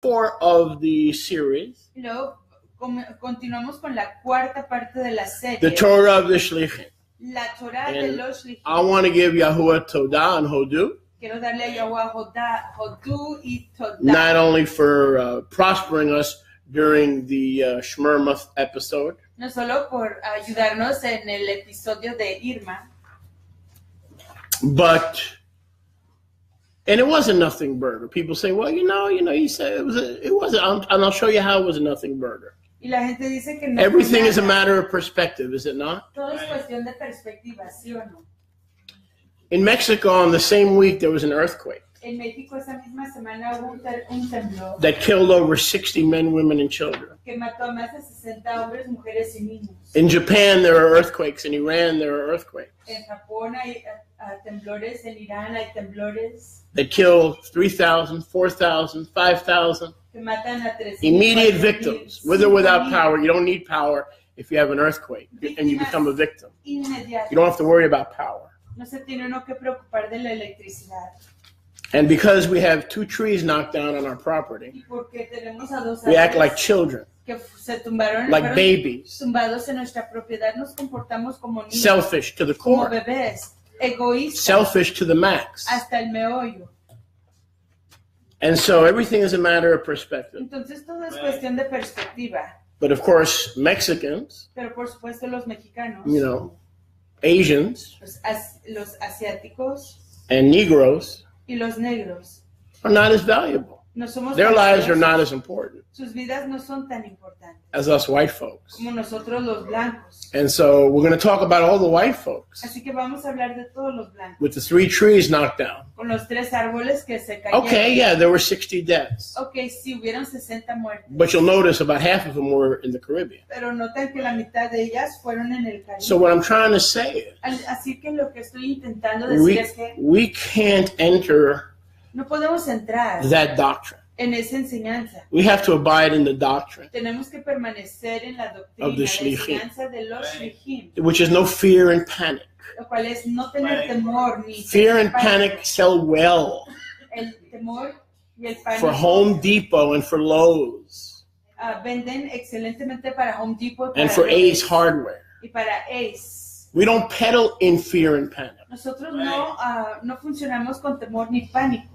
4 of the series, Y luego continuamos con la cuarta parte de la serie, the Torah of the Shilichim. la Torah de And los Shilichim. I want to give Yahuwah Todah and Hodu, Quiero darle a Yahweh Hodú y Todah. not only for prospering us during the Shmermuth episode, No solo por ayudarnos en el episodio de Irma, but, and it was a nothing burger. People say, well, you said it wasn't, and I'll show you how it was a nothing burger. y la gente dice que no. Everything is a matter of perspective, is it not? Todo es cuestión de perspectiva, ¿sí o no? In Mexico, on the same week, there was an earthquake En México esa misma semana hubo un temblor that killed over 60 men, women, and children. que mató a más de 60 hombres, mujeres y niños. In Japan, there are earthquakes. In Iran, there are earthquakes En Japón hay temblores, en Irán hay temblores that kill 3,000, 4,000, 5,000 que matan a 3,000. immediate victims, with or without power. You don't need power if you have an earthquake and you become a victim. You don't have to worry about power. No se tiene uno que preocupar de la electricidad. And because we have 2 trees knocked down on our property, Y porque tenemos a dos we act árboles like children, que se tumbaron, like fueron babies, tumbados en nuestra propiedad, nos comportamos como niños, selfish to the como core, bebés, egoístas, selfish to the max. hasta el meollo. And so everything is a matter of perspective. Entonces todo es cuestión de perspectiva. But of course, Mexicans, Pero por supuesto los mexicanos, Asians, los asiáticos and Negroes y los negros are not as valuable. no somos Their tan lives are valiosos. not as important Sus vidas no son tan importantes as us white folks. como nosotros los blancos. And so we're going to talk about all the white folks Así que vamos a hablar de todos los blancos, with the 3 trees knocked down. con los 3 árboles que se cayeron. Okay, yeah, there were 60 deaths. Ok, sí, hubieron 60 muertes, But you'll notice about half of them were in the Caribbean. pero notan que la mitad de ellas fueron en el Caribe. So what I'm trying to say Así que lo que estoy intentando is decir es que we can't enter no podemos entrar that doctrine. en esa enseñanza. We have to abide in the doctrine, Tenemos que permanecer en la doctrina, Of the la Shilichim. enseñanza de los Shilichim, which is no fear and panic. lo cual es no tener temor ni Fear tener and panic sell well El temor y el for pánico Home Depot and for Lowe's venden excelentemente para Home Depot y and para for Lowe's, Ace Hardware. y para Ace. We don't peddle in fear and panic. Nosotros no funcionamos con temor ni pánico.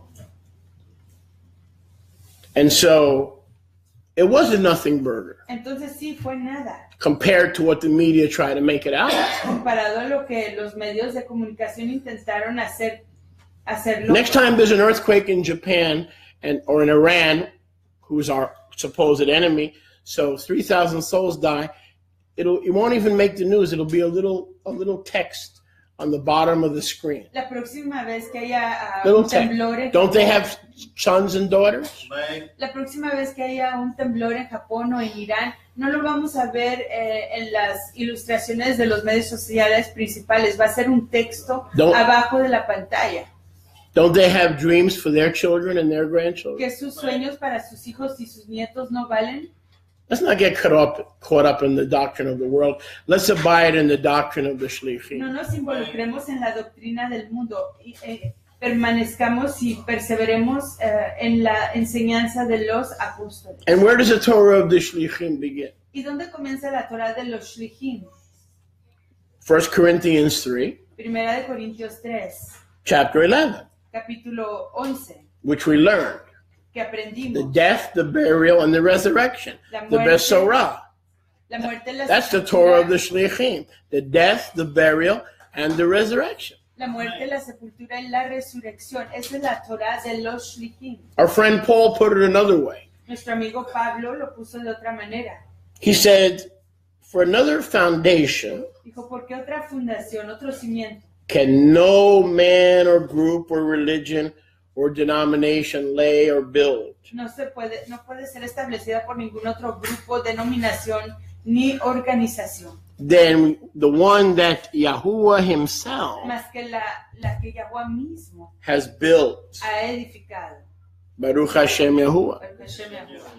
And so it was a nothing burger Entonces sí fue nada compared to what the media try to make it out. comparado a lo que los medios de comunicación intentaron hacerlo. Next time there's an earthquake in Japan or in Iran, who's our supposed enemy, so 3,000 souls die, it won't even make the news. It'll be a little text on the bottom of the screen. La próxima vez que haya Little un temblor en Don't they Japón, have sons and daughters? la próxima vez que haya un temblor en Japón o en Irán, no lo vamos a ver en las ilustraciones de los medios sociales principales. Va a ser un texto abajo de la pantalla. Don't they have dreams for their children and their grandchildren? ¿Que sus sueños para sus hijos y sus nietos no valen? Let's not get caught up in the doctrine of the world. Let's abide in the doctrine of the Shilichim. No nos involucremos en la doctrina del mundo. Permanezcamos y perseveremos en la enseñanza de los apóstoles. And where does the Torah of the Shilichim begin? ¿Y dónde comienza la Torah de los Shilichim? 1 Corinthians 3, Primera de Corintios 3, chapter 11, capítulo 11, which we learned. que The aprendimos. death, the burial, and the resurrection. The Besorah. La muerte, la That's the Torah of the Shilichim. The death, the burial, and the resurrection. La muerte, la sepultura y la resurrección. Esa es la Torah de los Shilichim. Our friend Paul put it another way. Nuestro amigo Pablo lo puso de otra manera. He said, for another foundation Dijo, ¿por qué otra fundación, otro cimiento? can no man or group or religion or denomination lay or build No puede ser establecida por ningún otro grupo, denominación ni organización. than the one that Yahuwah himself Más que la que Yahweh mismo has built. ha edificado. Baruch Hashem Yahuwah. Baruch Hashem Yahuwah.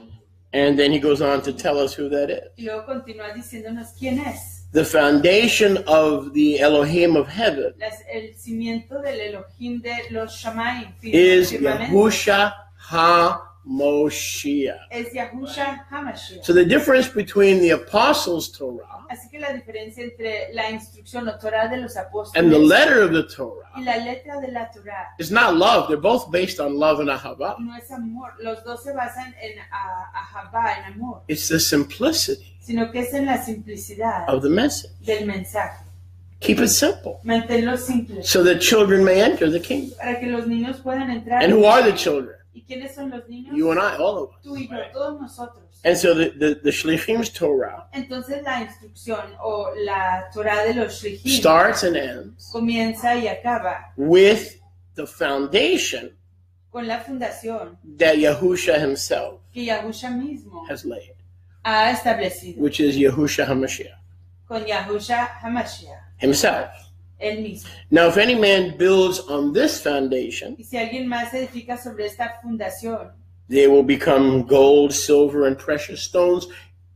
And then he goes on to tell us who that is. Y luego continúa diciéndonos quién es. The foundation of the Elohim of heaven El cimiento del Elohim de los Shamayim is Yahusha Moshiach. Es Yahusha HaMashiach. So the difference between the apostles' Torah Así que la diferencia entre la instrucción o Torah de los apóstoles and the letter of the Torah y la letra de la Torah is not love. They're both based on love and ahava. no es amor. Los dos se basan en ahavá, en amor. It's the simplicity Sino que es en la simplicidad of the message. del mensaje. Keep it simple Manténlo simple so that children may enter the kingdom. para que los niños puedan entrar. And who are the children? ¿Y quiénes son los niños? You and I, all of us. Tú y yo, todos nosotros. And so the Shilichim's Torah Entonces la instrucción o la Torah de los Shilichim starts and ends comienza y acaba with the foundation con la fundación that Yahusha himself que Yahusha mismo has laid, ha establecido, which is Yahusha HaMashiach con Yahusha HaMashiach, himself. él mismo. Now, if any man builds on this foundation, Y si alguien más edifica sobre esta fundación, they will become gold, silver, and precious stones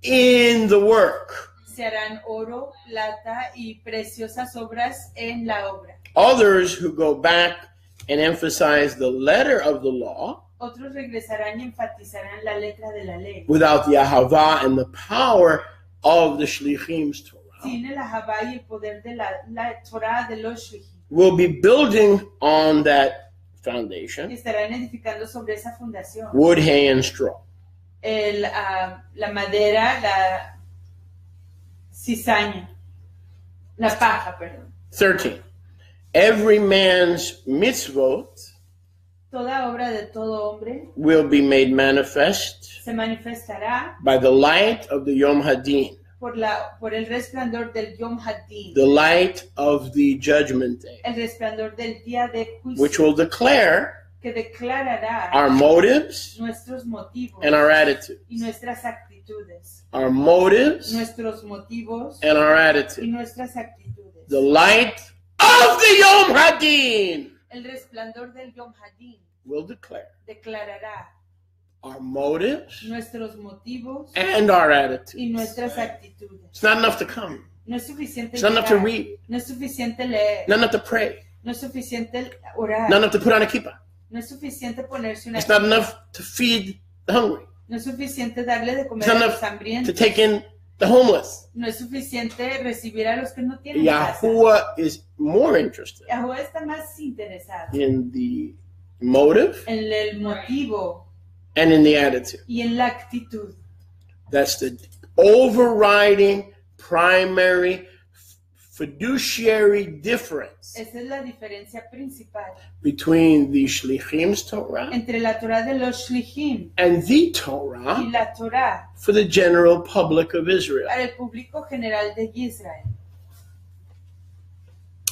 in the work. se harán oro, plata y preciosas obras en la obra. Others who go back and emphasize the letter of the law Otros regresarán y enfatizarán la letra de la ley, without the ahava and the power of the Shlichim's Torah sin el ahavá y el poder de la Torah de los Shilichim. will be building on that foundation Y estarán edificando sobre esa fundación. wood, hay, and straw. La madera, la cizaña, la paja, perdón. 13. Every man's mitzvot Toda obra de todo hombre will be made manifest se manifestará by the light of the Yom Hadin, por el resplandor del Yom Hadin, the light of the judgment day, el resplandor del día de which juicio, will declare que declarará our motives nuestros motivos and our attitudes. y nuestras actitudes. Our motives Nuestros motivos and our y attitudes. nuestras actitudes. The light of the Yom Hadin El resplandor del Yom Hadin will declare declarará our motives nuestros motivos and our attitudes. y nuestras actitudes. It's not enough to come. No es suficiente It's not enough to llegar, read. no es suficiente leer, Not enough to pray. no es suficiente orar, Not enough to put on a kippah. no es suficiente ponerse una It's not kippah, enough to feed the hungry. no es suficiente darle de It's comer not a los enough to hambrientos, take in the homeless. no es suficiente recibir a los que no tienen casa. Yahuwah is more interested Yahuwah está más interesado in the motive en el motivo and in the attitude. y en la actitud. That's the overriding, primary, fiduciary difference Esa es la diferencia principal between the Shlichim's Torah entre la Torah de los Shilichim and the y Torah la Torah for the general public of Israel. para el público general de Israel.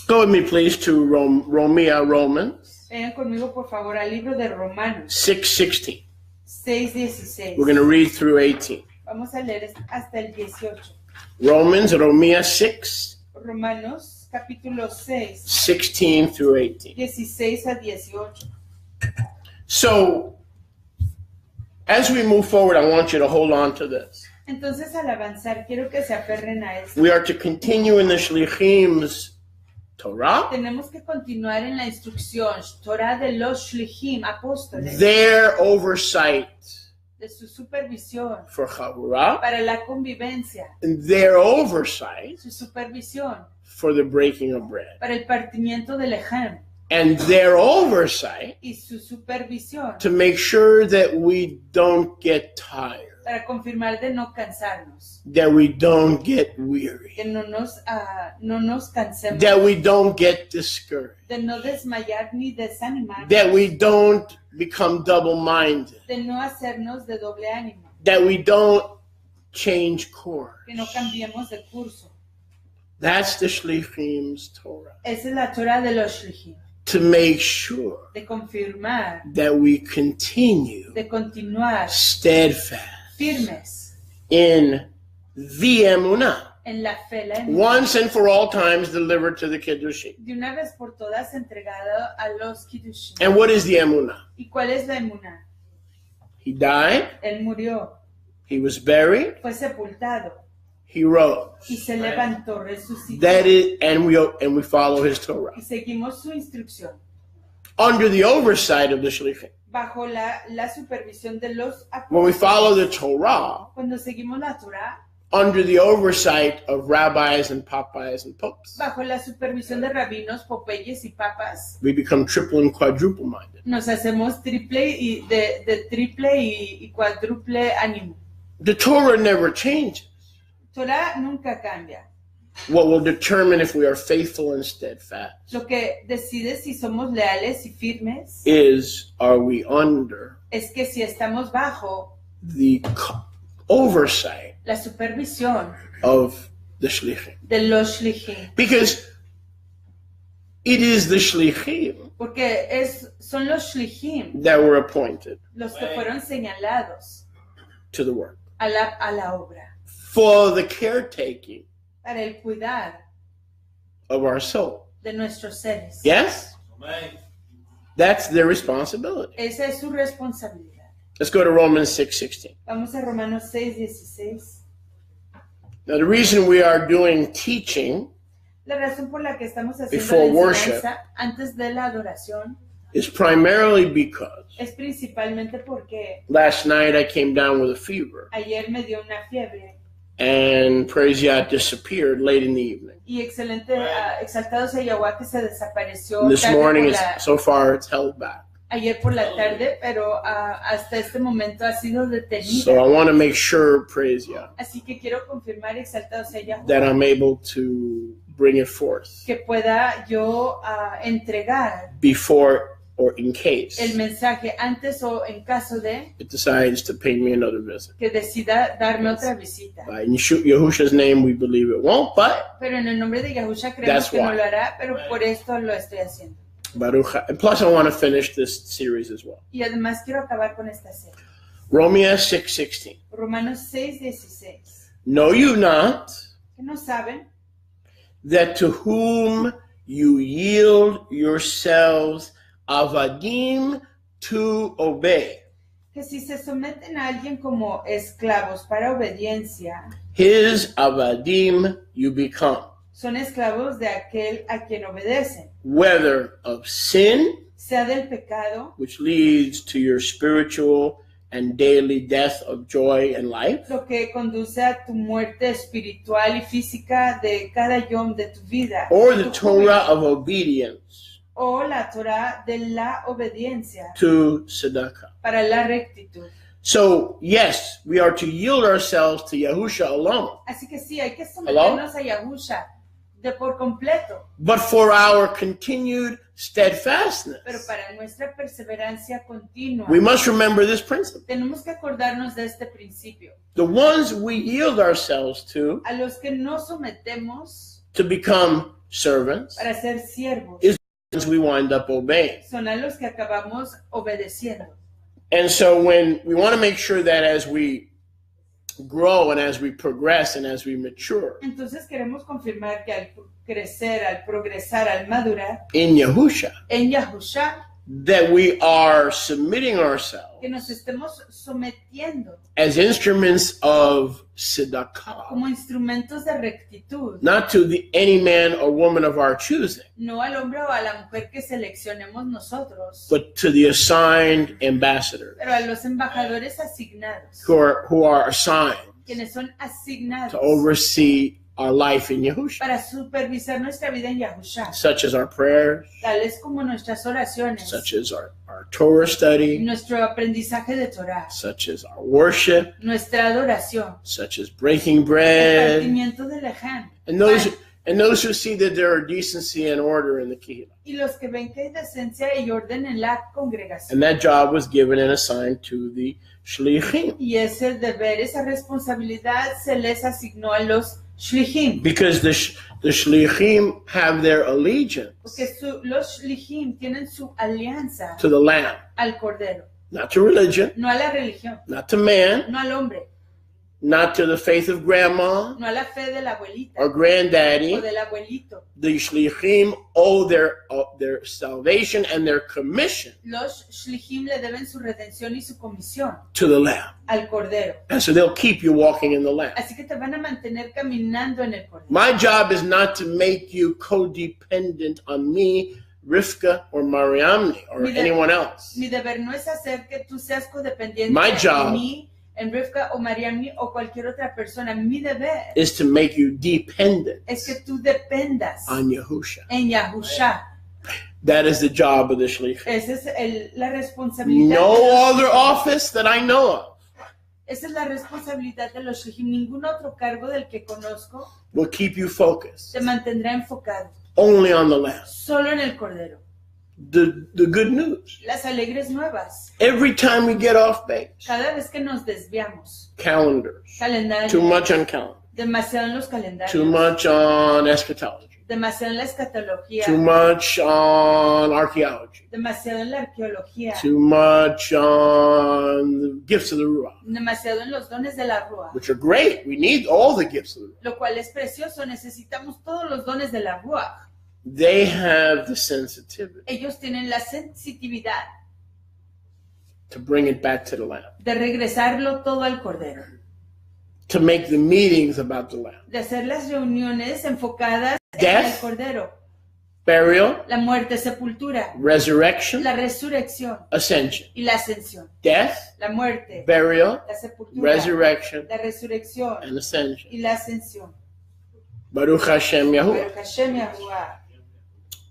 Go with me, please, to Romans Vengan conmigo, por favor, al libro de Romanos 6:16. 6:16. We're going to read through 18. Vamos a leer hasta el 18. Romans 6, Romanos capítulo 6, 16 through 18. 16 a 18. So, as we move forward, I want you to hold on to this. Entonces, al avanzar, quiero que se aferren a esto. We are to continue in the Shlichim's Torah, Tenemos que continuar en la instrucción, Torah de los Shilichim, apóstoles, their oversight de su supervisión for Chavurah, para la convivencia, and their oversight su supervisión for the breaking of bread, para el partimiento del Ejem and their oversight y su supervisión to make sure that we don't get tired, para confirmar de no cansarnos, that we don't get weary, que no nos cansemos, that we don't get discouraged, de no desmayar ni desanimar, that we don't become double-minded, de no hacernos de doble ánimo, that we don't change course. que no cambiemos de curso. That's the Shlichim's Torah. Esa es la Torah de los Shilichim, To make sure de confirmar, that we continue de continuar steadfast firmes in the emunah, en la fe, la emuná, once and for all times delivered to the Kiddushim. de una vez por todas entregado a los Kiddushim. And what is the emunah? ¿Y cuál es la emuná? He died, Él murió, he was buried, fue sepultado he rose. y se levantó, resucitó. That is, and we follow his Torah Y seguimos su instrucción under the oversight of the Shlichim. bajo la supervisión de los When we apóstoles. follow the Torah, Cuando seguimos la Torah, under the oversight of rabbis and popeyes and popes, bajo la supervisión de rabinos, popeyes y papas, we become triple and quadruple minded. nos hacemos de triple y cuádruple ánimo. The Torah never changes. Torah nunca cambia. What will determine if we are faithful and steadfast Lo que decide si somos leales y firmes is, are we under es que si estamos bajo the oversight la supervisión of the Shilichim? de los shlichim. Because it is the Shilichim Porque son los shlichim that were appointed los que fueron señalados to the work a la obra, for the caretaking para el cuidar of our soul. de nuestros seres. Yes? That's their responsibility. Esa es su responsabilidad. Let's go to Romans 6:16. Vamos a Romanos 6:16. Now, the reason we are doing teaching La razón por la que estamos haciendo Before la worship. enseñanza antes de la adoración is primarily because es principalmente porque last night I came down with a fever, ayer me dio una fiebre and praise Yah disappeared late in the evening. y exaltado sea Yahweh que se desapareció And this tarde morning, por so far, it's held back. ayer por la tarde, pero hasta este momento ha sido detenida. So I want to make sure, praise Yah, Así que quiero confirmar, exaltado sea Yahweh, that I'm able to bring it forth que pueda yo entregar before or in el case mensaje antes o en caso de it decides to pay me another visit. que decida darme otra visita. In Yahusha's name, we believe it won't, but Pero en el nombre de Yahusha creemos That's que no why. lo hará, pero por esto lo estoy haciendo. Baruch. And plus, I want to finish this series as well. Y además quiero acabar con esta serie. Romans 6:16. Romanos 6:16. Know you not ¿Que no saben? that to whom you yield yourselves avadim to obey, Que si se someten a alguien como esclavos para obediencia, his avadim you become, son esclavos de aquel a quien obedecen, whether of sin, sea del pecado, which leads to your spiritual and daily death of joy and life, lo que conduce a tu muerte espiritual y física de cada yom de tu vida, or the tu Torah juventud, of obedience o la Torah de la obediencia to tzedakah. para la rectitud. So, yes, we are to yield ourselves to Yahusha alone, Así que sí, hay que someternos a Yahusha de por completo, but for our continued steadfastness, pero para nuestra perseverancia continua we must remember this principle. tenemos que acordarnos de este principio. The ones we yield ourselves to A los que nos sometemos become servants para ser siervos is we wind up obeying. son a los que acabamos obedeciendo. And so when we want to make sure that as we grow and as we progress and as we mature Entonces queremos confirmar que al crecer, al progresar, al madurar in Yahusha, en Yahusha, that we are submitting ourselves que nos estemos sometiendo as instruments of tzedakah, como instrumentos de rectitud, not to any man or woman of our choosing, no al hombre o a la mujer que seleccionemos nosotros, but to the assigned ambassadors pero a los embajadores asignados, who are assigned quienes son asignados to oversee our life in Yahusha, para supervisar nuestra vida en Yahusha, such as our prayers, tales como nuestras oraciones, such as our Torah study, nuestro aprendizaje de Torah, such as our worship, nuestra adoración, such as breaking el bread, partimiento del ejam, and those who see that there are decency and order in the kehillah. y los que ven que hay decencia y orden en la congregación. And that job was given and assigned to the shlichim, Y ese deber, esa responsabilidad se les asignó a los shlichim, because the shlichim have their allegiance porque los shlichim tienen su alianza to the Lamb, al Cordero, not to religion, no a la religión, not to man, no al hombre, not to the faith of grandma no a la fe de la abuelita or o granddaddy. del abuelito. The shlichim owe their salvation and their commission Los shlichim le deben su redención y su comisión to the Lamb, al Cordero. and so they'll keep you walking in the Lamb. Así que te van a mantener caminando en el Cordero. My job is not to make you codependent on me Rivka or Mariamne or anyone else. Mi deber no es hacer que tú seas codependiente de mí, en Rivka o Mariamne o cualquier otra persona. Mi deber is to make you dependent es que tú dependas on Yahusha. En Yahusha. That is the job of the Shlichim. Esa es la responsabilidad. No other office that I know of. Esa es la responsabilidad de los Shlichim. Ningún otro cargo del que conozco will keep you focused. Te mantendrá enfocado. Only on the Lamb. Solo en el Cordero. The good news. Las alegres nuevas. Every time we get off base. Cada vez que nos desviamos. Calendars. Calendarios. Too much on calendar. Demasiado en los calendarios. Too much on eschatology. Demasiado en la escatología. Too much on archaeology. Demasiado en la arqueología. Too much on the gifts of the Ruach. Demasiado en los dones de la Ruach. Which are great. We need all the gifts of the Ruach. Lo cual es precioso. Necesitamos todos los dones de la Ruach. They have the sensitivity. Ellos tienen la sensitividad. To bring it back to the Lamb. De regresarlo todo al Cordero. To make the meetings about the Lamb. De hacer las reuniones enfocadas Death, en el Cordero. Burial, la muerte, sepultura, resurrection, la resurrección, ascension. Y la ascensión. Death, la muerte, burial, la sepultura, resurrection, la resurrección, and ascension. Y la ascensión. Baruch Hashem Yahuwah. Baruch Hashem Yahuwah.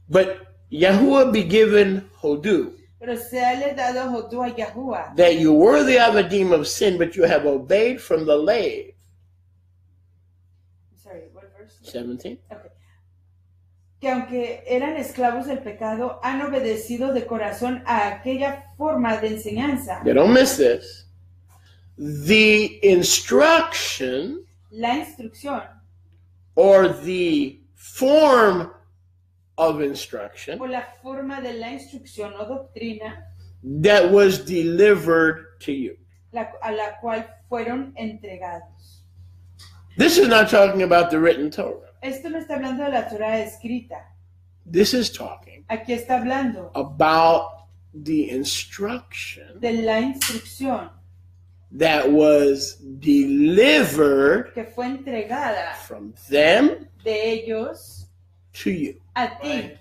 But Yahuwah be given Hodu. Pero se le dado Hodu a Yahuwah. That you were the avadim of sin, but you have obeyed from the lave. Sorry, what verse? 17. Okay. Que aunque eran esclavos del pecado, han obedecido de corazón a aquella forma de enseñanza. You don't miss this. The instruction, la instrucción, or the form of instruction, o la forma de la instrucción o doctrina, that was delivered to you. A la cual fueron entregados. This is not talking about the written Torah. Esto no está hablando de la Torah escrita. This is talking Aquí está hablando about the instruction de la instrucción that was delivered que fue entregada from them de ellos to you. a ti.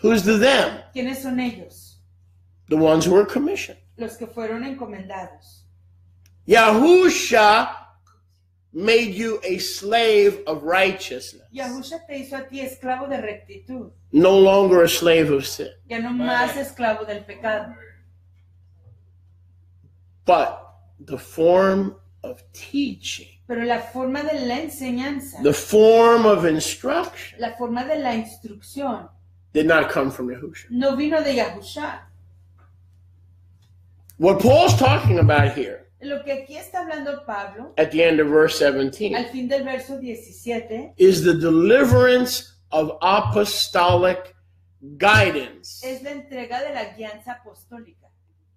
Who's the them? ¿Quiénes son ellos? The ones who were commissioned. Los que fueron encomendados. Yahusha made you a slave of righteousness. Yahusha te hizo a ti esclavo de rectitud. No longer a slave of sin. Ya no más esclavo del pecado. But the form of teaching, pero la forma de la enseñanza, the form of instruction, la forma de la instrucción, did not come from Yahusha. No vino de Yahusha. What Paul's talking about here, lo que aquí está hablando Pablo, at the end of verse 17, al fin del verso 17, is the deliverance of apostolic guidance, es la entrega de la guianza apostólica,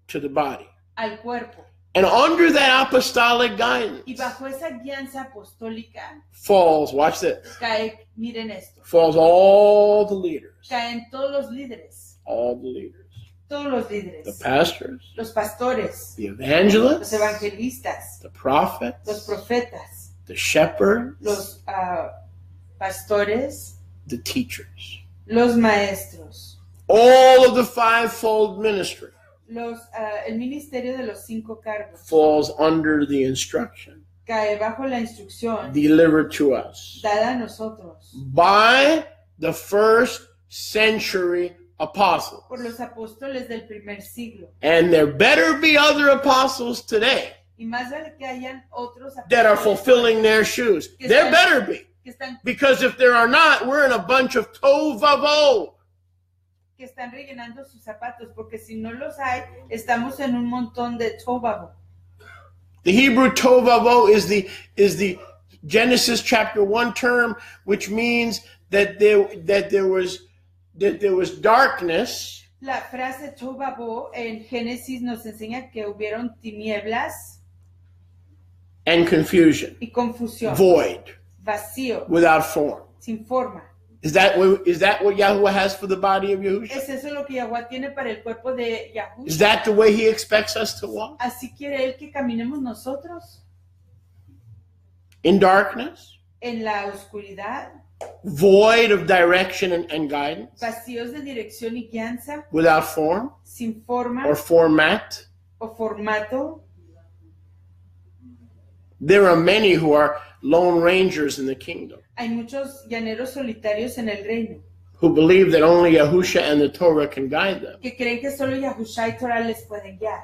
to the body. Al cuerpo. And under that apostolic guidance, y bajo esa guianza apostólica, falls, watch this, miren esto, falls all the leaders. Caen todos los líderes. All the leaders. Todos los líderes. The pastors. Los pastores. The evangelists. Los evangelistas. The prophets. Los profetas. The shepherds. Los pastores. The teachers. Los maestros. All of the fivefold ministry. El ministerio de los 5 cargos. Falls under the instruction. Cae bajo la instrucción. Delivered to us. Dada a nosotros. By the first century apostles. Por los apóstoles del primer siglo. And there better be other apostles today y más vale que hayan otros that are fulfilling their shoes. There better be. Because if there are not, we're in a bunch of tohu que están rellenando sus zapatos, porque si no los hay, estamos en un montón de tohu. The Hebrew tohu is the Genesis chapter 1 term, which means that there was darkness. La frase tohu en Génesis nos enseña que hubieron tinieblas and confusion. Y confusión. Void. Vacío. Without form. Sin forma. Is that what Yahuwah has for the body of Yahushua? ¿Es eso lo que Yahuwah tiene para el cuerpo de Yahushua? Is that the way he expects us to walk? ¿Así quiere él que caminemos nosotros? In darkness? En la oscuridad. void of direction and guidance, vacíos de dirección y guianza, without form sin forma or format. o formato. There are many who are lone rangers in the kingdom, Hay muchos llaneros solitarios en el reino who believe that only Yahusha and the Torah can guide them, que creen que solo Yahushua y Torah les pueden guiar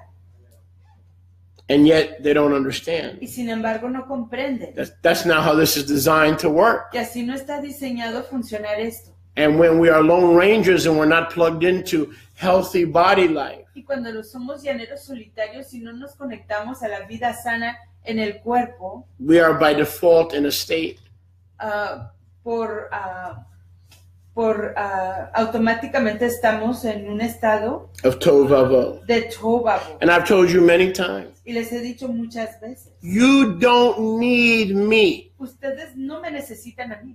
and yet they don't understand. y sin embargo no comprenden. That's not how this is designed to work. Y así no está diseñado funcionar esto. And when we are lone rangers and we're not plugged into healthy body life, Y cuando no somos llaneros solitarios y no nos conectamos a la vida sana en el cuerpo, we are by default in a state automáticamente estamos en un estado of tohu vavohu. de tohu vavohu. And I've told you many times, Y les he dicho muchas veces, you don't need me ustedes no me necesitan a mí,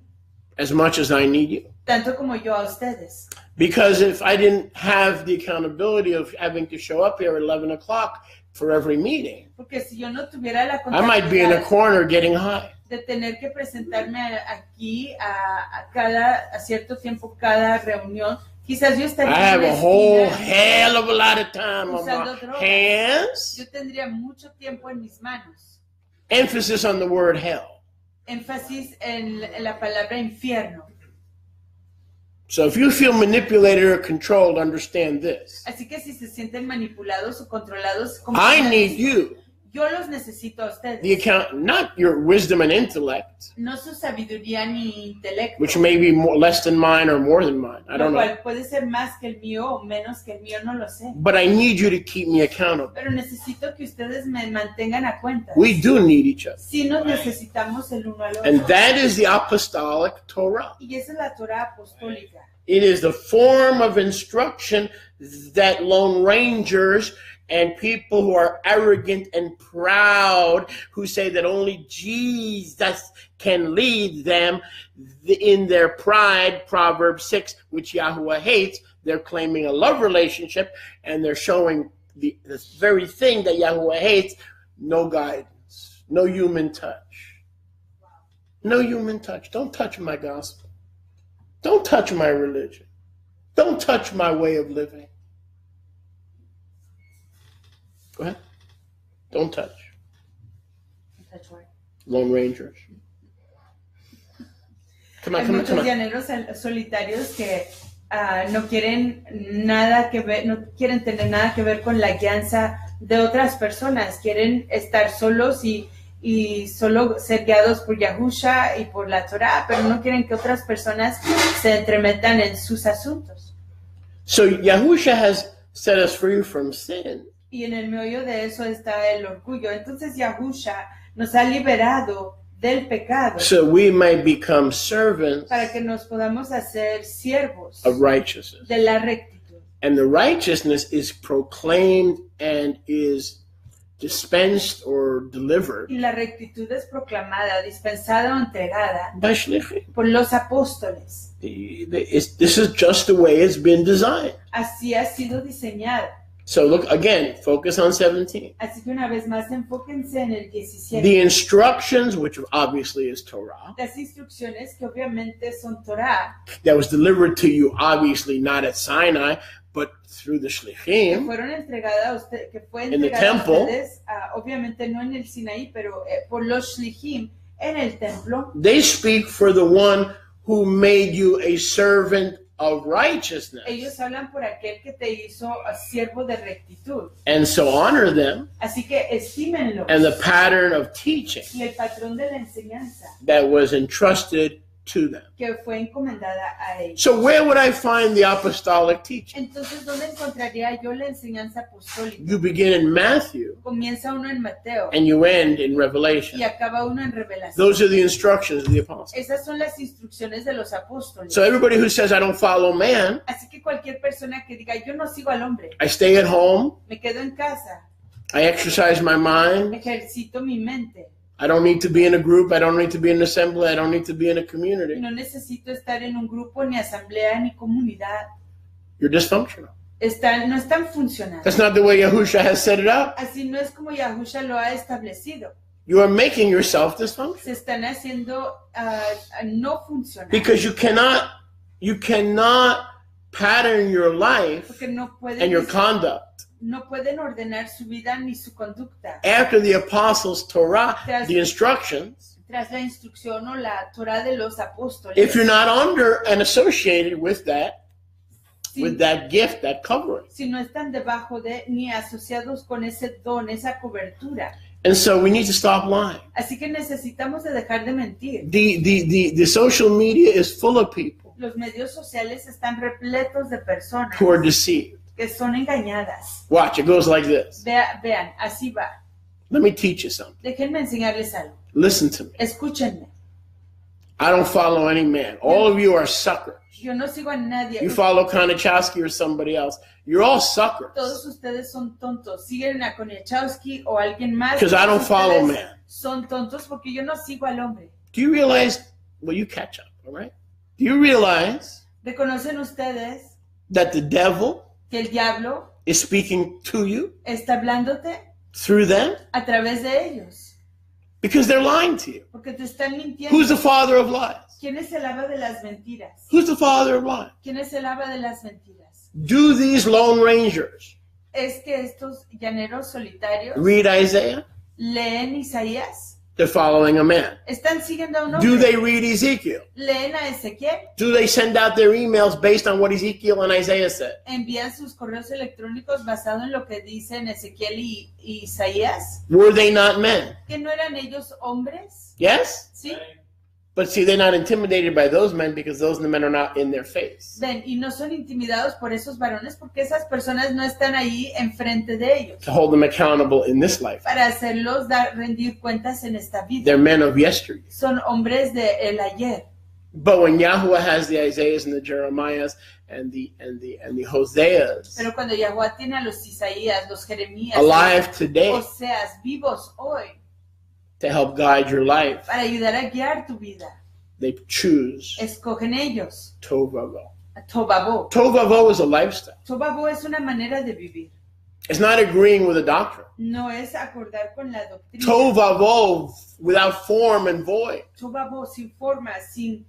as much as I need you. tanto como yo a ustedes. Because if I didn't have the accountability of having to show up here at 11 o'clock for every meeting, Porque si yo no tuviera la I might be in a contabilidad corner getting high. de tener que presentarme aquí a cierto tiempo cada reunión, quizás yo I estaría have en a una whole esquina hell of a lot of time on usando my drogas. hands. Yo tendría mucho tiempo en mis manos. Emphasis on the word hell. Énfasis en la palabra infierno. So if you feel manipulated or controlled, understand this. Así que si se sienten manipulados o controlados, I need you. yo los necesito a ustedes. The account, not your wisdom and intellect, No su sabiduría ni intelecto, which may be less than mine or more than mine. I lo don't know. cual puede ser más que el mío o menos que el mío, no lo sé. But I need you to keep me accountable. Pero necesito que ustedes me mantengan a cuenta. We do need each other. Sí nos necesitamos el uno al otro. And that is the apostolic Torah. Y esa es la Torah apostólica. It is the form of instruction that lone rangers and people who are arrogant and proud, who say that only Jesus can lead them in their pride, Proverbs 6, which Yahuwah hates, they're claiming a love relationship, and they're showing the very thing that Yahuwah hates, no guidance, no human touch. No human touch. Don't touch my gospel. Don't touch my religion. Don't touch my way of living. Go ahead. Don't touch. Lone Rangers. Come on, Hay come on, muchos come on. llaneros solitarios que no quieren nada que ver, no quieren tener nada que ver con la guianza de otras personas. Quieren estar solos y solo ser guiados por Yahusha y por la Torah, pero no quieren que otras personas se entremetan en sus asuntos. So Yahusha has set us free from sin. Y en el meollo de eso está el orgullo. Entonces Yahusha nos ha liberado del pecado So we may become servants para que nos podamos hacer siervos of righteousness. de la rectitud. And the righteousness is proclaimed and is dispensed or delivered Y la rectitud es proclamada, dispensada o entregada by Shilichim. por los apóstoles. This is just the way it's been designed. Así ha sido diseñada. So look, again, focus on 17. Así que una vez más, enfóquense en el 17. The instructions, which obviously is Torah, Las instrucciones que obviamente son Torah, that was delivered to you, obviously not at Sinai, but through the que Shlichim, fueron entregadas a usted, que fue In the entregada a temple. ustedes, obviamente no en el Sinaí, pero por los Shlichim en el templo. they speak for the one who made you a servant of righteousness. Ellos hablan por aquel que te hizo siervo de rectitud. And so honor them Así que estímenlos. and the pattern of teaching Y el patrón de la enseñanza that was entrusted to them. que fue encomendada a ellos. So where would I find the apostolic teaching? Entonces, ¿dónde encontraría yo la enseñanza apostólica? You begin in Matthew Comienza uno en Mateo and you end in Revelation. y acaba uno en Revelación. Those are the instructions of the apostles. Esas son las instrucciones de los apóstoles. So everybody who says, I don't follow man, Así que cualquier persona que diga, yo no sigo al hombre, I stay at home, me quedo en casa, I exercise my mind, ejercito mi mente, I don't need to be in a group, I don't need to be in an assembly, I don't need to be in a y community. no necesito estar en un grupo, ni asamblea, ni comunidad, You're dysfunctional. no están funcionando. That's not the way Yahusha has set it up. Así no es como Yahusha lo ha establecido. You are making yourself dysfunctional. Se están haciendo no funcionar. Because you cannot pattern your life and your conduct. No pueden ordenar su vida ni su conducta. After the apostles' Torah, the instructions. Tras la instrucción o la Torah de los apóstoles. If you're not under and associated with that gift, that covering. Si no están debajo de ni asociados con ese don, esa cobertura. And so we need to stop lying. Así que necesitamos de dejar de mentir. The social media is full of people. Los medios sociales están repletos de personas who are deceived. Que son engañadas. Watch, it goes like this. Vean, así va. Let me teach you something. Déjenme enseñarles algo. Listen to me. Escúchenme. I don't follow any man. All of you are suckers. Yo no sigo a nadie. You follow Konichowski or somebody else. You're all suckers. Todos ustedes son tontos. Siguen a Konichowski o alguien más. Because I don't follow man. Son tontos porque yo no sigo al hombre. Do you realize? Well, you catch up, all right? Do you realize? ¿Reconocen ustedes? That the devil. Que el diablo. Is speaking to you. Está hablándote. Through them. A través de ellos. Because they're lying to you. Porque te están mintiendo. Who's the father of lies? ¿Quién es el aba de las mentiras? Who's the father of lies? ¿Quién es el aba de las mentiras? Do these lone rangers es que estos llaneros solitarios read Isaiah? ¿Leen Isaías? They're following a man. Están siguiendo a un hombre. Do they read Ezekiel? ¿Leen a Ezequiel? Do they send out their emails based on what Ezekiel and Isaiah said? ¿Envían sus correos electrónicos basado en lo que dicen Ezequiel y Isaías? Were they not men? ¿Que no eran ellos hombres? Yes? Sí. But see, they're not intimidated by those men because those men are not in their face. Ven, y no son intimidados por esos varones porque esas personas no están ahí enfrente de ellos. To hold them accountable in this life. Para hacerlos rendir cuentas en esta vida. They're men of yesterday. Son hombres de el ayer. But when Yahuwah has the Isaiahs and the Jeremiahs and the Hoseas Pero cuando Yahuwah tiene a los Isaías, los Jeremías, alive today, Oseas, vivos hoy, to help guide your life, para ayudar a guiar tu vida, they choose escogen ellos Tovavo. Tovavo. Tovavo is a lifestyle. Tovavo es una manera de vivir. It's not agreeing with a doctrine. No es acordar con la doctrina. Tovavo without form and void. Tovavo sin forma, sin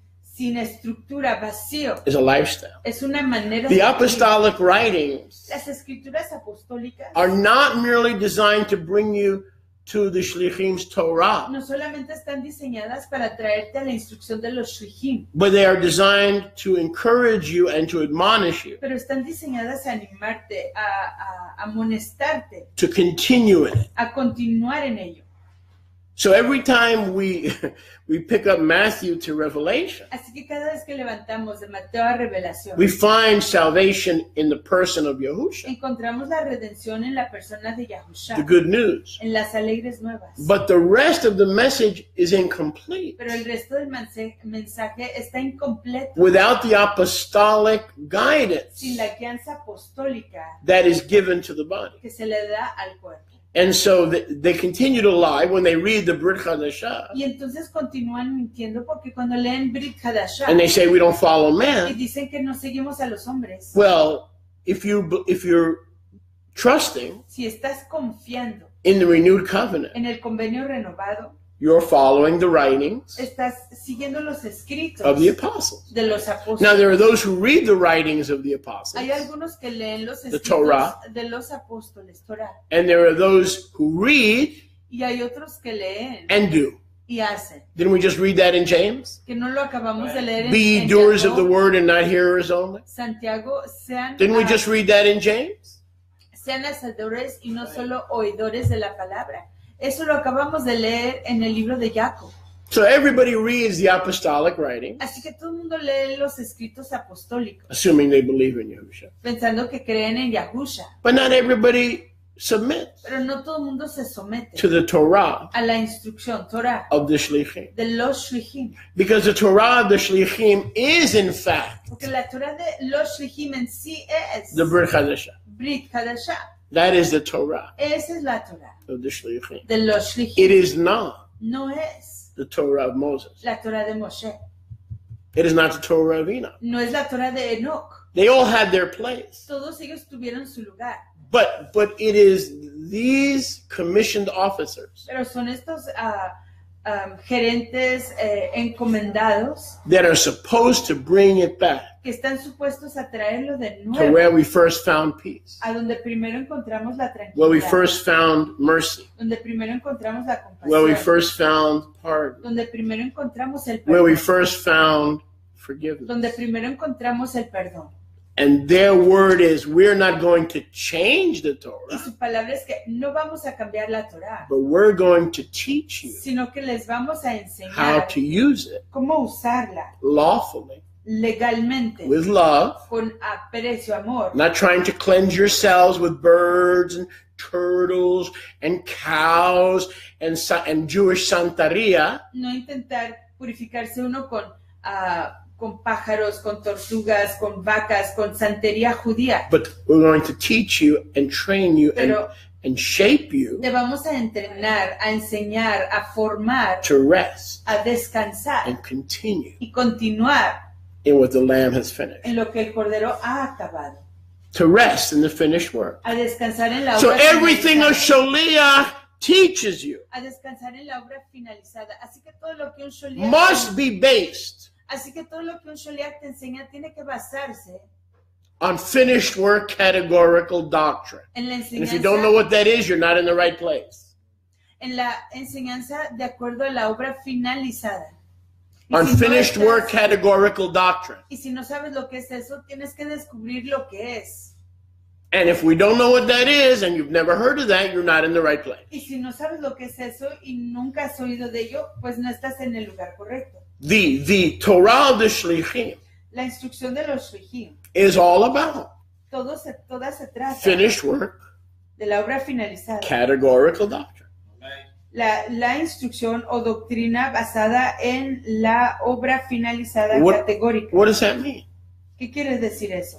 estructura, vacío. Is a lifestyle. Es una manera the de apostolic vivir. Writings Las escrituras apostólicas are not merely designed to bring you to the Shilichim's Torah. No solamente están diseñadas para traerte a la instrucción de los Shilichim. But they are designed to encourage you and to admonish you. Pero están diseñadas a animarte, a amonestarte. To continue in it. A continuar en ello. So every time we pick up Matthew to Revelation, así que cada vez que levantamos de Mateo a Revelación, we find salvation in the person of Yahushua. Encontramos la redención en la persona de Yahushua. The good news. En las alegres nuevas. But the rest of the message is incomplete. Pero el resto del mensaje está incompleto. Without the apostolic guidance. Sin la guianza apostólica. That is given to the body. Que se le da al cuerpo. And so they continue to lie when they read the Brit Hadashah. Y entonces continúan mintiendo porque cuando leen Brit Hadashah. And they say we don't follow man. Y dicen que no seguimos a los hombres. Well, if you're trusting. Si estás confiando. In the renewed covenant. En el convenio renovado. You're following the writings. Estás siguiendo los escritos. Of the apostles. De los apóstoles. Now there are those who read the writings of the apostles. Hay algunos que leen los escritos Torah, de los apóstoles, Torah. And there are those who read. Y hay otros que leen. And do. Y hacen. Didn't we just read that in James? Que no lo acabamos de leer en Be ye doers of the word and not hearers only. Santiago, Didn't we just read that in James? Sean hacedores y no solo oidores de la palabra. Eso lo acabamos de leer en el libro de Jacob. So everybody reads the apostolic writing. Así que todo el mundo lee los escritos apostólicos. Assuming they believe in Yahushua. Pensando que creen en Yahushua. But not everybody submits. Pero no todo el mundo se somete. To the Torah. A la instrucción Torah. Of the Shilichim. De los Shilichim. Because the Torah of the Shilichim is in fact. Porque la Torah de los Shilichim en sí es. The Brit Hadashah. Brit Hadashah. That is the Torah. Esa es la Torah. Of the Shilichim. De los Shilichim. It is not. No es. The Torah of Moses. La Torah de Moshe. It is not the Torah of Enoch. No es la Torah de Enoch. They all had their place. Todos ellos tuvieron su lugar. But it is these commissioned officers Pero son estos gerentes encomendados that are supposed to bring it back que están supuestos a traerlo de to nuevo where we first found peace, a donde primero encontramos la where we tranquilidad, first found mercy, donde primero encontramos la where we compasión, first found pardon, donde primero encontramos el where we perdón, first found forgiveness. donde primero encontramos el perdón. And their word is, we're not going to change the Y Torah, su palabra es que no vamos a cambiar la Torah, but we're going to teach you sino que les vamos a how enseñar to use it cómo usarla lawfully, legalmente, with love, con aprecio, amor. not trying to cleanse yourselves with birds and turtles and cows and Jewish santeria, No intentar purificarse uno con pájaros, con tortugas, con vacas, con santería judía. but we're going to teach you and train you and shape you Te vamos a entrenar, a enseñar, a formar, to rest a descansar and continue y continuar in what the Lamb has finished. en lo que el Cordero ha acabado. To rest in the finished work. A descansar en la So obra everything a finalizada. shaliach teaches you A descansar en la obra finalizada. Así que todo lo que un sholiach must be based Así que todo lo que un sholiach te enseña tiene que basarse on finished work categorical doctrine. en la And if you don't know enseñanza, what that is, you're not in the right place. de acuerdo a la obra finalizada. Y On si no finished estás- work categorical doctrine. Y si no sabes lo que es eso, tienes que descubrir lo que es. And if we don't know what that is and you've never heard of that, you're not in the right place. Y si no sabes lo que es eso y nunca has oído de ello, pues no estás en el lugar correcto. The Torah of the Shilichim La instrucción de los shilichim, is all about toda se trata finished work de la obra finalizada. categorical doctrine. La instrucción o doctrina basada en la obra finalizada What categórica. does that mean? ¿Qué quiere decir eso?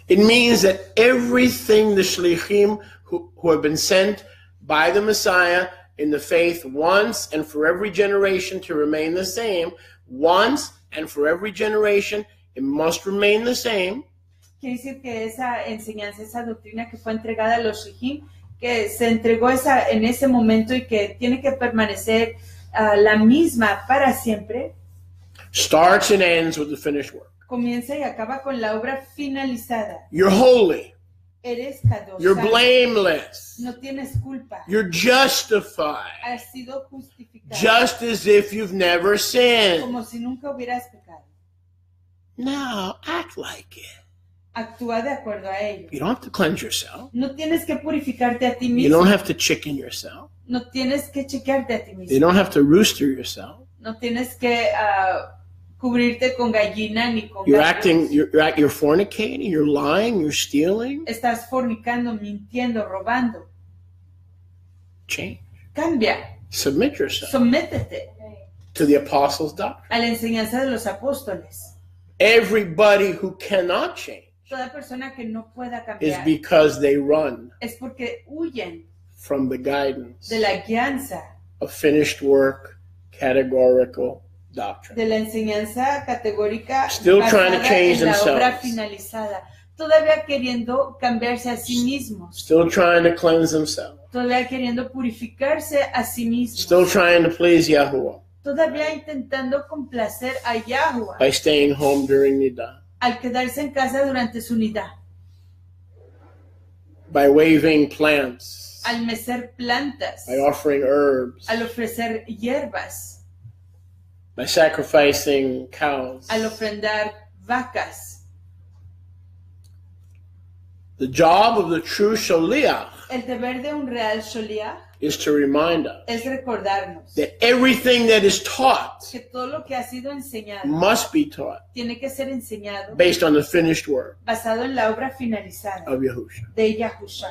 It means that everything the Shlichim who have been sent by the Messiah in the faith once and for every generation to remain the same, once and for every generation, it must remain the same. Quiere decir que esa enseñanza, esa doctrina que fue entregada a los shilichim, que se entregó en ese momento y que tiene que permanecer la misma para siempre, Starts and ends with the finished work. comienza y acaba con la obra finalizada. You're holy. Eres kadosh, You're blameless. no tienes culpa, You're justified. has sido justificado, Just as if you've never sinned. como si nunca hubieras pecado. Now, act like it. Actúa de acuerdo a ello. You don't have to cleanse yourself. No tienes que purificarte a ti You mismo. don't have to chicken yourself. No tienes que chequearte a ti You mismo. don't have to rooster yourself. No tienes que cubrirte con gallina ni con You're gallos. acting, you're fornicating, you're lying, you're stealing. Estás fornicando, mintiendo, robando. Change. Cambia, Submit yourself sométete to the apostles' doctrine. a la enseñanza de los apóstoles. Everybody who cannot change Toda persona que no pueda is cambiar because they run es porque huyen from the guidance de la guianza, of finished work, categorical doctrine. de la enseñanza categórica Still trying to basada change en la obra themselves. finalizada. Todavía queriendo cambiarse a sí mismos. Still trying to cleanse themselves. Todavía queriendo purificarse a sí mismos. Still trying to please Yahuwah Todavía intentando complacer a Yahuwah by staying home during Nidah, al quedarse en casa durante su nidá, by waving plants, al mecer plantas, by offering herbs, al ofrecer hierbas, by sacrificing cows. al ofrendar vacas. The job of the true shaliach El deber de un real sholiach is to remind us es recordarnos that everything that is taught que todo lo que ha sido enseñado must be taught tiene que ser enseñado based on the finished work basado en la obra finalizada of Yahushua. de Yahushua.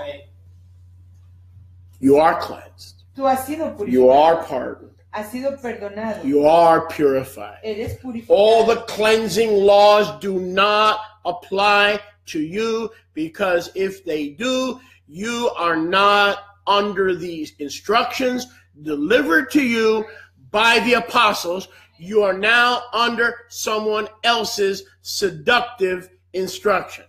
You are cleansed. Tú has sido You are purificado, pardoned. has sido perdonado, You are purified. eres purificado. All the cleansing laws do not apply to you, because if they do, you are not under these instructions delivered to you by the apostles. You are now under someone else's seductive instruction.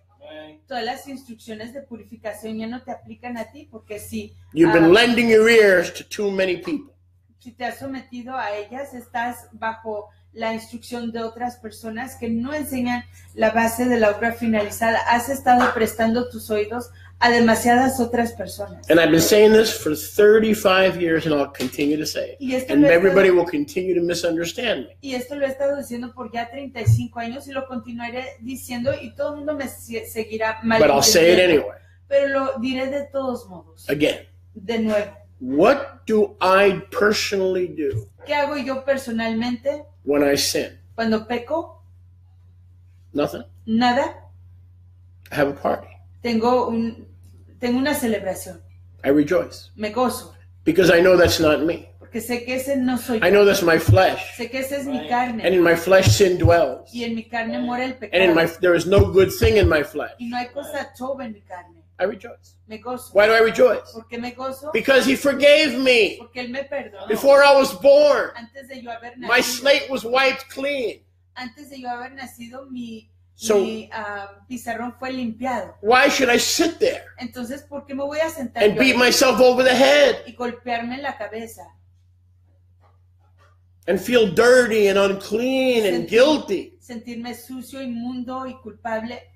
Todas las instrucciones de purificación ya no te aplican a ti porque si You've been lending your ears to too many people. Si te has sometido a ellas, estás bajo la instrucción de otras personas que no enseñan la base de la obra finalizada. Has estado prestando tus oídos a demasiadas otras personas. And I've been saying this for 35 years and I'll continue to say it. And everybody will continue to misunderstand me. Y esto lo he estado diciendo por ya 35 años y lo continuaré diciendo y todo el mundo me seguirá mal. But I'll say it anyway. Pero lo diré de todos modos. Again. De nuevo. What do I personally do? ¿Qué hago yo personalmente? When I sin? Cuando peco. Nothing. Nada. I have a party. Tengo una celebración. I rejoice. Me gozo. Because I know that's not me. Porque sé que ese no soy yo. I know that's my flesh. Sé que ese es mi carne. And in my flesh sin dwells. Y en mi carne mora el pecado. And there is no good thing in my flesh. Y no hay cosa chova en mi carne. I rejoice. Me gozo. Why do I rejoice? ¿Por qué me gozo? Because he forgave me. Porque él me perdonó. Before I was born. Antes de yo haber nacido. My slate was wiped clean. Antes de yo haber nacido, mi pizarrón fue limpiado. Why should I sit there? Entonces, ¿por qué me voy a sentar and beat myself over the head? Y golpearme en la cabeza. And feel dirty and unclean and guilty. Sentirme sucio, inmundo y culpable.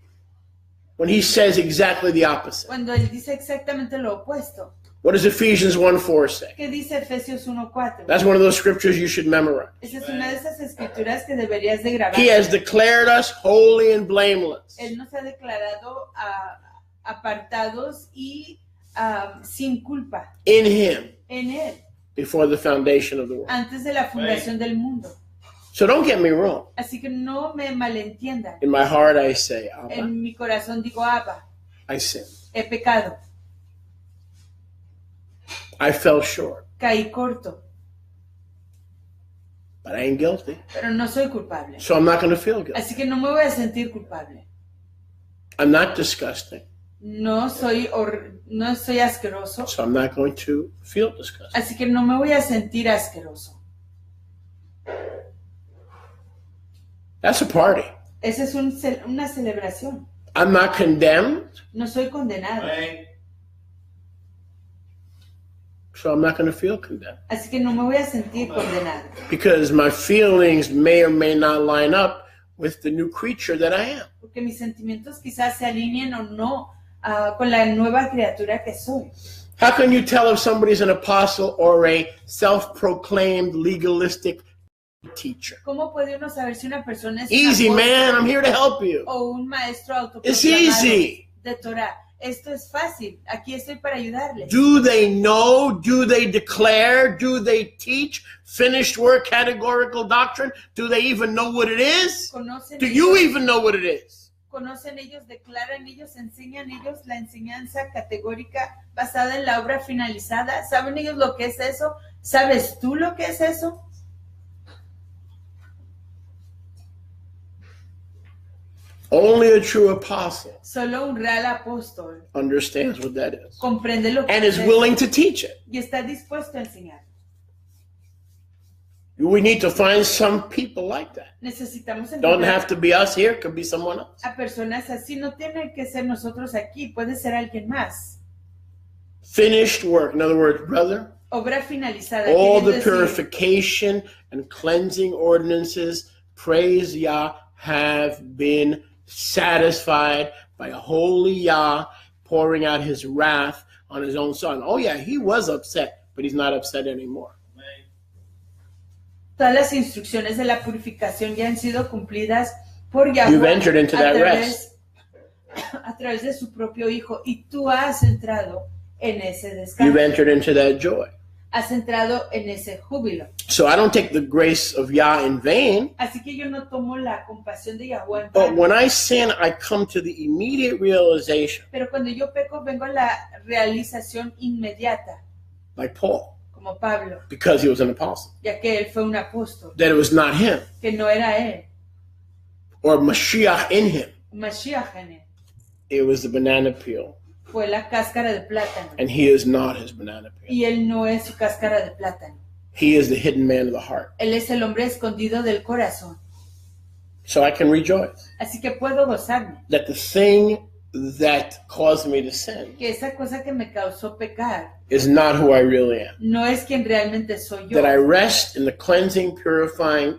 When he says exactly the opposite. Cuando él dice exactamente lo opuesto. What does Ephesians 1:4 say? ¿Qué dice Efesios 1:4? That's one of those scriptures you should memorize. Esa es una de esas escrituras que deberías de grabar. He has declared us holy and blameless. Él nos ha declarado apartados y sin culpa. In him. En él. Before the foundation of the world. Antes de la fundación del mundo. So don't get me wrong. Así que no me malentiendan. In my heart I say, Abba. En mi corazón digo, Abba. I sin. He pecado. I fell short. Caí corto. But I ain't guilty. Pero no soy culpable. So I'm not going to feel guilty. Así que no me voy a sentir culpable. I'm not disgusting. No soy asqueroso. So I'm not going to feel disgusting. Así que no me voy a sentir asqueroso. That's a party. Esa es una celebración. I'm not condemned. No soy condenado. So I'm not going to feel condemned. Así que no me voy a sentir condenado. Because my feelings may or may not line up with the new creature that I am. Porque mis sentimientos quizás se alineen o no con la nueva criatura que soy. How can you tell if somebody's an apostle or a self-proclaimed legalistic teacher? ¿Cómo puede uno saber si una persona es easy, man. I'm here to help you. O un maestro autoproclamado It's easy. De Torah? Esto es fácil. Aquí estoy para ayudarles. Do they know? Do they declare? Do they teach finished work, categorical doctrine? Do they even know what it is? Do you even know what it is? Conocen ellos, declaran ellos, enseñan ellos la enseñanza categórica basada en la obra finalizada. ¿Saben ellos lo que es eso? ¿Sabes tú lo que es eso? Only a true apostle Solo un real apóstol understands what that is comprende lo que and is willing to teach it. Y está dispuesto a enseñar. We need to find some people like that. Necesitamos Don't have to be us here, could be someone else. A personas así, no tiene que ser nosotros aquí, puede ser alguien más. Finished work, in other words, brother. Obra finalizada. All the purification and cleansing ordinances, praise Yah, have been satisfied by a holy Yah pouring out his wrath on his own son. Oh yeah, he was upset, but he's not upset anymore. Todas las instrucciones de la purificación ya han sido cumplidas por Yahweh You've entered into that rest. A través de su propio Hijo, y tú has entrado en ese descanso. You've entered into that joy. Has entrado en ese júbilo. So I don't take the grace of Yah in vain. Así que yo no tomo la compasión de Yahweh en But vano. when I sin, I come to the immediate realization, Pero cuando yo peco, vengo a la realización inmediata, like Paul, como Pablo, because he was an apostle, ya que él fue un apóstol, that it was not him que no era él, or Mashiach in him. Mashiach en él, It was the banana peel, fue la cáscara de plátano. and he is not his banana peel. Y él no es su cáscara de plátano. He is the hidden man of the heart. Él es el hombre escondido del corazón. So I can rejoice Así que puedo gozarme that the thing that caused me to sin que esa cosa que me causó pecar is not who I really am. no es quien realmente soy yo. That I rest in the cleansing, purifying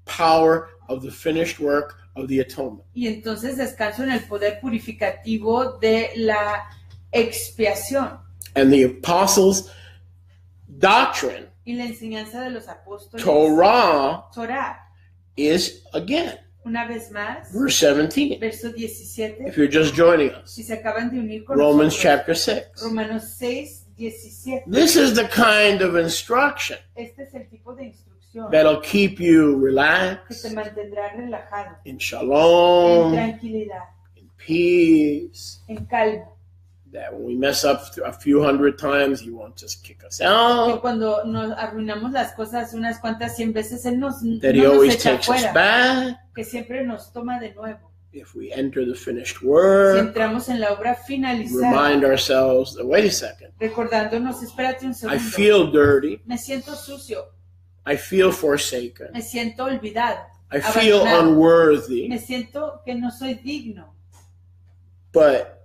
power of the finished work of the atonement. Y entonces descanso en el poder purificativo de la expiación. And the apostles' doctrine, Y la enseñanza de los apóstoles, Torah, is again, una vez más, verse 17. verso 17. If you're just joining us, Si se acaban de unir con Romans nosotros, chapter 6. Romanos 6, 17. This is the kind of instruction Este es el tipo de instrucción that'll keep you que relaxed, te mantendrá relajado, in en shalom, tranquilidad, in peace. en calma. That when we mess up a few hundred times, He won't just kick us Que out. cuando nos arruinamos las cosas unas cuantas 100 veces, Él That He no nos always echa takes us fuera, back que siempre nos toma de nuevo. if we enter the finished Si work. entramos en la obra finalizada, Remind ourselves that, wait a second, recordándonos, espérate un I segundo, feel dirty. me siento sucio, I feel forsaken. me siento olvidado, I feel abandonado, unworthy. me siento que no soy digno, But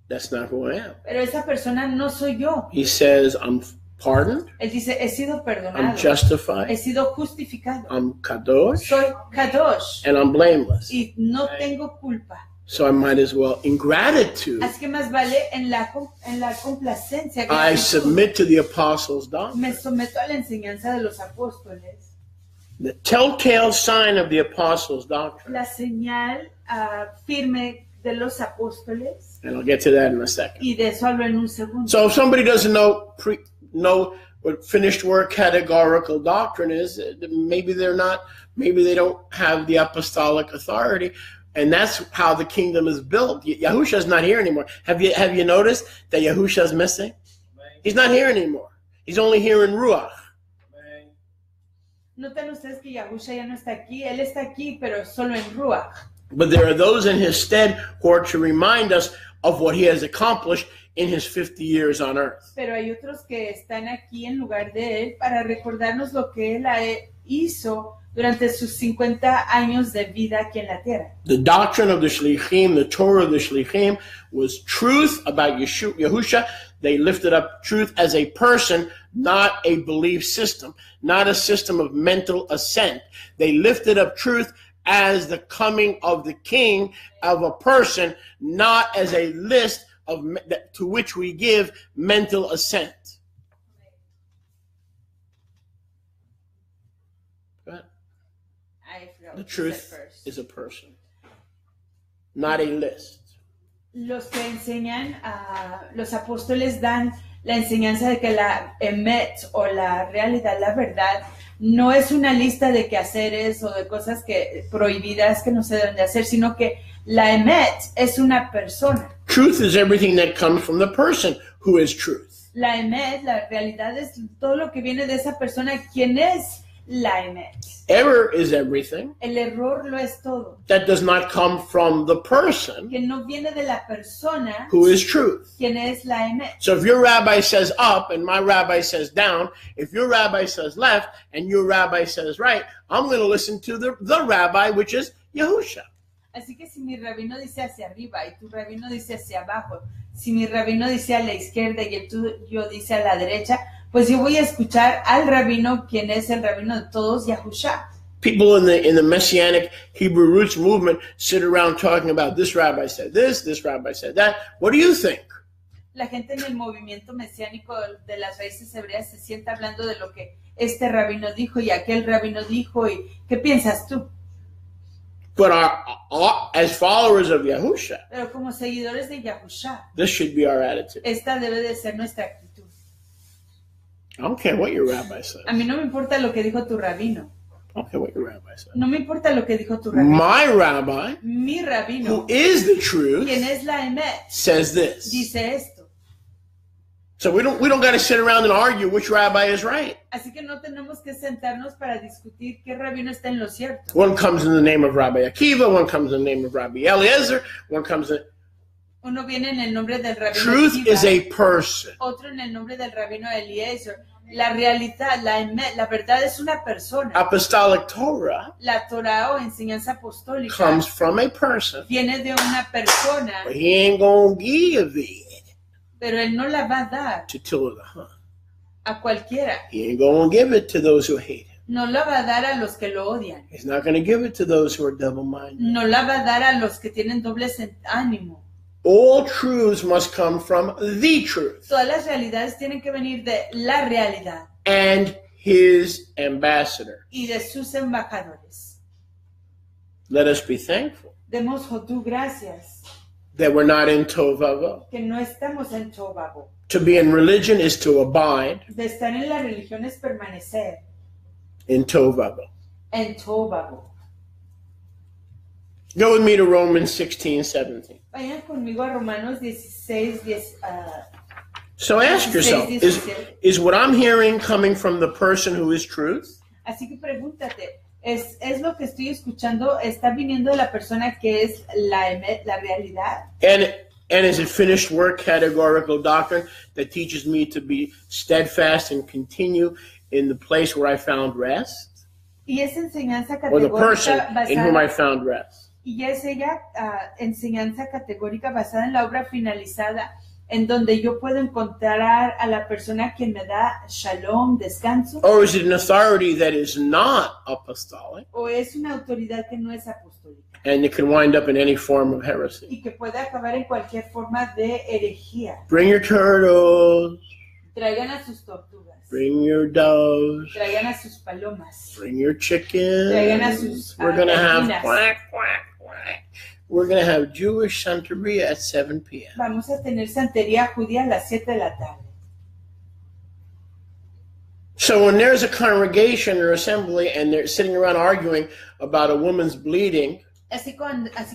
that's not who I am. pero esa persona no soy yo. He says, I'm pardoned. Él dice, he sido I'm perdonado, justified. he sido justificado, I'm kadosh. soy kadosh And I'm blameless. y no tengo culpa. So I might as well, in gratitude, Así que más vale en la complacencia, I gratitud, submit to the apostles' me doctrine. someto a la enseñanza de los apóstoles. The telltale sign of the apostles' doctrine. La señal firme de los apóstoles, And I'll get to that in a second. y de eso hablo en un segundo. So if somebody doesn't know what finished work categorical doctrine is, maybe they don't have the apostolic authority. And that's how the kingdom is built. Yahusha's not here anymore. Have you noticed that Yahusha's missing? He's not here anymore. He's only here in Ruach. Notan ustedes que Yahusha ya no está aquí, él está aquí, pero solo en Ruach. But there are those in his stead who are to remind us of what he has accomplished in his 50 years on earth. Pero hay otros que están aquí en lugar de él para recordarnos lo que él hizo durante sus 50 años de vida aquí en la tierra. The doctrine of the Shilichim, the Torah of the Shilichim, was truth about Yahusha. They lifted up truth as a person, not a belief system, not a system of mental assent. They lifted up truth as the coming of the king of a person, not as a list of to which we give mental assent. The truth is a person, not a list. Los que enseñan, los apóstoles dan la enseñanza de que la emet o la realidad, la verdad, no es una lista de quehaceres o de cosas prohibidas que no se deben de hacer, sino que la emet es una persona. Truth is everything that comes from the person who is truth. La emet, la realidad, es todo lo que viene de esa persona, quien es la emet. Error is everything. El error lo es todo. That does not come from the person Que no viene de la persona, who is truth. quien es la emet. So if your rabbi says up and my rabbi says down, if your rabbi says left and your rabbi says right, I'm going to listen to the rabbi, which is Yahusha. Así que si mi rabino dice hacia arriba y tu rabino dice hacia abajo, si mi rabino dice a la izquierda y el tuyo dice a la derecha, pues yo voy a escuchar al rabino, quien es el rabino de todos, Yahusha. People in the Messianic Hebrew roots movement sit around talking about this rabbi said this rabbi said that. What do you think? La gente en el movimiento mesiánico de las raíces hebreas se sienta hablando de lo que este rabino dijo y aquel rabino dijo. ¿Y qué piensas tú? But as followers of Yahusha, Pero como seguidores de Yahusha, this should be our attitude. esta debe de ser nuestra actitud. I don't care what your rabbi says. A mí no me importa lo que dijo tu rabino. I don't care what your rabbi says. No me importa lo que dijo tu rabino. My rabbi, Mi rabino, who is the truth, quien es la emet, says this. dice esto. So we don't got to sit around and argue which rabbi is right. Así que no tenemos que sentarnos para discutir qué rabino está en lo cierto. One comes in the name of Rabbi Akiva, one comes in the name of Rabbi Eliezer, one comes in... Uno viene en el nombre del rabino Truth Akiva, is a person. otro en el nombre del rabino Eliezer. La realidad, la verdad es una persona. Apostolic Torah, la Torah o enseñanza apostólica, comes from a person, viene de una persona, but he ain't gonna give it pero él no la va a dar to Till of the Hunt. A cualquiera. He ain't gonna give it to those who hate him. No la va a dar a los que lo odian. He's not gonna give it to those who are double-minded. No la va a dar a los que tienen doble ánimo. All truths must come from the truth. Todas las realidades tienen que venir de la realidad. And his ambassador. Y de sus embajadores. Let us be thankful. Demos Jotú gracias. That we're not in Tovavo. Que no estamos en Tovavo. To be in religion is to abide. De estar en la religión es permanecer. In Tovavo. En Tovavo. Go with me to Romans 16:17. Vayan conmigo a Romanos 16, 10. So ask yourself, is what I'm hearing coming from the person who is truth? Así que pregúntate, ¿es lo que estoy escuchando está viniendo de la persona que es la realidad? And is it finished work categorical doctrine that teaches me to be steadfast and continue in the place where I found rest? Y esa enseñanza Or the person categórica in whom I found rest? Y es ella enseñanza categórica basada en la obra finalizada, en donde yo puedo encontrar a la persona que me da shalom, descanso. Or is it an authority that is not apostolic? O es una autoridad que no es apostólica. And it can wind up in any form of heresy. Y que puede acabar en cualquier forma de herejía. Bring your turtles. Traigan a sus tortugas. Bring your doves. Traigan a sus palomas. Bring your chickens. Traigan a sus We're going to have gallinas. quack, quack, quack. We're going to have Jewish Santeria at 7 p.m. Vamos a tener santería judía a las 7 de la tarde. So when there's a congregation or assembly and they're sitting around arguing about a woman's bleeding, Así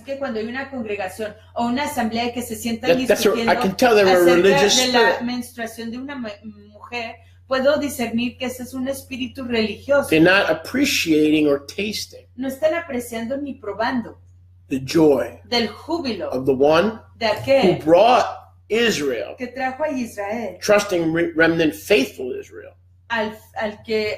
que cuando hay una congregación o una asamblea que se sientan discutiendo I can tell they're a religious acerca de la spirit. menstruación de una mujer, puedo discernir que ese es un espíritu religioso. They're not appreciating or tasting No están apreciando ni probando the joy del júbilo of the one de who aquel brought Israel, que trajo a Israel, trusting remnant faithful Israel, al que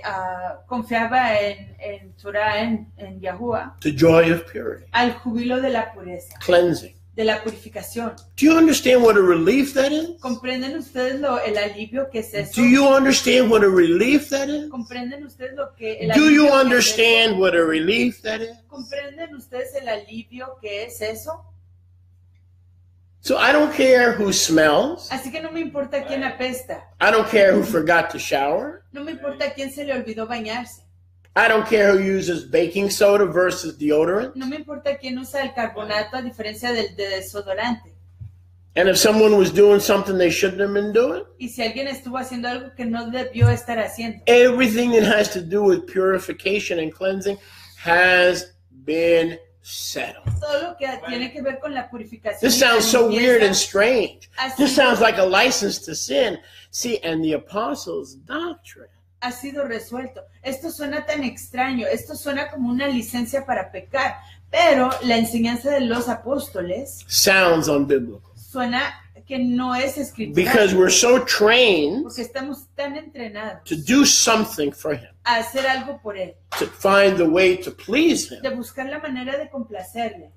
confiaba en Torah, en Yahuwah, the joy of purity, al júbilo de la pureza, cleansing. de la purificación. Do you understand what a relief that is? ¿Comprenden ustedes el alivio que es eso? Do you understand what a relief that is? ¿Comprenden ustedes el Do you alivio que es understand eso? what a relief that is? ¿Comprenden ustedes el alivio que es eso? So I don't care who smells. Así que no me importa quién apesta. I don't care who forgot to shower. No me importa quién se le olvidó bañarse. I don't care who uses baking soda versus deodorant. No me importa quién usa el carbonato a diferencia del desodorante. And if someone was doing something they shouldn't have been doing, Y si alguien estuvo haciendo algo que no debió estar haciendo. everything that has to do with purification and cleansing has been settled. Todo lo que tiene que ver con la purificación. This y la sounds so weird and limpieza strange. ha This sido- sounds like a license to sin. See, and the apostles' doctrine ha sido resuelto. Esto suena tan extraño, esto suena como una licencia para pecar, pero la enseñanza de los apóstoles sounds unbiblical suena que no es escritura, because we're so trained porque estamos tan entrenados to do something for him, a hacer algo por él, to find the way to please him, de buscar la manera de complacerle,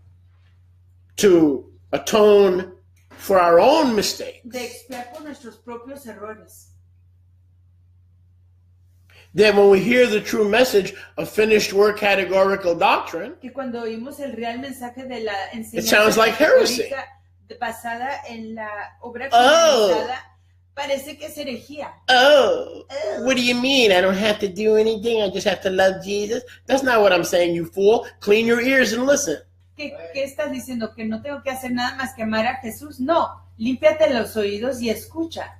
to atone for our own mistakes. de expiar por nuestros propios errores. Then when we hear the true message of finished work categorical doctrine, Que cuando oímos el real mensaje de la it enseñanza sounds like heresy. categórica basada en la obra Oh. finalizada, parece que es herejía. Oh, what do you mean? I don't have to do anything. I just have to love Jesus. That's not what I'm saying, you fool. Clean your ears and listen. ¿Qué estás diciendo? ¿Que no tengo que hacer nada más que amar a Jesús? No, límpiate los oídos y escucha.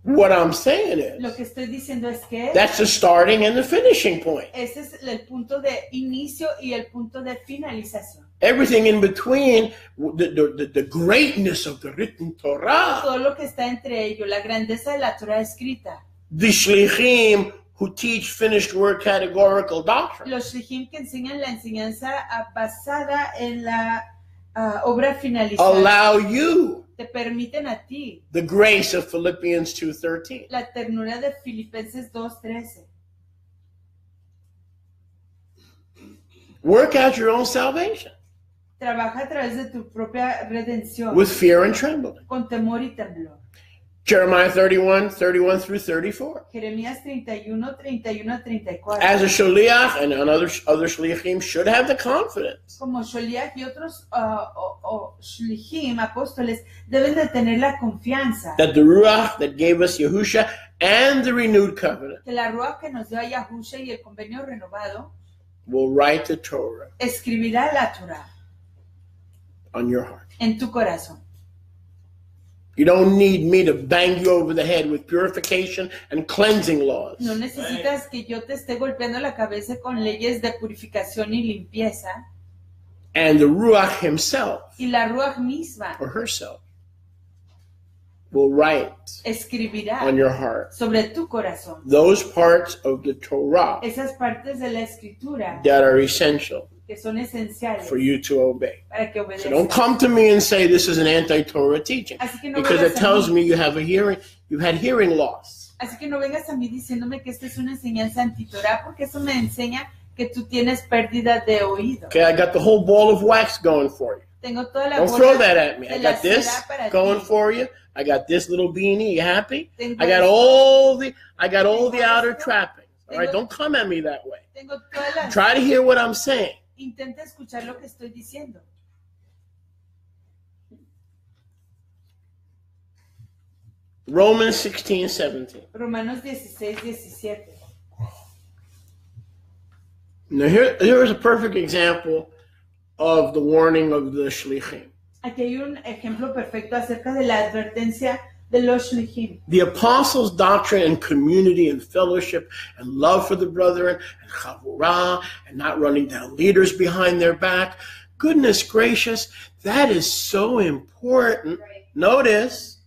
What I'm saying Lo is, que estoy diciendo es que that's the starting and the finishing point. ese es el punto de inicio y el punto de finalización. Everything in between, the greatness of the written Torah, Todo lo que está entre ellos, la grandeza de la Torah escrita, the Shilichim who teach finished work categorical doctrine, los shlichim que enseñan la enseñanza basada en la obra finalizada, allow you te permiten a ti the grace of Philippians 2:13. la ternura de Filipenses 2:13. Work out your own salvation Trabaja a través de tu propia redención with fear and trembling. con temor y temblor. Jeremiah 31 through 34. Jeremías 31, 31 a 34. As a shaliach and other shalichim should have the confidence Como Sholiach y otros Shlichim, apóstoles, deben de tener la confianza that the ruach that gave us Yahusha and the renewed covenant que la Ruach que nos dio a Yahusha y el convenio renovado will write the Torah escribirá la Torah on your heart. en tu corazón. You don't need me to bang you over the head with purification and cleansing laws. No necesitas que yo te esté golpeando la cabeza con leyes de purificación y limpieza. And the ruach himself Y la Ruach misma or herself will write escribirá on your heart sobre tu corazón those parts of the Torah esas partes de la escritura that are essential que son esenciales for you to obey. para que So don't obedezcas. come to me and say this is an anti-Torah teaching, Así que no because vengas it a tells mí. me you've had hearing loss. Así que no vengas a mí diciéndome que esta es una enseñanza antitorá, porque eso me enseña que tú tienes pérdida de oído. Okay, I got the whole ball of wax going for you. Tengo toda la Don't bola throw that at me. de I la got this cera para going ti. for you. I got this little beanie. You happy? Tengo I got esto. all the outer esto. trappings. All right, Tengo- don't come at me that way. Tengo todas las... Try to hear what I'm saying. Intenta escuchar lo que estoy diciendo. Romans 16:17. Romanos 16, 17. Now here is a perfect example of the warning of the shlichim. Aquí hay un ejemplo perfecto acerca de la advertencia de los Shlichim. The apostles' doctrine and community and fellowship and love for the brethren and chavurah and not running down leaders behind their back. Goodness gracious, that is so important. Notice,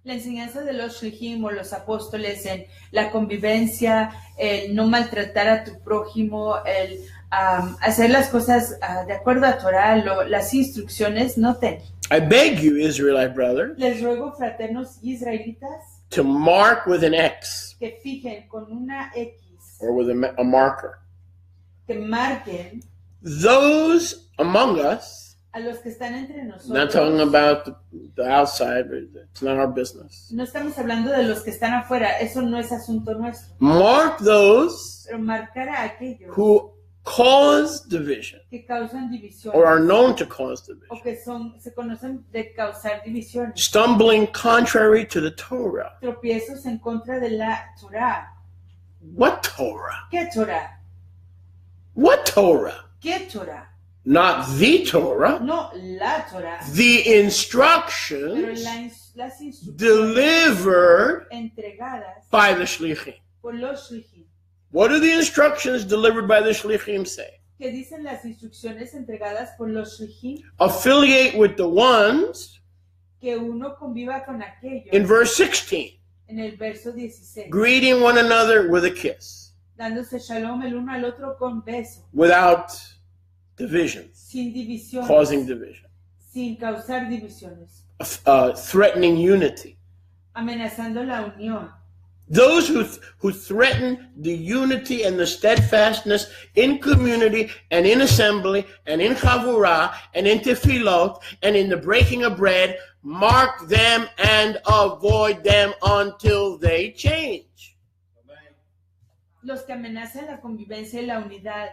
La enseñanza de los Shlichim o los apóstoles en la convivencia, el no maltratar a tu prójimo, el hacer las cosas de acuerdo a Torah, las instrucciones, noten. I beg you, Israelite brother, Les ruego, fraternos israelitas, to mark with an X que fijen con una X, or with a marker que marquen those among us. a los que están entre Not nosotros. talking about the outside, it's not our business. No estamos hablando de los que están afuera, eso no es asunto nuestro. Mark those Pero marcar a aquellos who cause division que causan divisiones or are known to cause division, o que se conocen de causar divisiones, stumbling contrary to the Torah. tropiezos en contra de la Torah. What Torah? ¿Qué Torah? What Torah? ¿Qué Torah? Not the Torah. No la Torah, The pero instructions las instrucciones delivered entregadas by the shlichim. por los Shlichim. What do the instructions delivered by the shlichim say? ¿Qué dicen las instrucciones entregadas por los Shlichim? Affiliate with the ones Que uno conviva con aquellos. in verse 16, En el verso 16. greeting one another with a kiss, Dándose shalom el uno al otro con beso. without divisions, Sin divisiones. causing division, Sin causar divisiones. threatening unity. Amenazando la unión. Those who threaten the unity and the steadfastness in community and in assembly and in chavurah and in tefillot and in the breaking of bread, mark them and avoid them until they change. Los que amenazan la convivencia y la unidad,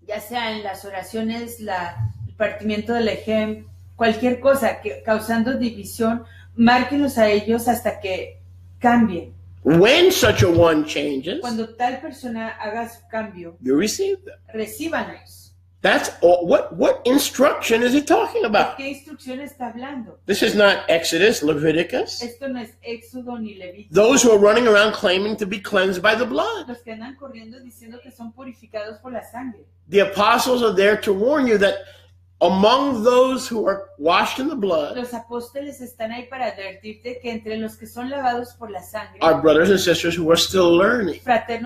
ya sea en las oraciones, el partimiento del ejem, cualquier cosa que causando división, márquenlos a ellos hasta que cambien. When such a one changes, Cuando tal persona haga su cambio, you receive them. recíbanos. That's all. What instruction is he talking ¿De about? qué instrucción está hablando? This is not Exodus, Leviticus. Esto no es Éxodo ni Levítico. Those who are running around claiming to be cleansed by the blood. Los que andan corriendo diciendo que son purificados por la sangre. The apostles are there to warn you that among those who are washed in the blood Los apóstoles están ahí para advertirte que entre los que son lavados por la sangre, are brothers and sisters who are still learning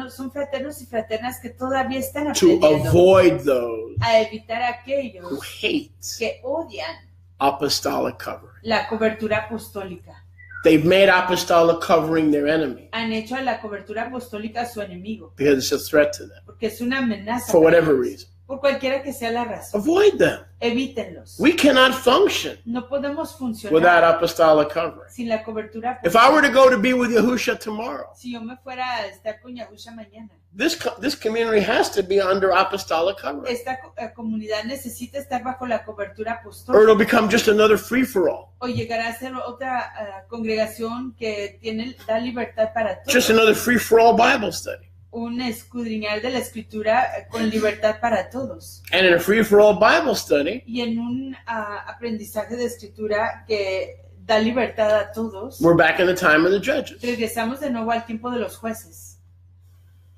son fraternos y fraternas que todavía están to aprendiendo avoid those a evitar a who aquellos hate que odian apostolic covering. La cobertura apostólica. They've made apostolic covering their enemy. Han hecho a la cobertura apostólica su enemigo. Because it's a threat to them. Porque es una amenaza. For whatever reason. Por cualquiera que sea la razón. Avoid them. Evítenlos. We cannot function No podemos funcionar without apostolic covering. sin la cobertura apostólica. If I were to go to be with Yahusha tomorrow, si yo me fuera a estar con Yahusha mañana, this community has to be under apostolic covering. Esta comunidad necesita estar bajo la cobertura Or apostólica. it'll become just another free-for-all. O llegará a ser otra congregación que da libertad para todos. Just another free-for-all Bible study. Un escudriñar de la escritura con libertad para todos. And in a free-for-all Bible study, Y en un aprendizaje de escritura que da libertad a todos, we're back in the time of the judges. regresamos de nuevo al tiempo de los jueces.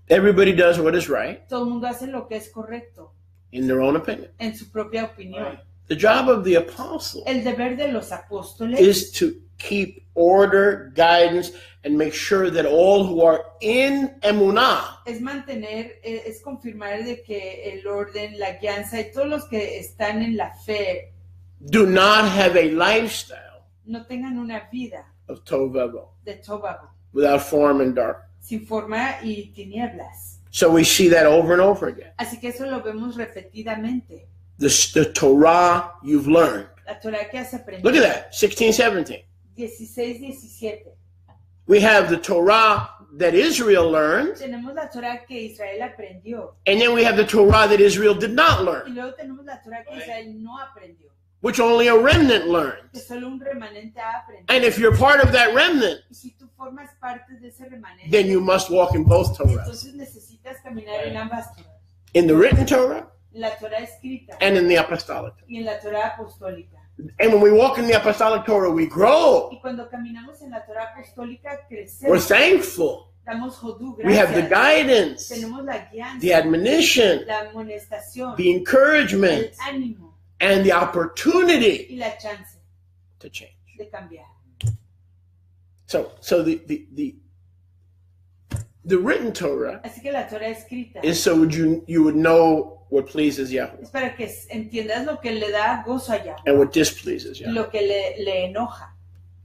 Everybody does what is right Todo el mundo hace lo que es correcto in their own opinion. en su propia opinión. The job of the apostle El deber de los apóstoles is to keep order, guidance, and make sure that all who are in emunah es mantener, es confirmar de que el orden, la guianza y todos los que están en la fe do not have a lifestyle no tengan una vida of tovago, de tobago, without form and dark. sin forma y tinieblas. So we see that over and over again. Así que eso lo vemos repetidamente. The Torah you've learned. La Torah que has aprendido. Look at that, 16, 17. 16, 17. We have the Torah that Israel learned, Tenemos la Torah que Israel aprendió. and then we have the Torah that Israel did not Y learn, luego tenemos la Torah que Israel no aprendió. which only a remnant learned. Que solo un remanente ha aprendido. And if you're part of that remnant, Y si tú formas parte de ese remanente, then you must walk in both Torahs. entonces necesitas caminar en ambas Torahs. In the written Torah En la Torah escrita and in the apostolic. y en la Torah apostólica. And when we walk in the apostolic Torah, we grow. Y cuando caminamos en la Torah apostólica, We're crecemos. thankful. Damos jodú, We have the gracias. guidance, Tenemos la guianza, the admonition, la amonestación, the encouragement, el ánimo and the opportunity y la chance to change. de cambiar. So the written Torah Así que la Torah escrita is so you would know what pleases Yahweh es para que entiendas lo que le da gozo a Yahweh and what displeases y Yahweh. lo que le enoja.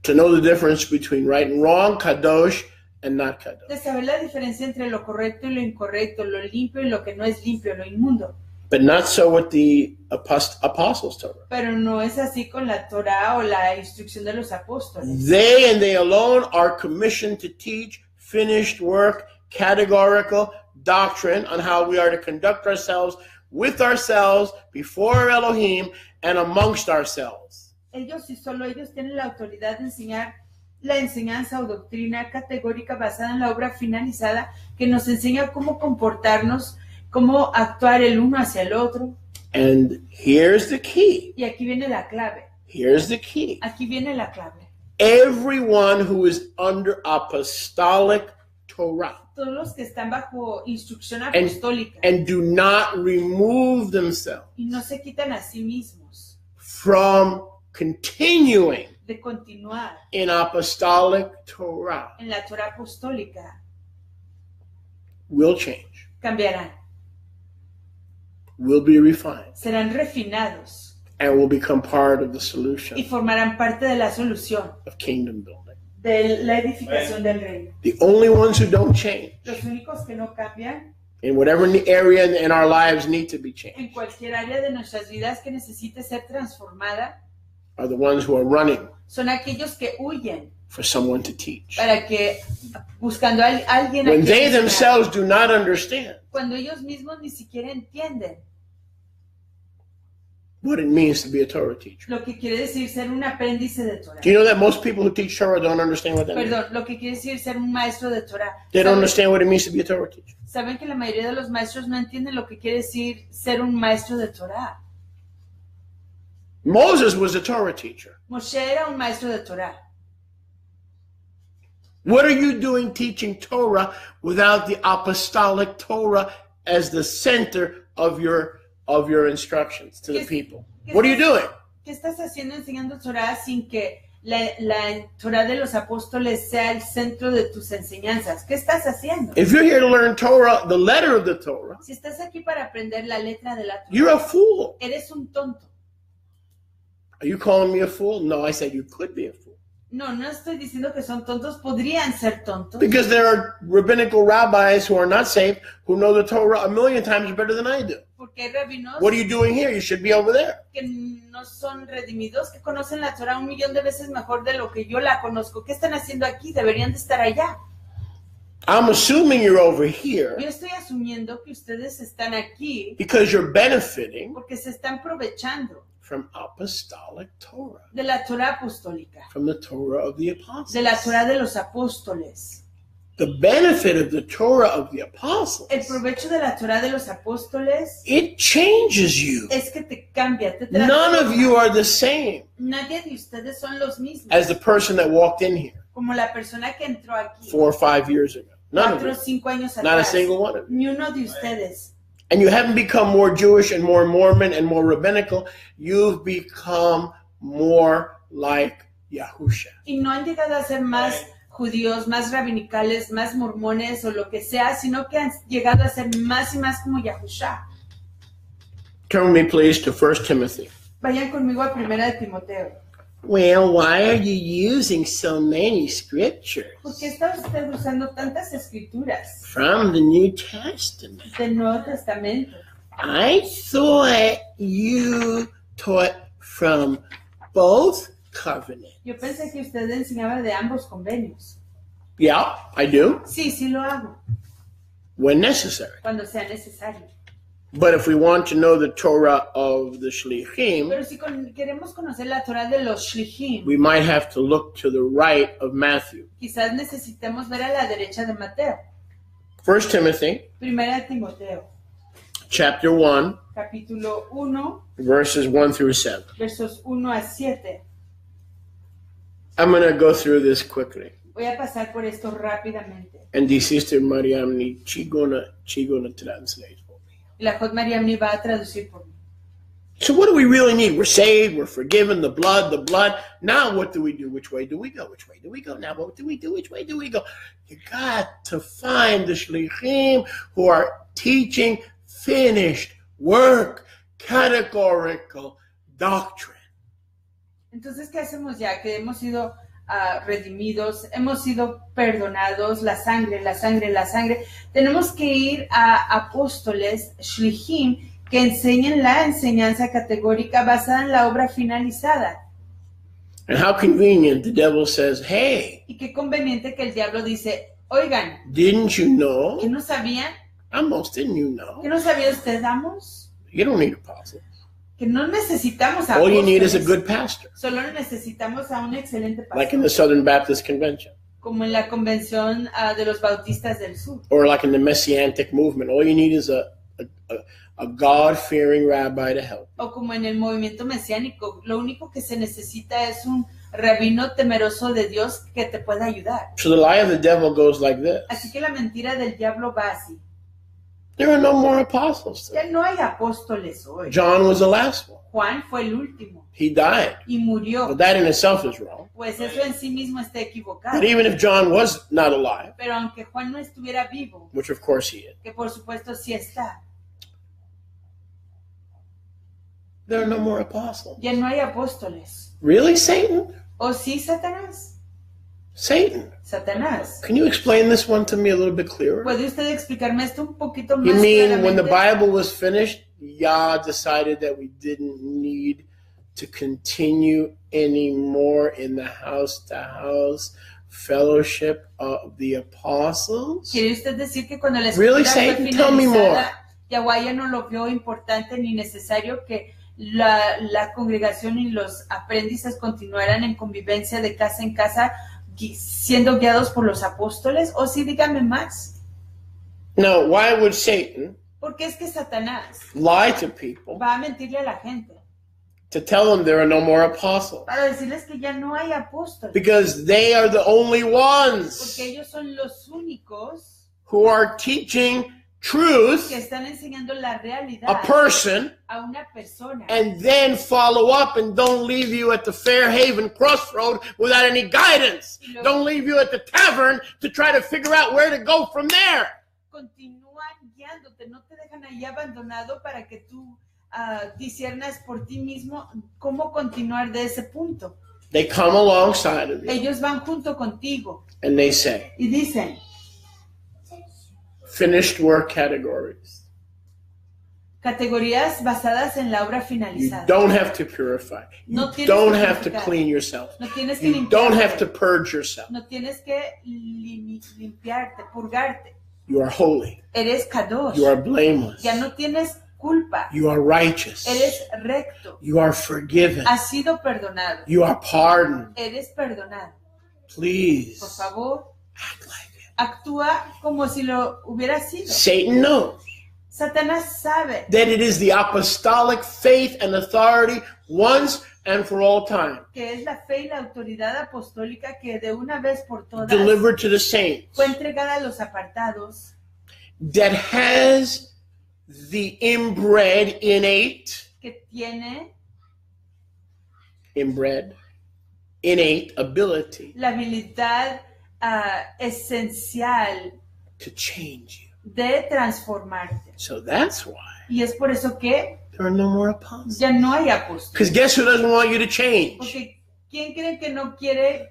To know the difference between right and wrong, kadosh and not kadosh. De saber la diferencia entre lo correcto y lo incorrecto, lo limpio y lo que no es limpio, lo inmundo. But not so with the apostles' Torah. Pero no es así con la Torah o la instrucción de los apóstoles. They and they alone are commissioned to teach finished work, categorical doctrine on how we are to conduct ourselves with ourselves, before Elohim, and amongst ourselves. Ellos y solo ellos tienen la autoridad de enseñar la enseñanza o doctrina categórica basada en la obra finalizada que nos enseña cómo comportarnos, cómo actuar el uno hacia el otro. And here's the key. Y aquí viene la clave. Here's the key. Aquí viene la clave. Everyone who is under apostolic Torah Todos los que están bajo instrucción apostólica and do not remove themselves y no se quitan a sí mismos from continuing de continuar in apostolic Torah en la Torah apostólica, will change, cambiarán, will be refined, serán refinados and will become part of the y solution formarán parte de la solución of kingdom building. de la edificación del reino. The only ones who don't change Los únicos que no cambian in whatever area in our lives need to be changed en cualquier área de nuestras vidas que necesite ser transformada are the ones who are running son aquellos que huyen for someone to teach. para que buscando a alguien a When quien they enseñar. themselves do not understand Cuando ellos mismos ni siquiera entienden what it means to be a Torah teacher. lo que quiere decir ser un aprendiz de Torah. Do you know that most people who teach Torah don't understand what that means? Perdón, lo que quiere decir ser un maestro de Torah. They don't understand what it means to be a Torah teacher. Saben que la mayoría de los maestros no entienden lo que quiere decir ser un maestro de Torah. Moses was a Torah teacher. Moshe era un maestro de Torah. What are you doing teaching Torah without the apostolic Torah as the center of your instructions to the people? What are you doing? ¿Qué estás haciendo enseñando Torah sin que la Torah de los apóstoles sea el centro de tus enseñanzas? ¿Qué estás haciendo? If you're here to learn Torah, the letter of the Torah, Si estás aquí para aprender la letra de la Torah, you're a fool. eres un tonto. Are you calling me a fool? No, I said you could be a fool. No, no estoy diciendo que son tontos, podrían ser tontos. Because there are rabbinical rabbis who are not saved who know the Torah a million times better than I do. Porque hay rabinos What are you doing here? You should be over there. que no son redimidos, que conocen la Torah 1,000,000 de veces mejor de lo que yo la conozco. ¿Qué están haciendo aquí? Deberían de estar allá. I'm assuming you're over here Yo estoy asumiendo que ustedes están aquí because you're benefiting porque se están aprovechando from apostolic Torah, de la Torah apostólica, from the Torah of the apostles. de la Torah de los apóstoles. The benefit of the Torah of the apostles, El provecho de la Torah de los apóstoles it changes you. es que te cambia, te None of transforma. you are the same Nadie de ustedes son los mismos. as the person that walked in here Como la persona que entró aquí 4 or 5 years ago. None of 4 o you. 5 años Not a atrás. single one of you. Ni uno de ustedes. And you haven't become more Jewish and more Mormon and more rabbinical. You've become more like Yahusha. Y no han llegado a ser más judíos, más rabinicales, más mormones o lo que sea, sino que han llegado a ser más y más como Yahusha. Turn with me, please, to 1 Timothy. Vayan conmigo a 1 de Timoteo. Well, why are you using so many scriptures ¿Por qué está usted usando tantas escrituras from the New Testament? del Nuevo Testamento? I thought you taught from both covenants. Yo pensé que usted enseñaba de ambos convenios. Yeah, I do, Sí, sí lo hago, when necessary. cuando sea necesario. But if we want to know the Torah of the Shilichim, Pero si queremos conocer la Torah de los Shilichim, we might have to look to the right of Matthew. quizás necesitemos ver a la derecha de Mateo. 1 Timothy, 1 de Timoteo, chapter 1, capítulo 1, verses 1 through 7. versos 1 a 7. I'm going to go through this quickly. Voy a pasar por esto rápidamente. And the sister Mariam ni chigona translate for me. Y la Jod Mariam ni va a traducir por mí. So what do we really need? We're saved, we're forgiven, the blood. Now what do we do? Which way do we go? Which way do we go? Now what do we do? Which way do we go? You got to find the shlichim who are teaching finished work, categorical doctrine. Entonces, ¿qué hacemos ya? Que hemos sido redimidos, hemos sido perdonados, la sangre. Tenemos que ir a apóstoles, shlichim, que enseñen la enseñanza categórica basada en la obra finalizada. And how convenient the devil says, hey, Y qué conveniente que el diablo dice, oigan, didn't you know? ¿que no sabían? Almost didn't you know? ¿Que no sabía usted, Amos? You don't need apostles. Que no necesitamos a All you apóstoles. need is a good pastor, Solo necesitamos a un excelente pastor. like in the Southern Baptist Convention, Como en la convención de los bautistas del sur. or like in the Messianic movement. All you need is a God-fearing rabbi to help. O como en el movimiento mesiánico, lo único que se necesita es un rabino temeroso de Dios que te pueda ayudar. So the lie of the devil goes like this. Así que la mentira del diablo va así. There are no more apostles today. Ya no hay apóstoles hoy. John was the last one. Juan fue el último He died. y murió. But that in itself is wrong. Pues eso en sí mismo está equivocado. But even if John was not alive, Pero aunque Juan no estuviera vivo, which of course he is, que por supuesto sí está, there are no more apostles. ya no hay apóstoles. Really, Satan? ¿O sí, Satanás? Satan. Satanás. Can you explain this one to me a little bit clearer? ¿Puede usted explicarme esto un poquito You más mean when the claramente? Bible was finished, Yah decided that we didn't need to continue anymore in the house-to-house fellowship of the apostles? ¿Quiere usted decir que cuando la Really, escritura Satan? fue Tell me more. finalizada, Yahweh ya no lo vio importante ni necesario que la congregación y los aprendices continuaran en convivencia de casa en casa siendo guiados por los apóstoles? O sí, dígame más. Now, why would Satan Porque es que Satanás lie to people va a mentirle a la gente to tell them there are no more apostles? para decirles que ya no hay apóstoles. Because they are the only ones Porque ellos son los únicos who are teaching truth, que están enseñando la realidad a person, a una persona. and then follow up and don't leave you at the Fairhaven crossroad without any guidance. Don't leave you at the tavern to try to figure out where to go from there. Continúan guiándote, no te dejan ahí abandonado para que tú disiernas por ti mismo cómo continuar de ese punto. They come alongside of you. Ellos van junto contigo. And they say, y dicen, finished work categories. Categorías basadas en la obra You finalizada. don't have to purify. You No tienes don't que have to purificar. clean yourself. No tienes que You don't limpiarte. have to purge yourself. No tienes que limpiarte, purgarte. You are holy. Eres kadosh. You are blameless. Ya no tienes culpa. You are righteous. Eres recto. You are forgiven. Has sido perdonado. You are pardoned. Eres perdonado. Please Por favor, act like it. actúa como si lo hubiera sido. Satan knows Satanás sabe that it is the apostolic faith and authority once and for all time que es la fe y la autoridad apostólica que de una vez por todas delivered to the saints fue entregada a los apartados, that has the inbred, que tiene innate ability la habilidad esencial to change you. de transformarte. So that's why Y es por eso que there are no more apostles. ya no hay apóstoles. Because guess who doesn't want you to change? Porque ¿quién cree que no quiere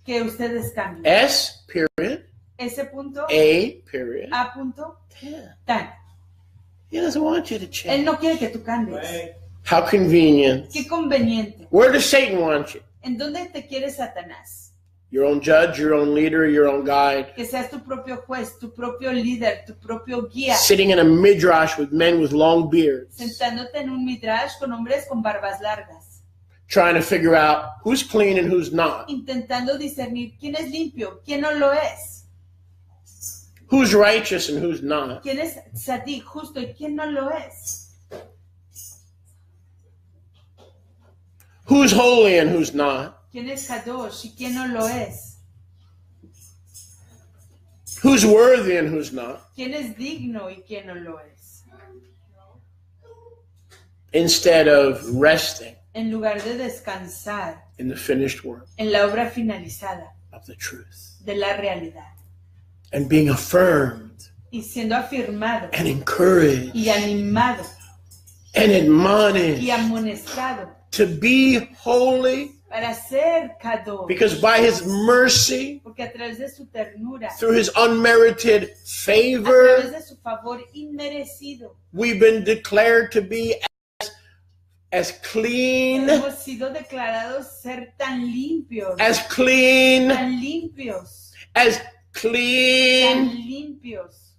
que ustedes cambien? S, period, Ese punto, A, period. A punto, Yeah. tan. He doesn't want you to Él change. no quiere que tú cambies. How convenient. Qué conveniente. Where does Satan want you? ¿En dónde te quiere Satanás? Your own judge, your own leader, your own guide. Que seas tu propio juez, tu propio líder, tu propio guía. Sitting in a midrash with men with long beards. Sentándote en un midrash con hombres con barbas largas. Trying to figure out who's clean and who's not. Intentando discernir quién es limpio, quién no lo es. Who's righteous and who's not. Quién es tzadik, justo, y quién no lo es. Who's holy and who's not. Quién es kadosh y quién no lo es. Who's worthy and who's not. Quién es digno y quién no lo es. Instead of resting En lugar de descansar in the finished work en la obra finalizada of the truth. de la realidad. And being affirmed Y siendo afirmado and encouraged y animado and admonished y amonestado to be holy, para ser kadosh. because by his mercy, Porque a través de su ternura, through his unmerited a través favor, de su favor inmerecido, we've been declared to be as clean, hemos sido declarados ser tan limpios, as clean, tan limpios, as tan clean, limpios,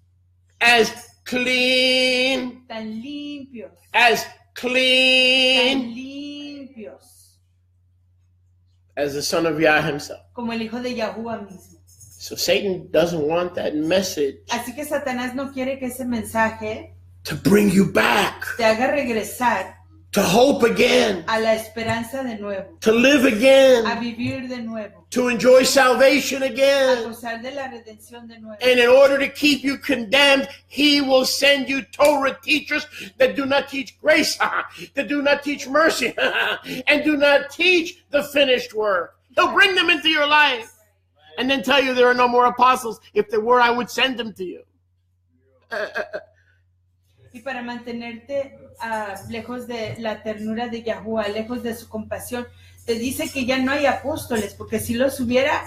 as clean, tan limpios, as tan clean limpios, as the Son of Yah himself. como el Hijo de Yahuwah mismo. So Satan doesn't want that message Así que Satanás no quiere que ese mensaje to bring you back, te haga regresar to hope again, a la esperanza de nuevo, to live a again, vivir de nuevo, to enjoy salvation a again. gozar de la redención de nuevo. And in order to keep you condemned, he will send you Torah teachers that do not teach grace, that do not teach mercy, and do not teach the finished work. He'll bring them into your life and then tell you there are no more apostles. If there were, I would send them to you. Y para mantenerte lejos de la ternura de Yahuwah, lejos de su compasión, te dice que ya no hay apóstoles, porque si los hubiera,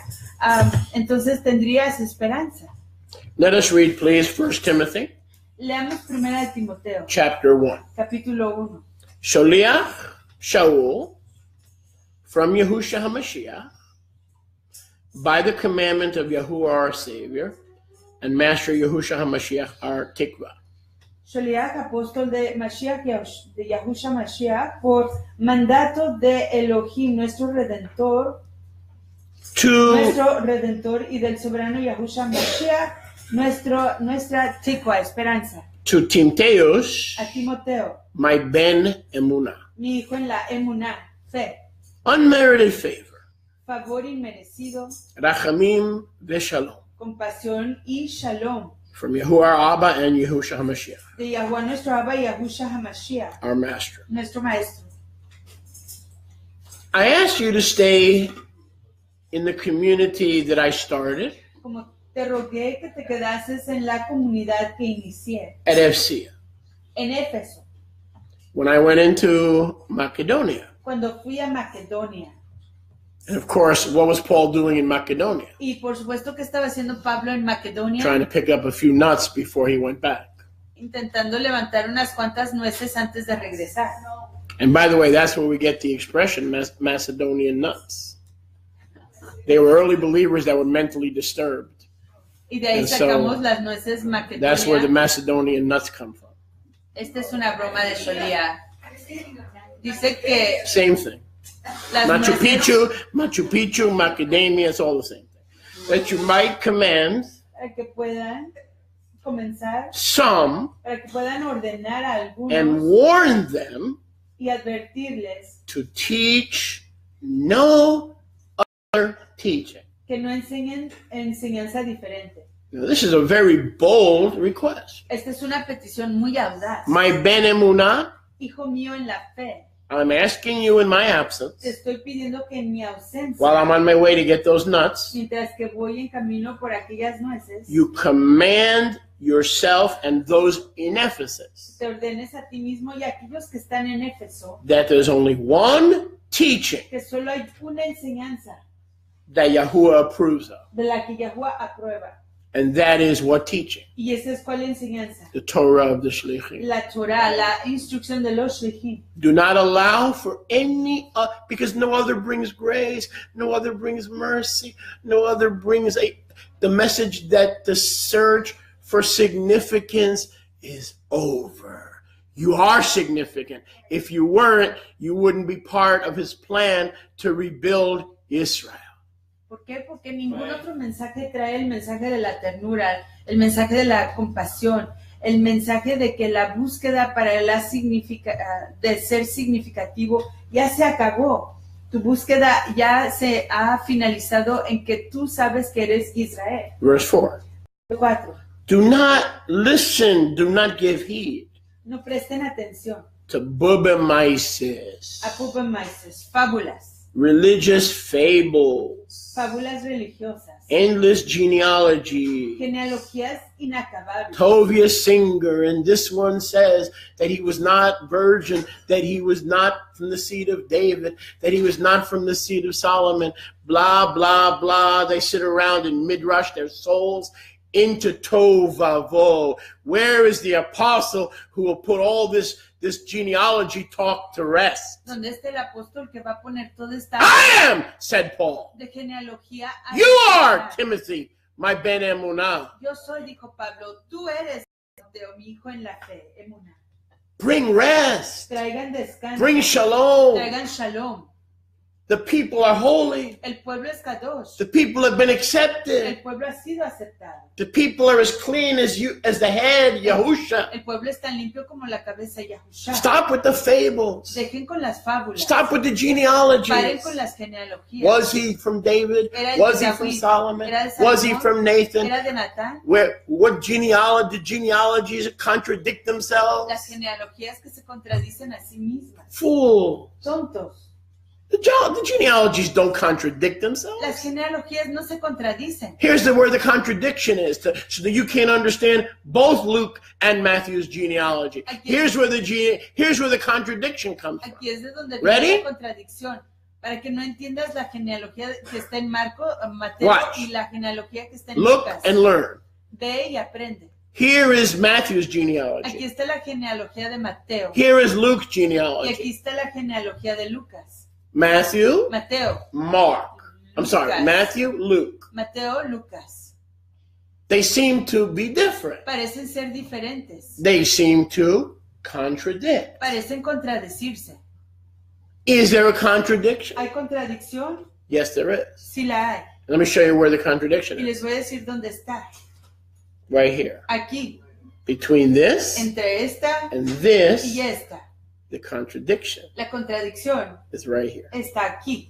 entonces tendrías esperanza. Let us read, please, 1 Timothy, Leamos 1 de Timoteo, chapter 1. capítulo 1. Sholiach Shaul from Yahushua HaMashiach by the commandment of Yahuwah our Savior and Master Yahushua HaMashiach our Tikvah. Sholiach, apóstol de Mashiach, de Yahushua Mashiach, por mandato de Elohim, nuestro Redentor y del soberano Yahushua Mashiach, nuestra Tikva, esperanza. To Timotheus, A Timoteo, my Ben Emunah, mi hijo en la emuná, fe, unmerited favor, favor inmerecido, Rachamim Veshalom, compasión y shalom, from Yahuwah our Abba and Yahushua HaMashiach, de Yahuwah nuestro Abba y Yahushua HaMashiach, our Master. nuestro Maestro. I asked you to stay in the community that I started Como te rogué que te quedases en la comunidad que inicié, at FCA. en Éfeso. When I went into Macedonia. Cuando fui a Macedonia. And of course, what was Paul doing in Macedonia? Y por supuesto que estaba haciendo Pablo en Macedonia. Trying to pick up a few nuts before he went back. Intentando levantar unas cuantas nueces antes de regresar. And by the way, that's where we get the expression Macedonian nuts. They were early believers that were mentally disturbed. Y de ahí sacamos las nueces macedonias. That's where the Macedonian nuts come from. Esta es una broma de Sholía. Dice que same thing. Machu Picchu, macadamia, it's all the same thing. That you might command para que puedan comenzar, some, para que puedan ordenar a algunos, and warn them y advertirles to teach no other teaching. Que no enseñen enseñanza diferente. Now, this is a very bold request. Esta es una petición muy audaz. My ben emunah, hijo mío en la fe, I'm asking you in my absence, te estoy pidiendo que en mi ausencia, while I'm on my way to get those nuts, mientras que voy en camino por aquellas nueces, you command yourself and those in Ephesus te ordenes a ti mismo y a aquellos que están en Éfeso, that there's only one teaching que solo hay una enseñanza that Yahuwah approves of. De la que Yahuwah aprueba. And that is what teaching? ¿Y esa es cuál enseñanza? The Torah of the Shilichim. La Torah, la instrucción de los Shilichim. Do not allow for any, because no other brings grace, no other brings mercy, no other brings the message that the search for significance is over. You are significant. If you weren't, you wouldn't be part of his plan to rebuild Israel. ¿Por qué? Porque ningún otro mensaje trae el mensaje de la ternura, el mensaje de la compasión, el mensaje de que la búsqueda para de ser significativo ya se acabó. Tu búsqueda ya se ha finalizado en que tú sabes que eres Israel. Verse 4. Do not listen, do not give heed. No presten atención. To bubemaises. A bubemaises, fábulas. Religious fables. Fábulas religiosas. Endless genealogy. Genealogías inacabables. Tovia Singer, and this one says that he was not virgin, that he was not from the seed of David, that he was not from the seed of Solomon, blah, blah, blah. They sit around and midrash their souls into tovavo. Where is the apostle who will put all this genealogy talk to rest? ¿Dónde está el apóstol que va a poner toda esta I am, said Paul. De genealogía a you are, Timothy, my ben emunah. Yo soy, dijo Pablo, tú eres mi hijo en la fe, emunah. Bring rest. Traigan descanso. Bring shalom. Traigan shalom. The people are holy. El pueblo es kadosh. The people have been accepted. El pueblo ha sido aceptado. The people are as clean as the head, Yahusha. El pueblo es tan limpio como la cabeza, Yahusha. Stop with the fables. Dejen con las fábulas. Stop with the genealogies. Paren con las genealogías. Was he from David? Was he from Solomon? Was he from Nathan? Era de Natán. What genealogy? The genealogies contradict themselves. Las genealogías que se contradicen a sí mismas. Fools. Tontos. The genealogies don't contradict themselves. Las genealogías no se contradicen. Here's where the contradiction is, so that you can understand both Luke and Matthew's genealogy. Here's where the contradiction comes from. Aquí es de donde Ready? viene la contradicción. Para que no entiendas la genealogía que está en Mateo Watch. Y la genealogía que está en Look Lucas. and learn. Ve y aprende. Here is Matthew's Aquí genealogy. está la genealogía de Mateo. Here is Luke's Y genealogy. aquí está la genealogía de Lucas. Matthew, Mateo, Mark. I'm sorry, Lucas. Matthew, Luke. Mateo, Lucas. They seem to be different. Parecen ser diferentes. They seem to contradict. Parecen contradecirse. Is there a contradiction? ¿Hay contradicción? Yes, there is. Sí la hay. Let me show you where the contradiction Y is. les voy a decir dónde está. Right here. Aquí, Between this entre esta and this, y esta. the contradiction La contradicción is right here. está aquí.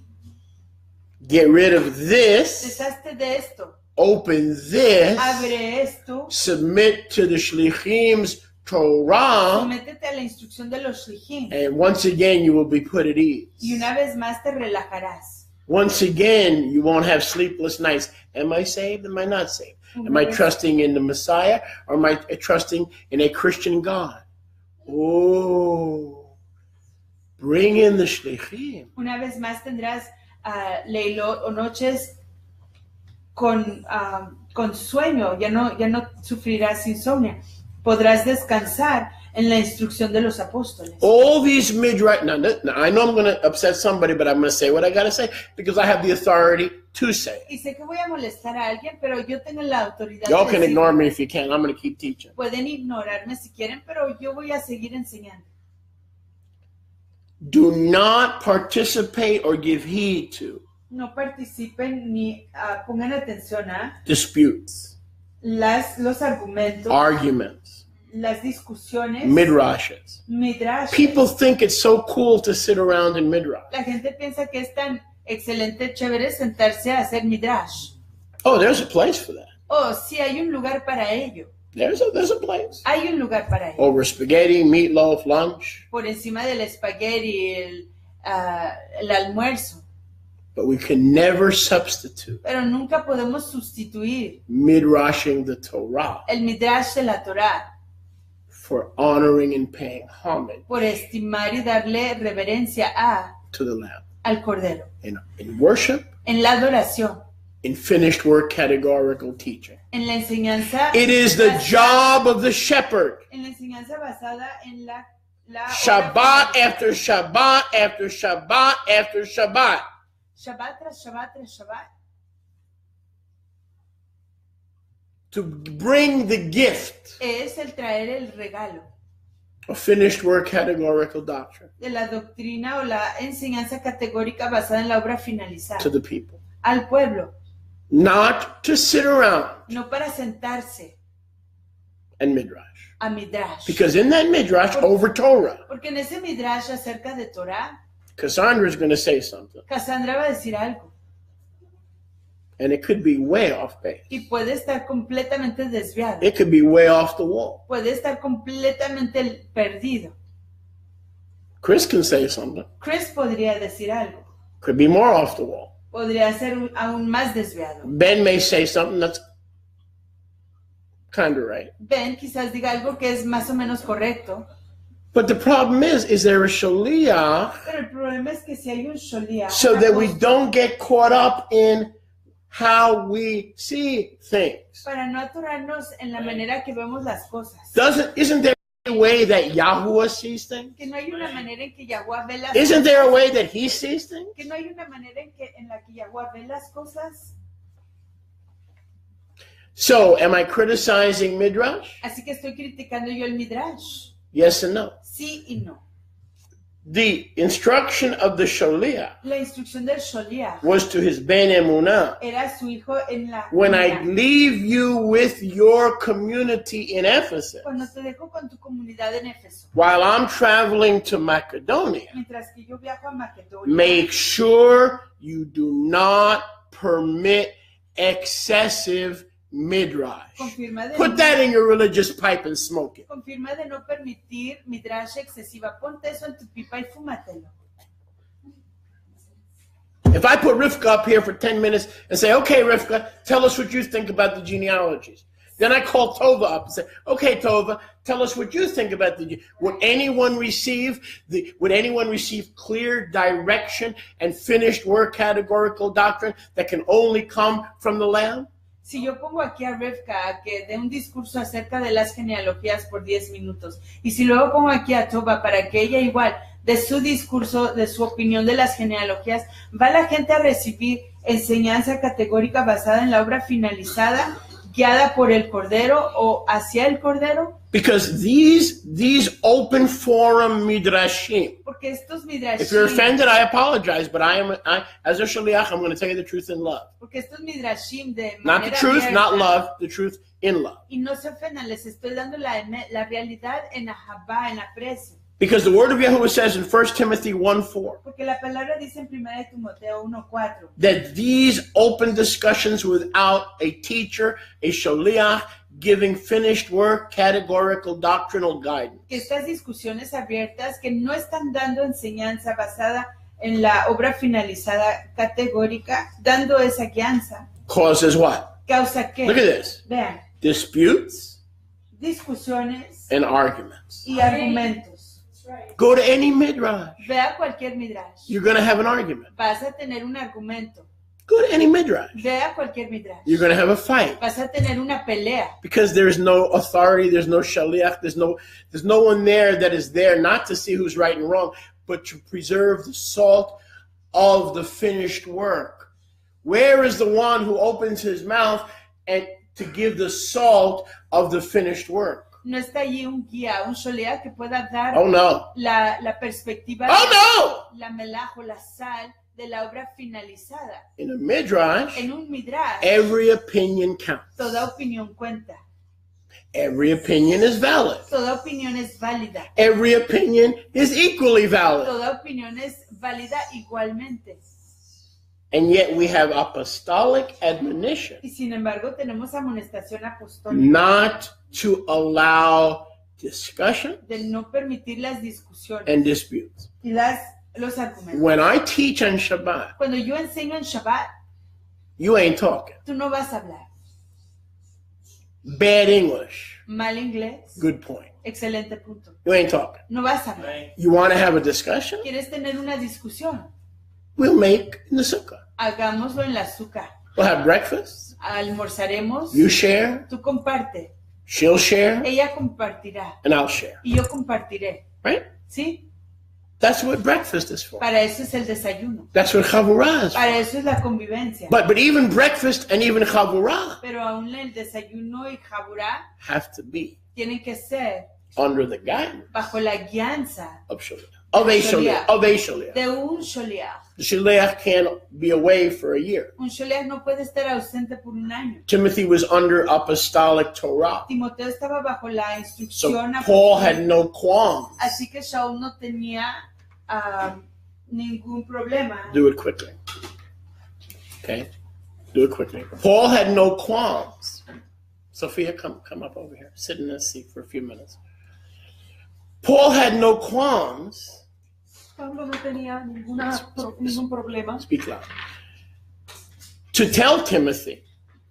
Get rid of this, Deshazte de esto. open this, Abre esto. submit to the Shlichim's Torah, Sométete a la instrucción de los Shilichim. and once again you will be put at ease. Y una vez más te relajarás. Once again, you won't have sleepless nights. Am I saved? Am I not saved? Am I trusting in the Messiah, or am I trusting in a Christian God? Oh, bring in the shlichim. Una vez más tendrás leilot o noches con sueño, ya no sufrirás insomnio. Podrás descansar en la instrucción de los apóstoles. All these midrash. Now, I know I'm going to upset somebody, but I'm going to say what I got to say because I have the authority to say it. Y sé que voy a molestar a alguien, pero yo tengo la autoridad. Y'all can ignore me if you can. I'm going to keep teaching. Pueden ignorarme si quieren, pero yo voy a seguir enseñando. Do not participate or give heed to. No participen ni pongan atención a disputes, los argumentos, arguments, las discusiones, midrashes. midrash. People think it's so cool to sit around in midrash. La gente piensa que es tan excelente, chévere sentarse a hacer midrash. Oh, there's a place for that. Oh, sí, hay un lugar para ello. There's a place. Hay un lugar para ello. Over spaghetti, meatloaf, lunch. Por encima del espagueti, el almuerzo. But we can never substitute Pero nunca podemos sustituir midrashing the Torah el midrash de la Torah for honoring and paying homage por estimar y darle reverencia to the Lamb. Al Cordero. In worship, en la adoración, in finished work categorical teaching. En la enseñanza. It is the job of the shepherd. En la enseñanza basada en la Shabbat after Shabbat after Shabbat after Shabbat. Shabbat tras Shabbat tras Shabbat. To bring the gift Es el traer el regalo of finished work categorical doctrine de la doctrina o la enseñanza categórica basada en la obra finalizada to the people. Al pueblo. Not to sit around No para sentarse and midrash. A midrash. Because in that midrash over Torah, Porque en ese midrash acerca de Torah, Cassandra is going to say something. Cassandra va a decir algo. And it could be way off base. Y puede estar completamente desviado. It could be way off the wall. Puede estar completamente perdido. Chris can say something. Chris podría decir algo. Could be more off the wall. Podría ser aún más desviado. Ben may say something that's kind of right. Ben quizás diga algo que es más o menos correcto. But the problem is there a shaliach? Pero el problema es que si hay un shaliach, so that we don't get caught up in how we see things. Para no atorarnos en la manera que vemos las cosas. Isn't there a way that Yahuwah sees things? Que no hay una manera en que Yahuwah ve las Isn't there a way that he sees things? Que no hay una manera en la que Yahuwah ve las cosas. So, am I criticizing Midrash? Así que estoy criticando yo el Midrash. Yes and no. Sí y no. The instruction of the Shaliach La instrucción del Shaliach was to his Ben Emunah. Era su hijo en la When I leave you with your community in Ephesus, Cuando te dejo con tu comunidad en Éfeso, while I'm traveling to Macedonia, mientras que yo viajo a Macedonia, make sure you do not permit excessive midrash. Put that in your religious pipe and smoke it. Confirma de no permitir midrash excesiva. Ponte eso en tu pipa y fúmatelo. If I put Rivka up here for 10 minutes and say, okay, Rivka, tell us what you think about the genealogies. Then I call Tova up and say, okay, Tova, tell us what you think about would anyone receive clear direction and finished work categorical doctrine that can only come from the Lamb? Si yo pongo aquí a Rivka a que dé un discurso acerca de las genealogías por 10 minutos, y si luego pongo aquí a Toba para que ella igual de su discurso, de su opinión de las genealogías, ¿va la gente a recibir enseñanza categórica basada en la obra finalizada, guiada por el Cordero o hacia el Cordero? Because these open forum midrashim. Porque estos midrashim. If you're offended, I apologize, but I as a shaliach, I'm going to tell you the truth in love. Porque estos midrashim de not the truth, abierta, not love, the truth in love. Y no se ofendan, les estoy dando la realidad en ahabá, en aprecio. Because the word of Yahuwah says in 1 Timothy 1:4 Porque la palabra dice en 1 Timoteo 1:4 that these open discussions without a teacher, a shaliach, giving finished work, categorical doctrinal guidance. Que estas discusiones abiertas que no están dando enseñanza basada en la obra finalizada categórica, dando esa guianza. Causes what? Causa qué? Look at this. Vean. Disputes. Discusiones. And arguments. Y argumentos. Go to any midrash. Ve a cualquier midrash. You're going to have an argument. Vas a tener un argumento. Go to any midrash. Ve a cualquier midrash. You're going to have a fight. Vas a tener una pelea. Because there's no authority, there's no shaliach, there's no one there that is there not to see who's right and wrong, but to preserve the salt of the finished work. Where is the one who opens his mouth and to give the salt of the finished work? No está allí un guía, un sholiach que pueda dar la perspectiva, la melaj o la sal de la obra finalizada. In a midrash, en un midrash, every opinion counts. Toda opinión cuenta. Every opinion is valid. Toda opinión es válida. Every opinion is equally valid. Toda opinión es válida igualmente. And yet we have apostolic admonition. Y sin embargo tenemos amonestación apostólica. Not to allow discussion. De no permitir las discusiones. And disputes. Y los argumentos. When I teach on Shabbat. Cuando yo enseño en Shabbat. You ain't talking. Tú no vas a hablar. Bad English. Mal inglés. Good point. Excelente punto. You ain't talking. No vas a hablar. You want to have a discussion? ¿Quieres tener una discusión? We'll make in the sukkah. Hagámoslo en la azúcar. We'll have breakfast. Almorzaremos. You share. Tú comparte. She'll share. Ella compartirá. And I'll share. Y yo compartiré. Right? ¿Sí? That's what breakfast is for. Para eso es el desayuno. That's what chavurah is for. Para eso es la convivencia. But even breakfast and even chavurah. Pero aún el desayuno y chavurah have to be. Tienen que ser. Under the guidance. Bajo la guianza. Of shaliach. Of a shaliach. De un sholiach. The shaliach can't be away for a year. Un sholiach no puede estar ausente por un año. Timothy was under apostolic Torah. Timoteo estaba bajo la instrucción. So Paul had no qualms. Así que Shaul no tenía ningún problema. Do it quickly. Okay? Do it quickly. Paul had no qualms. Sophia, come up over here. Sit in this seat for a few minutes. Paul had no qualms. Pablo no tenía ningún problema. Speak loud. To tell Timothy.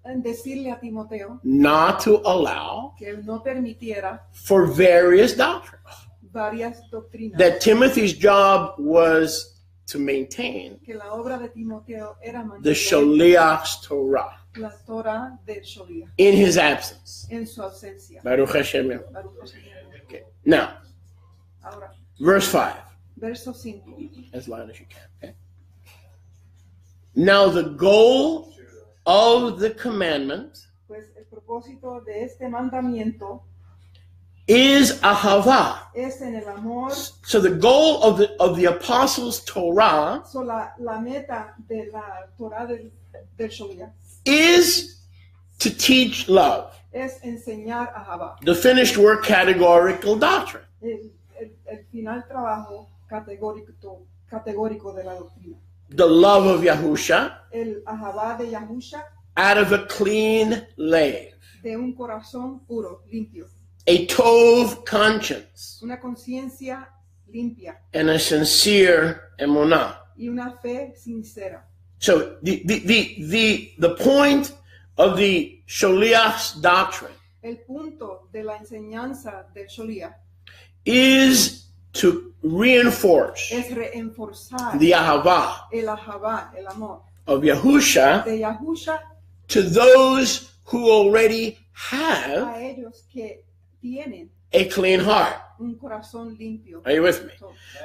En decirle a Timoteo. Not to allow. Que él no permitiera. For various doctrines. Varias doctrinas. That Timothy's job was to maintain. Que la obra de Timoteo era mantener. The Shaliach's Torah. La Torah del Sholiach. In his absence. En su ausencia. Baruch Hashem. Okay. Now. Ahora. Verse 5. Verso 5. As loud as you can. Okay. Now the goal of the commandment. Pues el propósito de este mandamiento. Is ahava. Es en el amor. So the goal of the apostles' Torah. So la meta de la Torah del Sholiach. Is to teach love. Es enseñar ahava. The finished work categorical doctrine. El final trabajo categórico de la doctrina. The love of Yahusha. El ahava de Yahusha. Out of a clean lave. De un corazón puro, limpio. A tov conscience. Una conciencia limpia. And a sincere emunah. Y una fe sincera. So the point of the Sholiach's doctrine. El punto de la enseñanza del Sholiach. Is to reinforce. Es reenforzar. The ahava. El ahava, el amor. Of Yahusha. De Yahusha. To those who already have. A ellos que tienen. A clean heart. Un corazón limpio. Are you with me?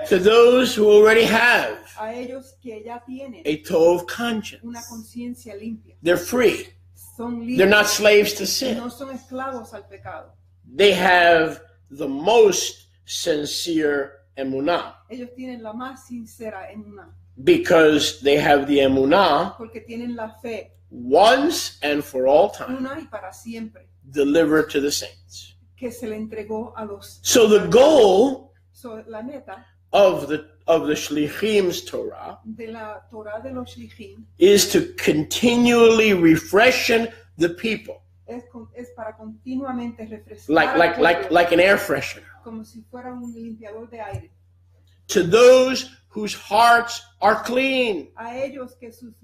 To those who already have. A ellos que ya tienen. A tov conscience. Una conciencia limpia. They're free. Son libres. They're not slaves to sin. No son esclavos al pecado. They have the most sincere emunah. Ellos tienen la más sincera emunah. Because they have the emunah. Porque tienen la fe. Once and for all time. Una y para siempre. Delivered to the saints. Que se le entregó a los. So the goal. So la meta. Of the Shlichim's Torah. De la Torah de los Shlichim. Is to continually refreshen the people. Es para continuamente refrescar. Like an air freshener. Como si fuera un limpiador de aire. To those whose hearts are clean. A ellos que sus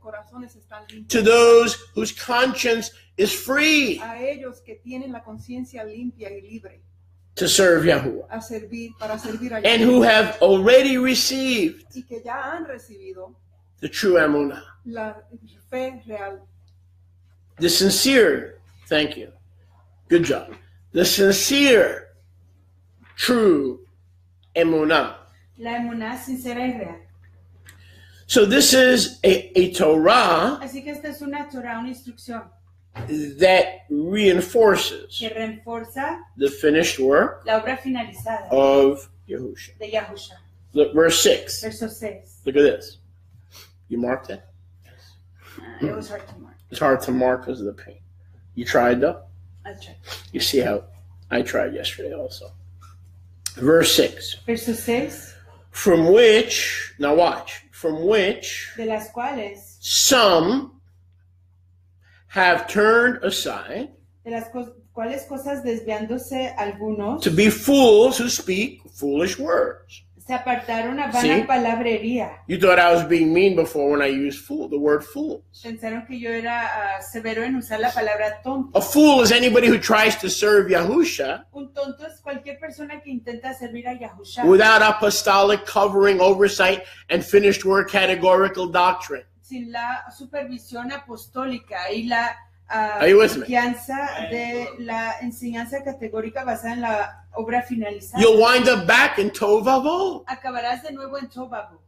corazones están limpios. To those whose conscience is free. A ellos que tienen la conciencia limpia y libre. to serve Yahuwah, para servir a and who have already received y que ya han recibido the true emunah. la fe real. The sincere, thank you, good job. The sincere, true emunah. La emuná sincera y real. So this is a Torah Así que esta es una Torah, una instrucción that reinforces que refuerza the finished work la obra finalizada of Yahushua. de Yahusha. Look, verse 6. Verso 6. Look at this. You marked it? It was hard to mark. It's hard to mark because of the paint. You tried though? I tried. You see how I tried yesterday also. Verse 6. Verso 6. From which, now watch, from which De las cuales, some have turned aside de las cuales cosas desviándose algunos, to be fools who speak foolish words. se apartaron a See? vana palabrería. You thought I was being mean before when I used fool, the word fools. Pensaron que yo era severo en usar la palabra tonto. A fool is anybody who tries to serve Yahusha Un tonto es cualquier persona que intenta servir a Yahusha without apostolic covering, oversight, and finished word categorical doctrine. sin la supervisión apostólica y la Are you with me? confianza de la enseñanza categórica basada en la obra finalizada. You'll wind up back in Tovavo. Acabarás de nuevo en Tobago.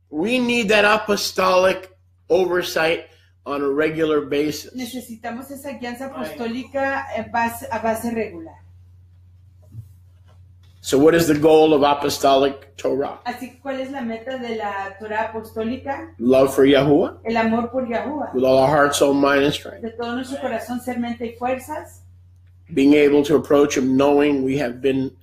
We need that apostolic oversight on a regular basis. Necesitamos esa guianza apostólica a base regular. So what is the goal of apostolic Torah? Así que, ¿cuál es la meta de la Torah apostólica? Love for Yahuwah El amor por Yahuwah. with all our heart, soul, mind, and strength. De todo nuestro corazón, ser, mente y fuerzas. Being able to approach Him knowing we have been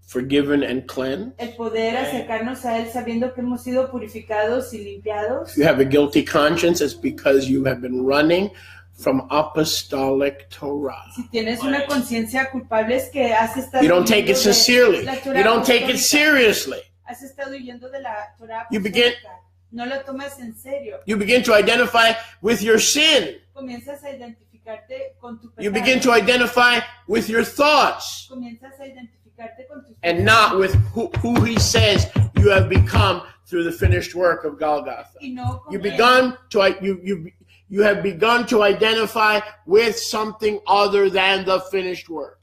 forgiven and cleansed. El poder acercarnos a Él sabiendo que hemos sido purificados y limpiados. If you have a guilty conscience, it's because you have been running from apostolic Torah. Si tienes una conciencia culpable es que has estado You don't take it huyendo de sincerely. la Torah You don't take it apostólica. seriously. Has estado huyendo de la Torah You begin- apostólica. No lo tomas en serio. You begin to identify with your sin. Comienzas a identificarte con tu pecado. You begin to identify with your thoughts Comienzas a identificarte con tus and not with who He says you have become through the finished work of Golgotha. y no con You quien- you have begun to identify with something other than the finished work.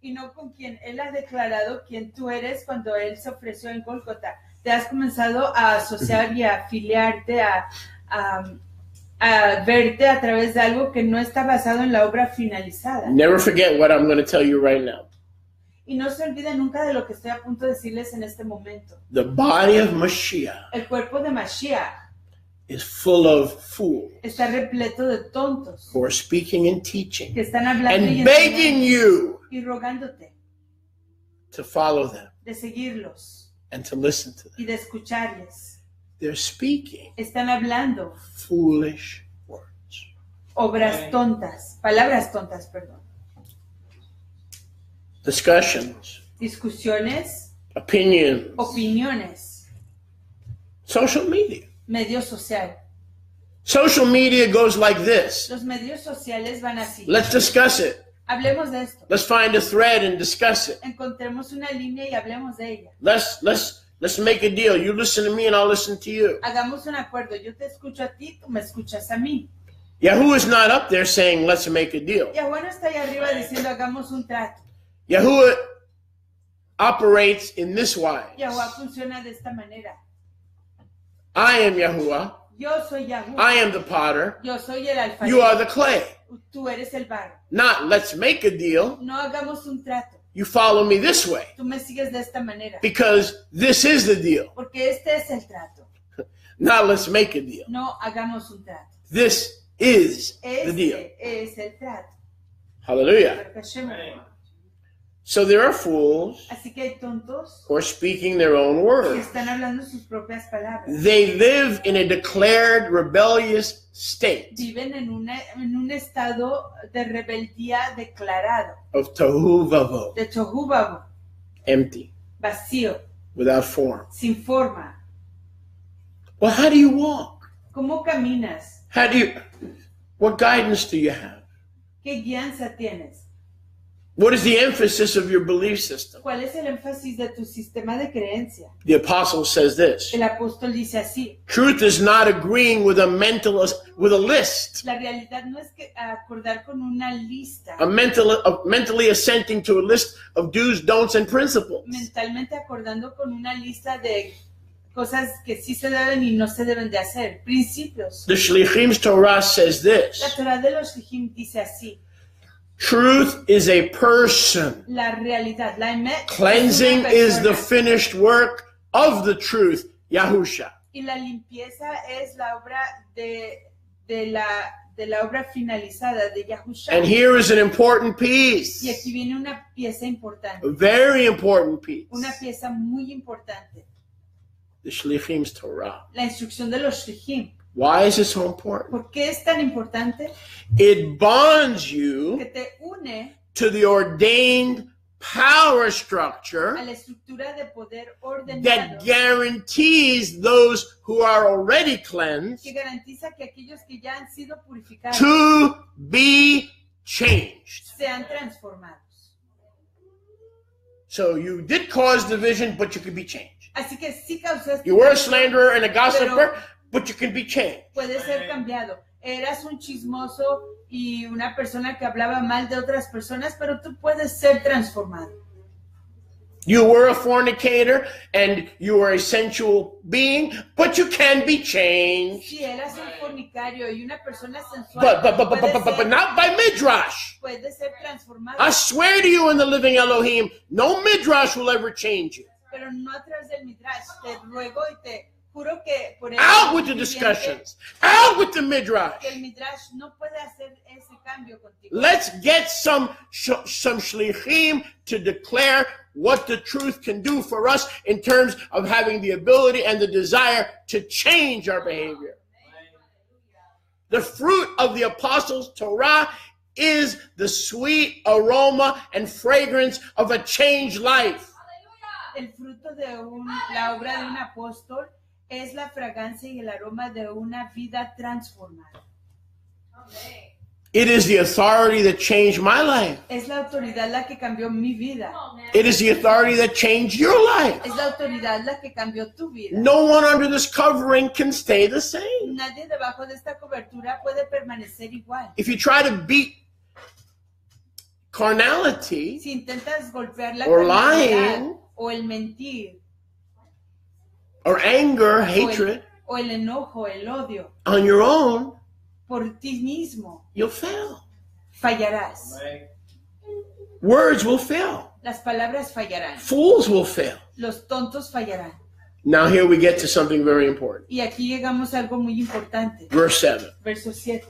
y no con quien Él ha declarado quién tú eres cuando Él se ofreció en Gólgota. Te has comenzado a asociar y a afiliarte, a verte a través de algo que no está basado en la obra finalizada. Never forget what I'm going to tell you right now. Y no se olviden nunca de lo que estoy a punto de decirles en este momento. The body of Mashiach El cuerpo de Mashiach is full of fools está repleto de tontos who are speaking and teaching que están hablando y and begging enseñando you y rogándote to follow them de seguirlos and to listen to them. y de escucharles. They're speaking Están hablando foolish words. obras tontas, palabras tontas, perdón. Discussions, Discusiones, opinions, opiniones, social media. medio social. Social media goes like this. Los medios sociales van así. Let's discuss it. Hablemos de esto. Let's find a thread and discuss it. Encontremos una línea y hablemos de ella. Let's make a deal. You listen to me and I'll listen to you. Hagamos un acuerdo. Yo te escucho a ti, tú me escuchas a mí. Yahuwah is not up there saying, let's make a deal. Yahuwah no está ahí arriba diciendo hagamos un trato. Yahuwah operates in this wise. Yahuwah funciona de esta manera. I am Yahuwah. Yo soy Yahuwah. I am the potter. Yo soy el alfarero. You are the clay. Tú eres el barro. Not let's make a deal. No hagamos un trato. You follow me this way. Tú me sigues de esta manera. Because this is the deal. Porque este es el trato. Not let's make a deal. No hagamos un trato. This is the deal. Este es el trato. Hallelujah. So there are fools Así que hay tontos who are speaking their own que word. están hablando sus propias palabras. They live in a declared rebellious state Viven en un estado de rebeldía declarado, of tohu vavo, de tohu vabohu, empty, vacío, without form. sin forma. Well, how do you walk? ¿Cómo caminas? What guidance do you have? ¿Qué guianza tienes? What is the emphasis of your belief system? ¿Cuál es el énfasis de tu sistema de creencia? The apostle says this. El apóstol dice así. Truth is not agreeing with a list. La realidad no es que acordar con una lista. Mentally assenting to a list of do's, don'ts, and principles. Mentalmente acordando con una lista de cosas que sí se deben y no se deben de hacer. Principios. The Shilichim's Torah says this. La Torah de los Shilichim dice así. Truth is a person. La realidad, la emet, Cleansing is the finished work of the truth, Yahusha. Y la limpieza es la obra de la obra finalizada de Yahusha. And here is an important piece. Y aquí viene una pieza importante. A very important piece. Una pieza muy importante. The Shilichim's Torah. La instrucción de los Shilichim. Why is it so important? ¿Por qué es tan importante? It bonds you Que te une to the ordained power structure a la estructura de poder ordenado that guarantees those who are already cleansed que garantiza que aquellos que ya han sido purificados to be changed. sean transformados. So you did cause division, but you could be changed. Así que sí causaste. You were a slanderer and a gossiper, but you can be changed. Puede ser cambiado. Eras un chismoso y una persona que hablaba mal de otras personas, pero tú puedes ser transformado. You were a fornicator and you were a sensual being, but you can be changed. Si eras un fornicario y una persona sensual, But not by Midrash. puede ser transformado. I swear to you in the living Elohim, no Midrash will ever change you. Pero no a través del Midrash. Te ruego y te juro que por el Out with the discussions. Out with the Midrash. que el Midrash no puede hacer ese cambio contigo. Let's get some shlichim to declare what the truth can do for us in terms of having the ability and the desire to change our behavior. The fruit of the apostles' Torah is the sweet aroma and fragrance of a changed life. El fruto de la obra de un apóstol es la fragancia y el aroma de una vida transformada. It is the authority that changed my life. Es la autoridad la que cambió mi vida. It is the authority that changed your life. Es la autoridad la que cambió tu vida. No one under this covering can stay the same. Nadie debajo de esta cobertura puede permanecer igual. If you try to beat carnality Si intentas golpear la or carnalidad, lying o el mentir, or anger, hatred o el enojo, el odio, on your own, por ti mismo, you'll fail. fallarás. Words will fail. Las palabras fallarán. Fools will fail. Los tontos fallarán. Now here we get to something very important. Y aquí llegamos a algo muy importante. Verse 7. Verso 7.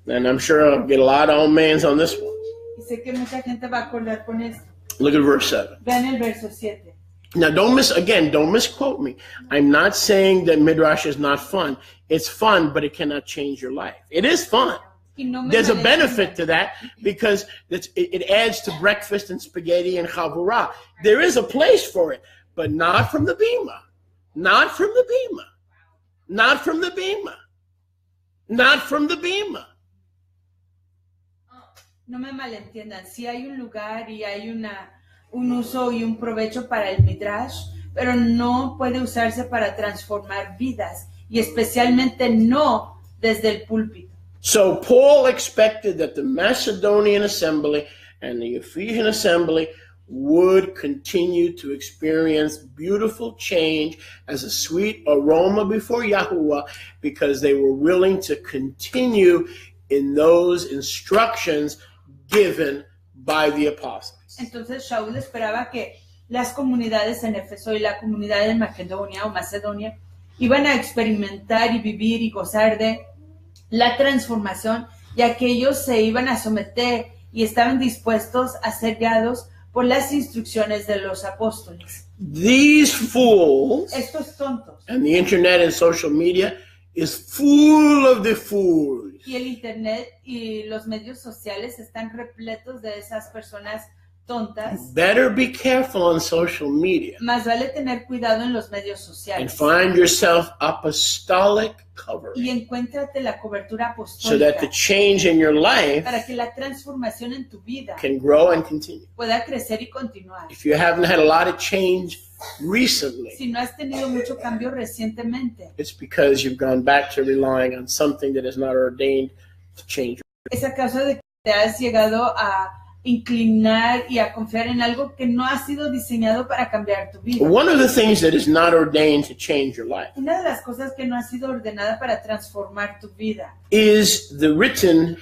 And I'm sure I'll get a lot of amens on this one. Y sé que mucha gente va a acordar con esto. Look at verse 7. Vean el verso 7. Now don't misquote me. I'm not saying that Midrash is not fun. It's fun, but it cannot change your life. It is fun. Y no me There's a malentiendan. benefit to that because it adds to breakfast and spaghetti and chavurah. There is a place for it, but not from the bima. Not from the bima. Not from the bima. Not from the bima. No me malentiendan. Sí hay un lugar y hay un uso y un provecho para el Midrash, pero no puede usarse para transformar vidas y especialmente no desde el púlpito. So Paul expected that the Macedonian assembly and the Ephesian assembly would continue to experience beautiful change as a sweet aroma before Yahuwah because they were willing to continue in those instructions given by the apostles. Entonces Shaul esperaba que las comunidades en Éfeso y la comunidad en Macedonia o Macedonia iban a experimentar y vivir y gozar de la transformación, ya que ellos se iban a someter y estaban dispuestos a ser guiados por las instrucciones de los apóstoles. These fools, Estos tontos, and the internet and social media is full of the fools. y el internet y los medios sociales están repletos de esas personas tontas, better be careful on social media más vale tener cuidado en los medios and sociales. find yourself apostolic Y covering encuéntrate la cobertura so that the apostólica change in your life para que la transformación en tu vida can grow and continue. pueda crecer y continuar. If you haven't had a lot of change recently, Si no has tenido mucho cambio recientemente, it's because you've gone back to relying on something that is not ordained to change. es a causa de que te has llegado a inclinar y a confiar en algo que no ha sido diseñado para cambiar tu vida. One of the things that is not ordained to change your life Una de las cosas que no ha sido ordenada para transformar tu vida is the written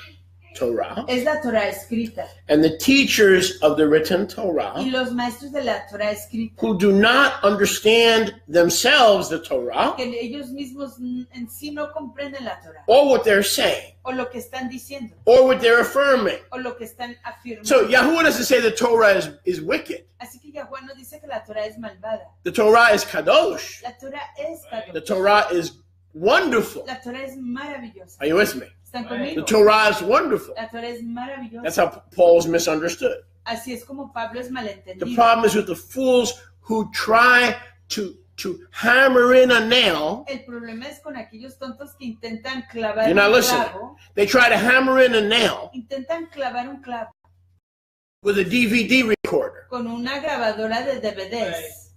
Torah es la Torah escrita. and the teachers of the written Torah Y los maestros de la Torah escrita, who do not understand themselves the Torah que ellos mismos en sí no comprenden la Torah, or what they're saying o lo que están diciendo, or what they're affirming. o lo que están afirmando. So Yahuwah doesn't say the Torah is wicked. Así que Yahuwah no dice que la Torah es malvada. The Torah is kadosh. La Torah es The kadosh. Torah is wonderful. La Torah es maravillosa. Are you with me? ¿Están The conmigo? Torah is wonderful. La Torah es maravillosa. That's how Paul's misunderstood. Así es como Pablo es The malentendido. problem is with the fools who try to hammer in a nail. El problema es con aquellos tontos que intentan clavar You're not un listening. clavo, They try to hammer in a nail intentan clavar un clavo with a DVD recorder. con una grabadora de DVDs.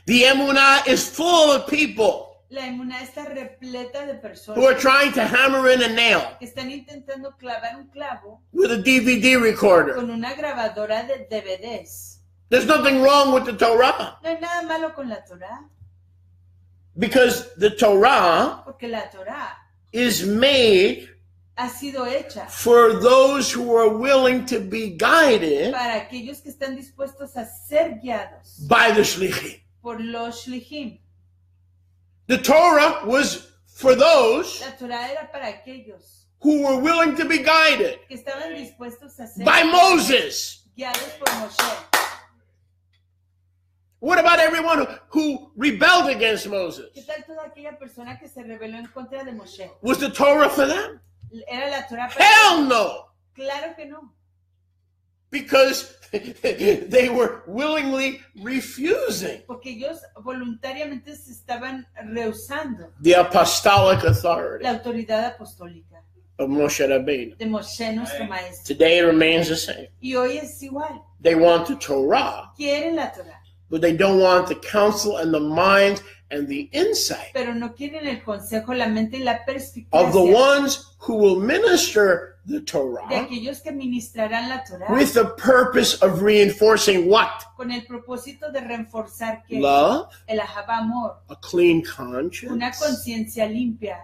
The emunah is full of people La emuná está repleta de who are personas trying to hammer in a nail que están intentando clavar un clavo with a DVD recorder. con una grabadora de DVDs. There's nothing wrong with the Torah No hay nada malo con la Torah, because the Torah porque la Torah is made ha sido hecha for those who are willing to be guided para aquellos que están dispuestos a ser guiados by the shlichim. por los shlichim. The Torah was for those La Torah era para aquellos who were willing to be guided que estaban dispuestos a ser by Moses. guiados por Moshe. What about everyone who rebelled against Moses? ¿Qué tal toda aquella persona que se rebeló en contra de Moshe? Was the Torah for them? ¿Era la Torah para Hell ellos? no! Claro que no, Because they were willingly refusing porque ellos voluntariamente se estaban rehusando the apostolic authority la autoridad apostólica of Moshe Rabbeinu. de Moshe, nuestro maestro. Today it remains the same. Y hoy es igual. They want the Torah, Quieren la Torah, but they don't want the counsel and the mind and the insight pero no quieren el consejo, la mente y la of the perspicacia ones who will minister the de Torah aquellos que ministrarán la Torah with the purpose of reinforcing what? con el propósito de reforzar que Love, el ahava amor, a clean una conscience, conciencia limpia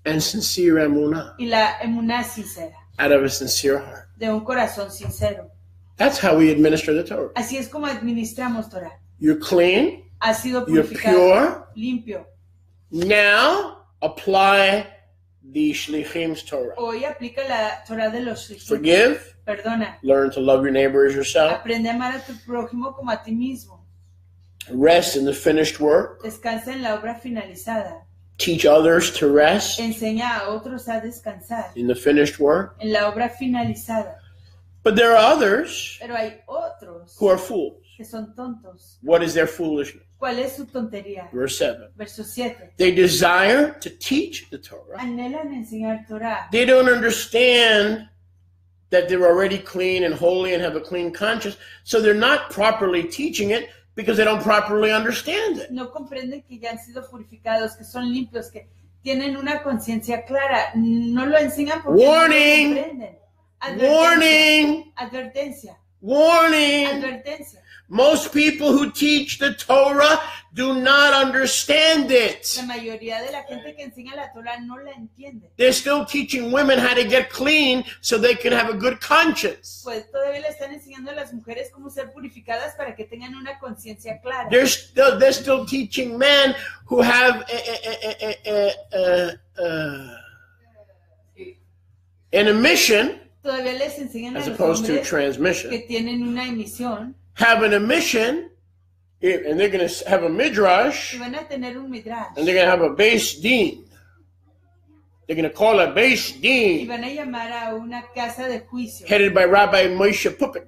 and sincere emunah y la emuná sincera, out of a sincere heart. de un corazón sincero. That's how we administer the Torah. Así es como administramos Torah. You're clean, Ha sido you're purificado, pure. limpio. Now apply the Shlichim's Torah. Hoy aplica la Torah de los shlichim. Forgive, Perdona. learn to love your neighbor as yourself, Aprende a amar a tu prójimo como a ti mismo. rest in the finished work, Descansa en la obra finalizada. teach others to rest Enseña a otros a descansar in the finished work. en la obra finalizada. But there are others Pero hay otros who are fools. que son tontos. What is their foolishness? ¿Cuál es su tontería? Verse 7. Verso 7. They desire to teach the Torah. Anhelan enseñar Torah. They don't understand that they're already clean and holy and have a clean conscience, so they're not properly teaching it because they don't properly understand it. No comprenden que ya han sido purificados, que son limpios, que tienen una conciencia clara. No lo enseñan porque Warning. no lo comprenden. Warning! Advertencia. Warning! Advertencia. Most people who teach the Torah do not understand it. La mayoría de la gente que enseña la Torah no la entiende. They're still teaching women how to get clean so they can have a good conscience. Pues todavía le están enseñando a las mujeres cómo ser purificadas para que tengan una conciencia clara. They're still teaching men who have an emission Todavía les enseñan a as los opposed to hombres transmission. que tienen una emisión Have an emission, and they're going to have a y midrash, van a tener un midrash and they're going to have a base din. They're going to call a Beis Y Din, van a llamar a una casa de juicio, headed by Rabbi Moshe Pupik,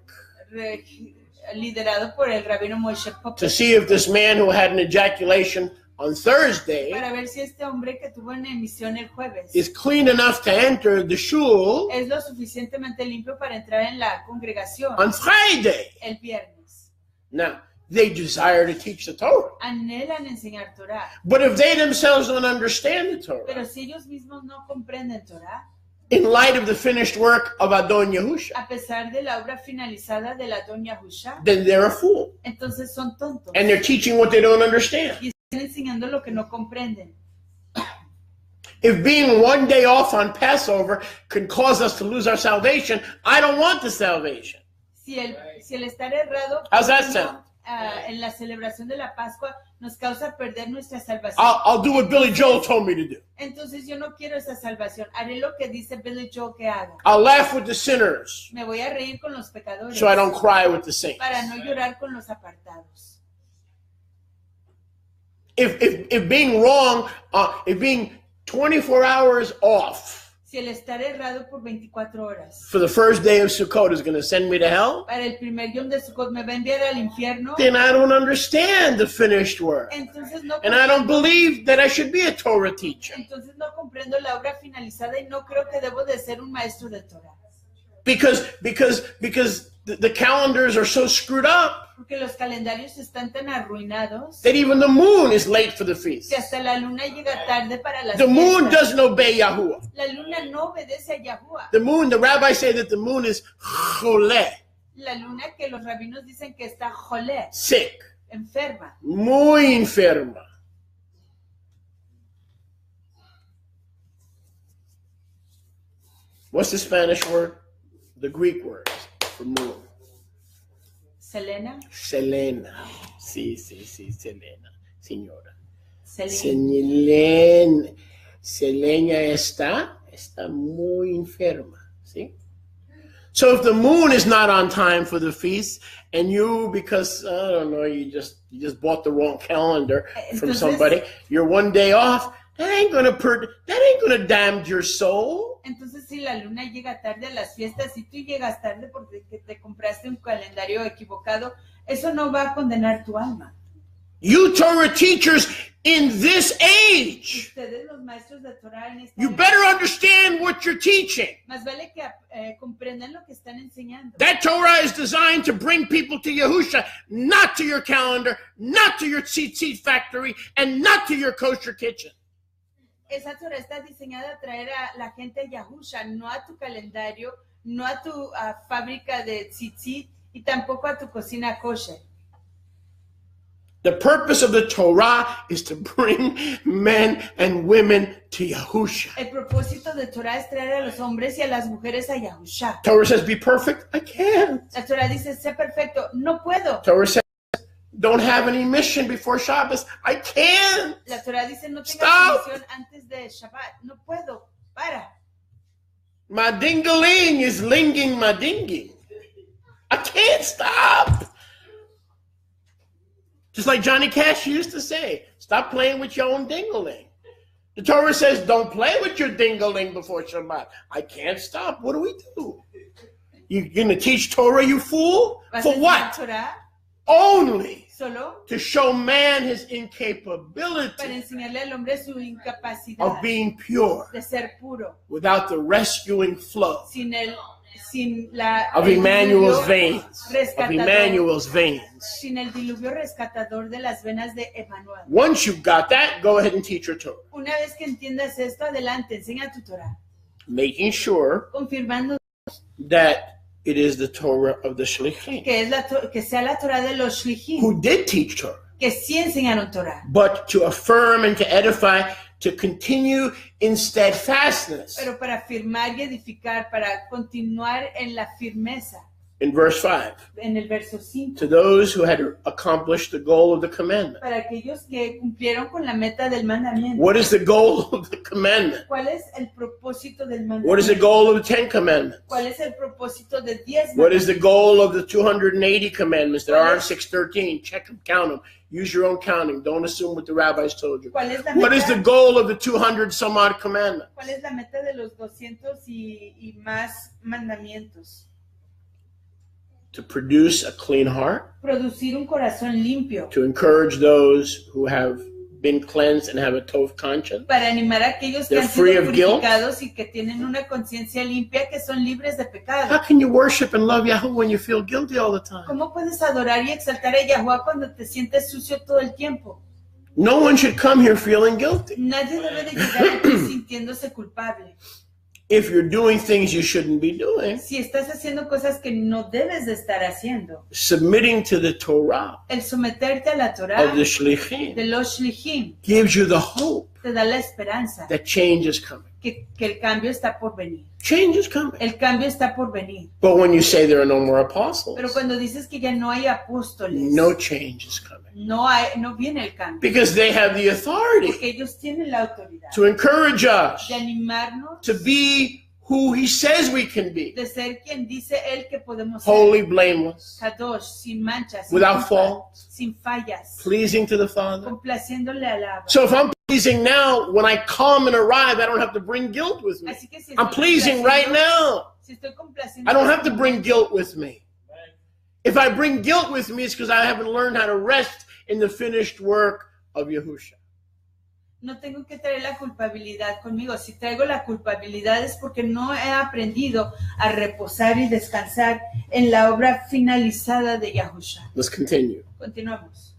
liderado por el rabino Moshe to Popper, see if this man who had an ejaculation on Thursday para ver si este hombre que tuvo una emisión el jueves is clean enough to enter the shul es lo suficientemente limpio para entrar en la congregación on Friday. el viernes. Now, they desire to teach the Torah. Anhelan enseñar Torah, But if they themselves don't understand the Torah, pero si ellos mismos no comprenden Torah, in light of the finished work of Adon Yahusha, a pesar de la obra finalizada de la doña Husha, then they're a fool. entonces son tontos And they're teaching what they don't understand. y están enseñando lo que no comprenden. If being one day off on Passover can cause us to lose our salvation, I don't want the salvation. Si el estar errado How's that sound? En la celebración de la Pascua nos causa perder nuestra salvación. I'll do what Billy Joel told me to do. Entonces yo no quiero esa salvación. Haré lo que dice Billy Joel que haga. I'll laugh with the sinners Me voy a reír con los pecadores so I don't cry with the saints. para no llorar con los apartados. If being wrong, if being 24 hours off Si el estar errado por 24 horas for the first day of Sukkot is going to send me to hell, para el primer Yom de Sukkot me va a enviar al infierno, then I don't understand the finished work. entonces no And I don't believe that I should be a Torah teacher. entonces no comprendo la obra finalizada y no creo que debo de ser un maestro de Torah. Because the calendars are so screwed up Porque los calendarios están tan arruinados that even the moon is late for the feast. que hasta la luna llega tarde para las The moon fiestas. doesn't obey Yahuwah. La luna no obedece a Yahuwah. The moon, the rabbis say that the moon is choleh, La luna que los rabinos dicen que está jolé, sick, enferma. muy enferma. What's the Spanish word? The Greek word for moon. Selena. Selena. Sí, Selena, señora. Selena. Selena está muy enferma, ¿sí? So if the moon is not on time for the feast, and you, because I don't know, you just bought the wrong calendar from somebody, you're one day off, that ain't gonna damage your soul. Entonces si la luna llega tarde a las fiestas y tú llegas tarde porque te compraste un calendario equivocado, eso no va a condenar tu alma. You Torah teachers in this age, Ustedes los maestros de Torah en esta you época, better understand what you're teaching. más vale que comprendan lo que están enseñando. That Torah is designed to bring people to Yahusha, not to your calendar, not to your tzitzit factory, and not to your kosher kitchen. Esa Torah está diseñada a traer a la gente a Yahusha, no a tu calendario, no a tu fábrica de tzitzit y tampoco a tu cocina kosher. The purpose of the Torah is to bring men and women to Yahusha. El propósito de Torah es traer a los hombres y a las mujeres a Yahusha. Torah says, be perfect. I can't. La Torah dice, sé perfecto. No puedo. Torah says, don't have any mission before Shabbos. I can't. La Torah dice, no tengas Stop. misión antes de Shabbat. No puedo. Para. My dingaling is linging my dinging. I can't stop. Just like Johnny Cash used to say, stop playing with your own dingaling. The Torah says, don't play with your dingaling before Shabbat. I can't stop. What do we do? You're going to teach Torah, you fool? ¿Vas For a enseñar what? Torah Only solo to show man his para incapability enseñarle al hombre su incapacidad of being pure de ser puro, without the rescuing flow sin of Emmanuel's diluvio veins. Of rescatador, Emmanuel's veins. sin el diluvio rescatador de las venas de Emmanuel. Once you've got that, go ahead and teach your Torah. Una vez que entiendas esto, adelante, enseña tu Torah, Making sure confirmando that it is the Torah of the Shilichim, que sea la Torah de los Shilichim, who did teach Torah, que sí enseñaron Torah, but to affirm and to edify, to continue in steadfastness. pero para afirmar y edificar, para continuar en la firmeza. In verse 5, en el verso 5, to those who had accomplished the goal of the commandment. para aquellos que cumplieron con la meta del mandamiento. What is the goal of the commandment? ¿Cuál es el propósito del mandamiento? What is the goal of the 10 commandments? ¿Cuál es el propósito de 10 What is the mandamientos? goal of the 280 commandments that are in 613? Check them, count them. Use your own counting. Don't assume what the rabbis told you. ¿Cuál es la What is the meta? goal of the 200 some odd commandments? ¿Cuál es la meta de los 200 y más mandamientos? To produce a clean heart, Producir un corazón limpio, to encourage those who have been cleansed and have a tov conscience. para animar a aquellos que They're han free sido of guilt. purificados y que tienen una conciencia limpia, que son libres de pecado. How can you worship and love Yahweh when you feel guilty all the time? ¿Cómo puedes adorar y exaltar a Yahuwah cuando te sientes sucio todo el tiempo? No one should come here feeling guilty. Nadie debe de llegar aquí sintiéndose culpable. If you're doing things you shouldn't be doing, Si estás haciendo cosas que no debes de estar haciendo, submitting to the Torah el someterte a la Torah of the de Shilichim los Shilichim gives you the hope te da la esperanza that change is coming. que el cambio está por venir. Change is coming. El cambio está por venir. But when you say there are no more Pero apostles, cuando dices que ya no hay apóstoles, no change is coming. no viene el cambio. Because they have the authority Porque ellos tienen la autoridad to encourage us de animarnos, to be who he says we can be. de ser quien dice él que podemos ser. Holy, blameless, Kadosh, sin manchas, sin without culpa, fault, sin fallas, pleasing to the Father. complaciéndole al Abba. So if I'm pleasing now, when I come and arrive, I don't have to bring guilt with me. Así que si I'm estoy pleasing right now. si estoy complaciendo, I don't have to bring guilt with me. If I bring guilt with me, it's because I haven't learned how to rest in the finished work of Yahusha. No tengo que traer la culpabilidad conmigo. Si traigo la culpabilidad es porque no he aprendido a reposar y descansar en la obra finalizada de Yahusha. Let's continue. Continuamos.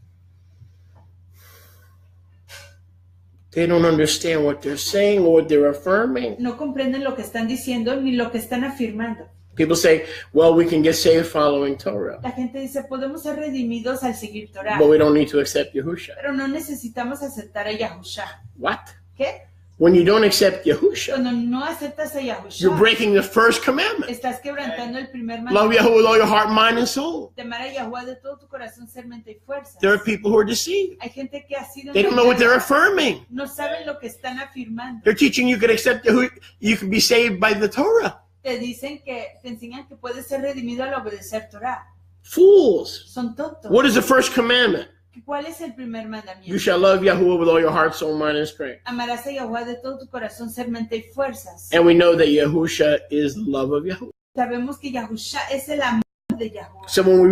They don't understand what they're saying or what they're affirming. No comprenden lo que están diciendo ni lo que están afirmando. People say, well, we can get saved following Torah, La gente dice, podemos ser redimidos al seguir Torah, but we don't need to accept Yahusha. pero no necesitamos aceptar a Yahusha. What? ¿Qué? When you don't accept Yahusha, Cuando no aceptas a Yahusha, you're breaking the first commandment. estás quebrantando el primer Love mandamiento. Yahweh with all your heart, mind, and soul. De amar a Yahuwah de todo tu corazón, ser, mente y fuerza. There are people who are deceived. Hay gente que ha sido They don't know what they're engañada. affirming. No saben lo que están afirmando. They're teaching you can accept Yahweh, you can be saved by the Torah. Te dicen que, te enseñan que puedes ser redimido al obedecer Torah. Fools. Son tontos. What is the first commandment? ¿Cuál es el primer You mandamiento? shall love Yahweh with all your heart, soul, mind, and strength. Amarás a Yahuwah de todo tu corazón, ser, mente y fuerzas. And we know that Yahusha is the love of Yahweh. Sabemos que Yahusha es el amor de Yahuwah. So when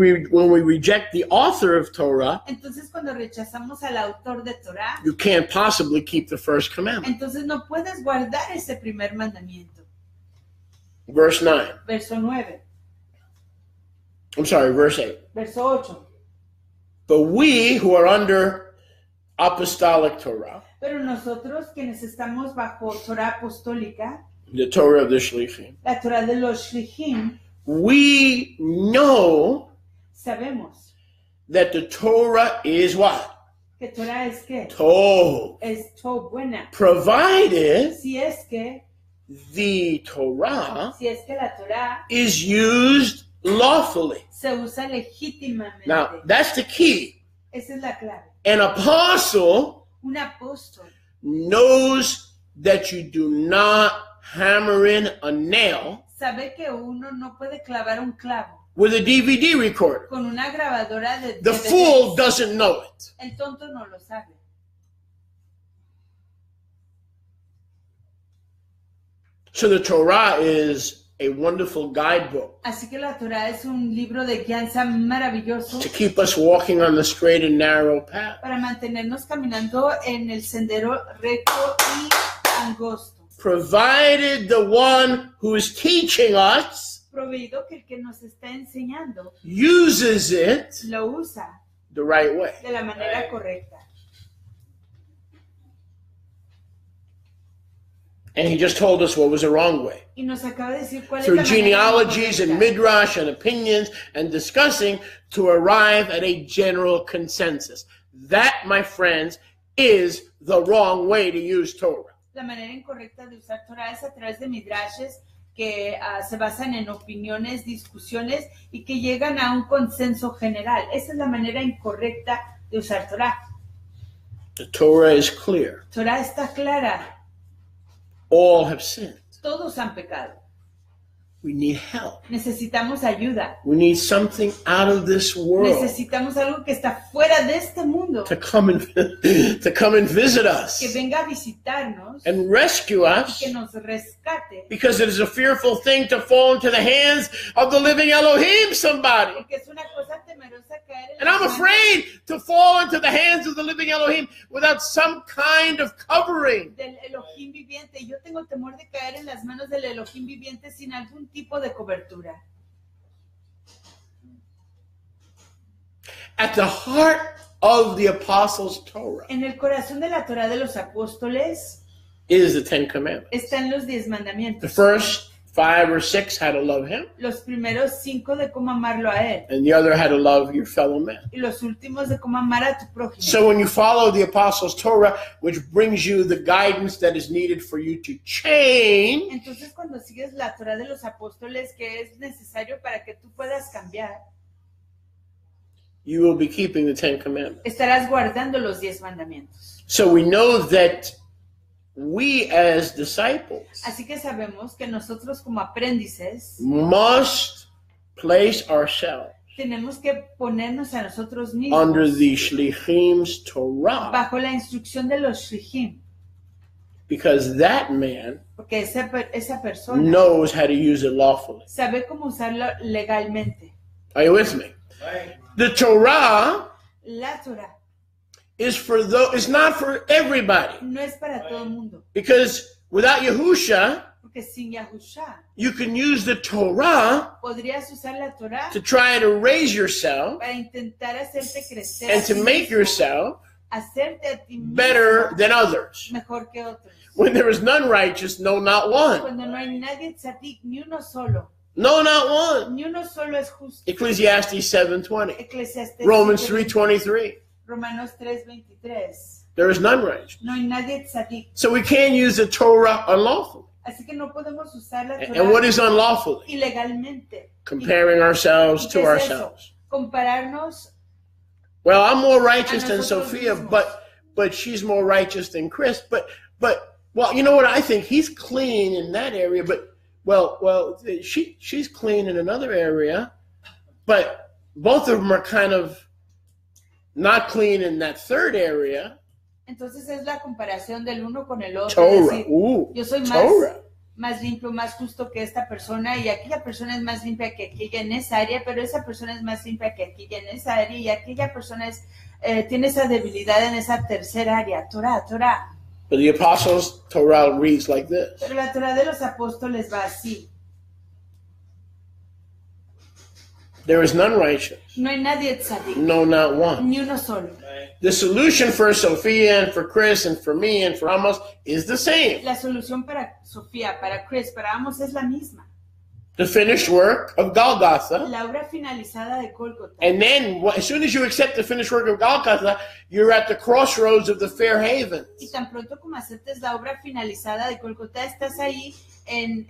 we reject the author of Torah, Entonces cuando rechazamos al autor de Torah, you can't possibly keep the first commandment. entonces no puedes guardar ese primer mandamiento. Verse 9. Verso 9, I'm sorry, verse 8. verso 8. But we who are under apostolic Torah, Pero nosotros quienes estamos bajo Torah apostólica, the Torah of the Shilichim, la Torah de los Shilichim, we know sabemos that the Torah is what? que Torah es que Tov. es todo buena. Provided Si es que the Torah la Torah is used lawfully. se usa legítimamente. Now, that's the key. Esa es la clave. An apostle Un apóstol knows that you do not hammer in a nail sabe que uno no puede clavar un clavo with a DVD recorder. con una grabadora de The DVDs. fool doesn't know it. El tonto no lo sabe. So the Torah is a wonderful guidebook Así que la Torah es un libro de guianza maravilloso to keep us walking on the straight and narrow path. para mantenernos caminando en el sendero recto y angosto. Provided the one who is teaching us Proveído que el que nos está enseñando uses it lo usa the right way. de la manera correcta. And he just told us what was the wrong way. Y nos acaba de decir cuál es Through la manera genealogies and correcta. midrash and opinions and discussing to arrive at a general consensus. That, my friends, is the wrong way to use Torah. La manera incorrecta de usar Torah es a través de midrashes, que se basan en opiniones, discusiones y que llegan a un consenso general. Esa es la manera incorrecta de usar Torah. The Torah is clear. Torah está clara. All have sinned. Todos han pecado. We need help. Necesitamos ayuda. We need something out of this world Necesitamos algo que está fuera de este mundo. to come and visit us Que venga a visitarnos and rescue y us, que nos rescate. because it is a fearful thing to fall into the hands of the living Elohim, somebody. Porque es una cosa temerosa caer en And I'm las manos afraid to fall into the hands of the living Elohim without some kind of covering. del Elohim viviente. Yo tengo temor de caer en las manos del Elohim viviente sin algún tipo de cobertura. At the heart of the apostles' Torah En el corazón de la Torah de los apóstoles is the Ten Commandments. están los 10 The mandamientos. first 5 or 6 had to love him, Los primeros 5 de cómo amarlo a él. and the other had to love your fellow man. Y los últimos de cómo amar a tu prójimo. So when you follow the apostles' Torah, which brings you the guidance that is needed for you to change, Entonces cuando sigues la Torah de los apóstoles que es necesario para que tú puedas cambiar, you will be keeping the Ten Commandments. estarás guardando los 10 mandamientos. So we know that we as disciples Así que sabemos que nosotros como aprendices must place ourselves tenemos que ponernos a nosotros mismos under the Shilichim's Torah, bajo la instrucción de los Shilichim, because that man porque esa persona knows how to use it lawfully. sabe cómo usarlo legalmente. Are you with me? The Torah La Torah is for those, it's not for everybody, no es para todo el mundo, because without Yahusha, porque sin Yahushua you can use the Torah podrías usar la Torah to try to raise yourself para intentar hacerte crecer and a to ti make mismo, yourself hacerte a ti mismo better than others. mejor que otros. When there is none righteous, no, not one. Cuando no hay nadie tzadik, ni uno solo, No, not one. ni uno solo es justo. Ecclesiastes 7:20. Eclesiastés Romans 7:23. 3:23. Romanos 3:23. There is none righteous. No hay nadie tzadik. So we can't use the Torah unlawfully. Así que no podemos usar la And Torah what is unlawfully? ilegalmente. Comparing ourselves ¿Y qué to es eso? ourselves. Compararnos. Well, I'm more righteous A than nosotros Sophia, mismos. but she's more righteous than Chris. But well, you know what? I think he's clean in that area, but well, she's clean in another area, but both of them are kind of not clean in that third area. Entonces es la comparación del uno con el otro. Torah. Es decir, Ooh, yo soy Torah. más limpio, más justo que esta persona y aquella persona es más limpia que aquella en esa área, pero esa persona es más limpia que aquella en esa área y aquella persona tiene esa debilidad en esa tercera área. Torah. But the Apostles' Torah reads like this. Pero la Torah de los apóstoles va así. There is none righteous. No hay nadie tzadik, No, not one. ni uno solo. The solution for Sophia and for Chris and for me and for Amos is the same. La solución para Sofía, para Chris, para ambos es la misma. The finished work of Golgotha. La obra finalizada de Gólgota. And then, as soon as you accept the finished work of Golgotha, you're at the crossroads of the Fair Havens. Y tan pronto como aceptes la obra finalizada de Gólgota, estás ahí en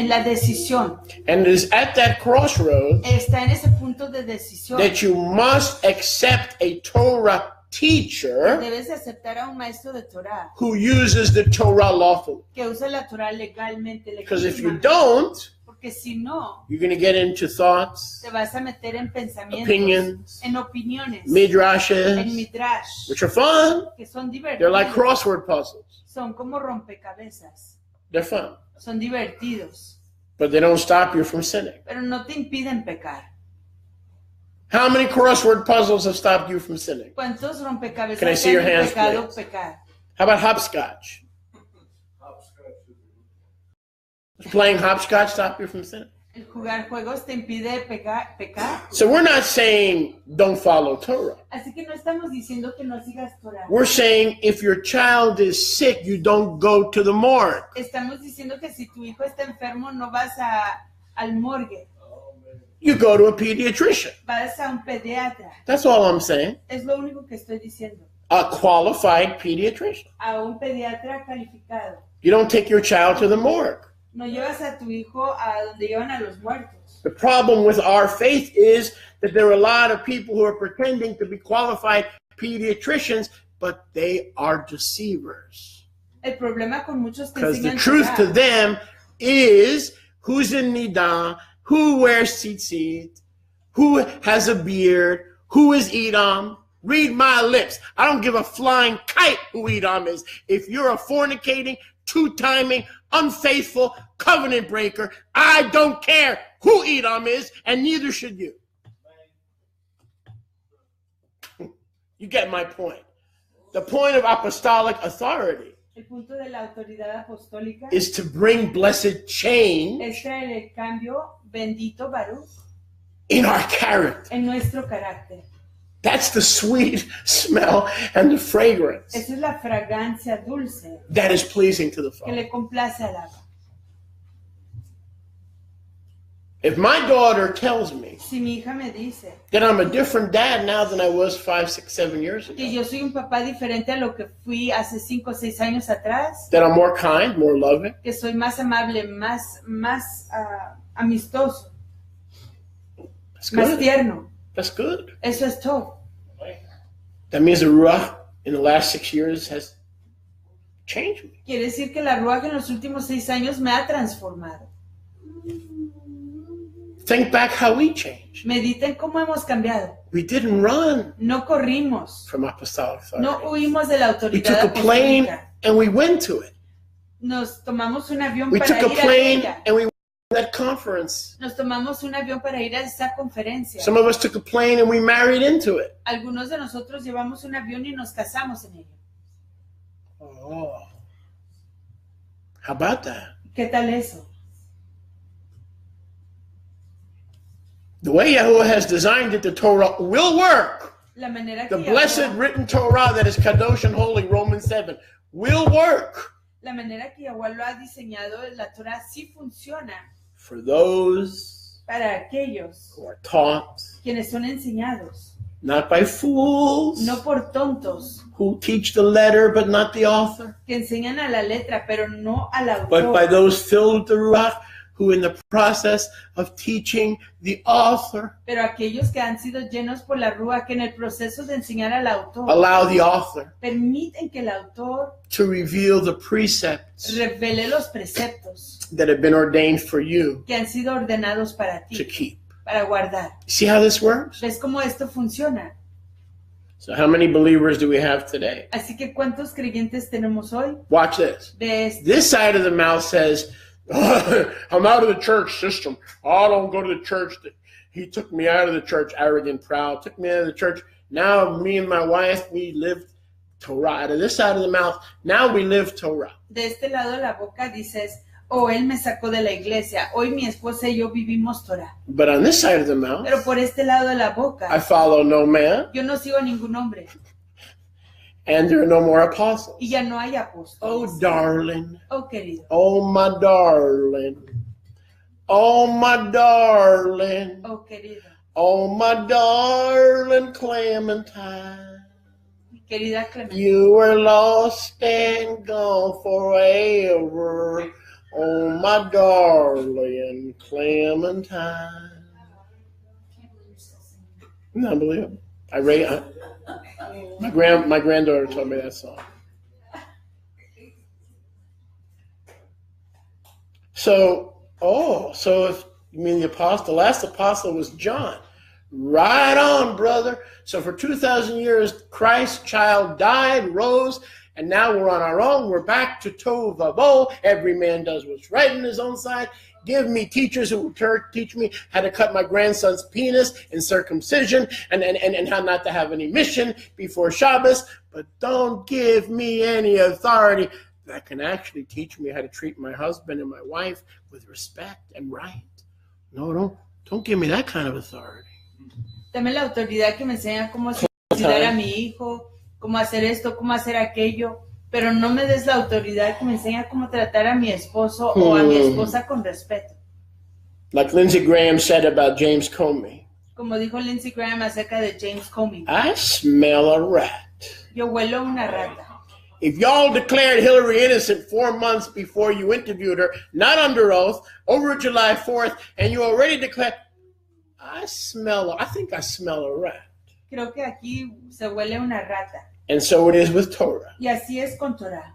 la decisión. And it is at that crossroad Está en ese punto de decisión. that you must accept a Torah teacher Debes de aceptar a un maestro de Torah who uses the Torah lawfully. que usa la Torah legalmente. Because if you legítimamente. don't, Porque si no, you're going to get into thoughts, te vas a meter en pensamientos, opinions, en opiniones, en midrashes, midrash, which are fun. que son divertidos. They're like crossword puzzles. Son como rompecabezas. They're fun. Son divertidos, But they don't stop you from sinning. pero no te impiden pecar. How many crossword puzzles have stopped you from sinning? ¿Cuántos rompecabezas Can I te see your han hands, impedado please? pecar? How about hopscotch? Does playing hopscotch stop you from sinning? ¿El jugar juegos te impide pecar? So we're not saying don't follow Torah. Así que no estamos diciendo que no sigas Torah. We're saying if your child is sick, you don't go to the morgue. Estamos diciendo que si tu hijo está enfermo no vas al morgue, You go to a pediatrician. vas a un pediatra. That's all I'm saying. Es lo único que estoy diciendo. A qualified pediatrician. A un pediatra calificado. You don't take your child to the morgue. No llevas a tu hijo a donde llevan a los muertos. The problem with our faith is that there are a lot of people who are pretending to be qualified pediatricians, but they are deceivers. El problema con muchos que Because the enseñan truth Torah to them is who's in Nidah, who wears tzitzit, who has a beard, who is Edom. Read my lips. I don't give a flying kite who Edom is. If you're a fornicating, two-timing, unfaithful, covenant breaker, I don't care who Edom is, and neither should you. You get my point. The point of apostolic authority El punto de la autoridad apostólica is to bring blessed change es traer el cambio bendito, Baruch, in our character. en nuestro carácter. That's the sweet smell and the fragrance Esa es la fragancia dulce that is pleasing to the que Father. le complace al Abba. If my daughter tells me Si mi hija me dice that I'm a different dad now than I was 5, 6, 7 years que ago, yo soy un papá diferente a lo que fui hace 5 o 6 años atrás, that I'm more kind, more loving, que soy más amable, más amistoso, that's más good. tierno, That's good. eso es todo. That means the Ruach in the last 6 years has changed me. Quiere decir que la Ruach en los últimos 6 años me ha transformado. Think back how we changed. Mediten cómo hemos cambiado. We didn't run No corrimos, from apostolic no authority. huimos de la We autoridad took a plane apostólica. and we went to it. Nos tomamos un avión We para took a ir a plane ella. and we went to that conference. Nos tomamos un avión para ir a esa conferencia. Some of us took a plane and we married into it. Algunos de nosotros llevamos un avión y nos casamos en ello. Oh, how about that? ¿Qué tal eso? The way Yahuwah has designed it, the Torah will work. La manera The que blessed Yahuwah, written Torah that is Kadosh and Holy, Romans 7, will work la manera que Yahuwah lo ha diseñado, la Torah sí funciona for those para aquellos who are taught, quienes son enseñados, not by fools no por tontos, who teach the letter but not the author, que enseñan a la letra, pero no al but by autor, those filled with the Ruach who in the process of teaching the author pero aquellos que han sido llenos por la Rúa, que en el proceso de enseñar al autor, allow the author permiten que el autor to reveal the precepts revele los preceptos that have been ordained for you que han sido ordenados para to ti, keep. para guardar. See how this works? ¿Ves cómo esto funciona? So how many believers do we have today? Así que ¿cuántos creyentes tenemos hoy? Watch this. Ve esto. This side of the mouth says, I'm out of the church system. I don't go to the church. He took me out of the church, arrogant, proud, took me out of the church. Now me and my wife, we live Torah. Out of this side of the mouth, now we live Torah. De este lado de la boca dices, oh, él me sacó de la iglesia. Hoy mi esposa y yo vivimos Torah. But on this side of the mouth, Pero por este lado de la I boca, follow no man, yo no sigo a ningún hombre. and there are no more apostles. Y ya no hay Oh, apóstoles. darling. Oh, querido. Oh, my darling. Oh, my darling. Oh, querido. Oh, my darling Clementine. Querida Clemente. You were lost and gone forever. Oh, my darling Clementine. Isn't that unbelievable? My granddaughter told me that song. So if you mean the last apostle was John. Right on, brother. So for 2,000 years, Christ's child died, rose, and now we're on our own. We're back to Tohu Vavohu. Every man does what's right in his own side. Give me teachers who will teach me how to cut my grandson's penis in circumcision and how not to have any mission before Shabbos. But don't give me any authority that can actually teach me how to treat my husband and my wife with respect and right. No, don't give me that kind of authority. Dame la autoridad que me enseña cómo cuidar a mi hijo, cómo hacer esto, cómo hacer aquello, pero no me des la autoridad que me enseña cómo tratar a mi esposo o a mi esposa con respeto. Like Lindsey Graham said about James Comey. Como dijo Lindsey Graham acerca de James Comey. I smell a rat. Yo huelo una rata. If y'all declared Hillary innocent 4 months before you interviewed her, not under oath, over July 4th, and you already declared, I think I smell a rat. Creo que aquí se huele una rata. And so it is with Torah. Y así es con Torah.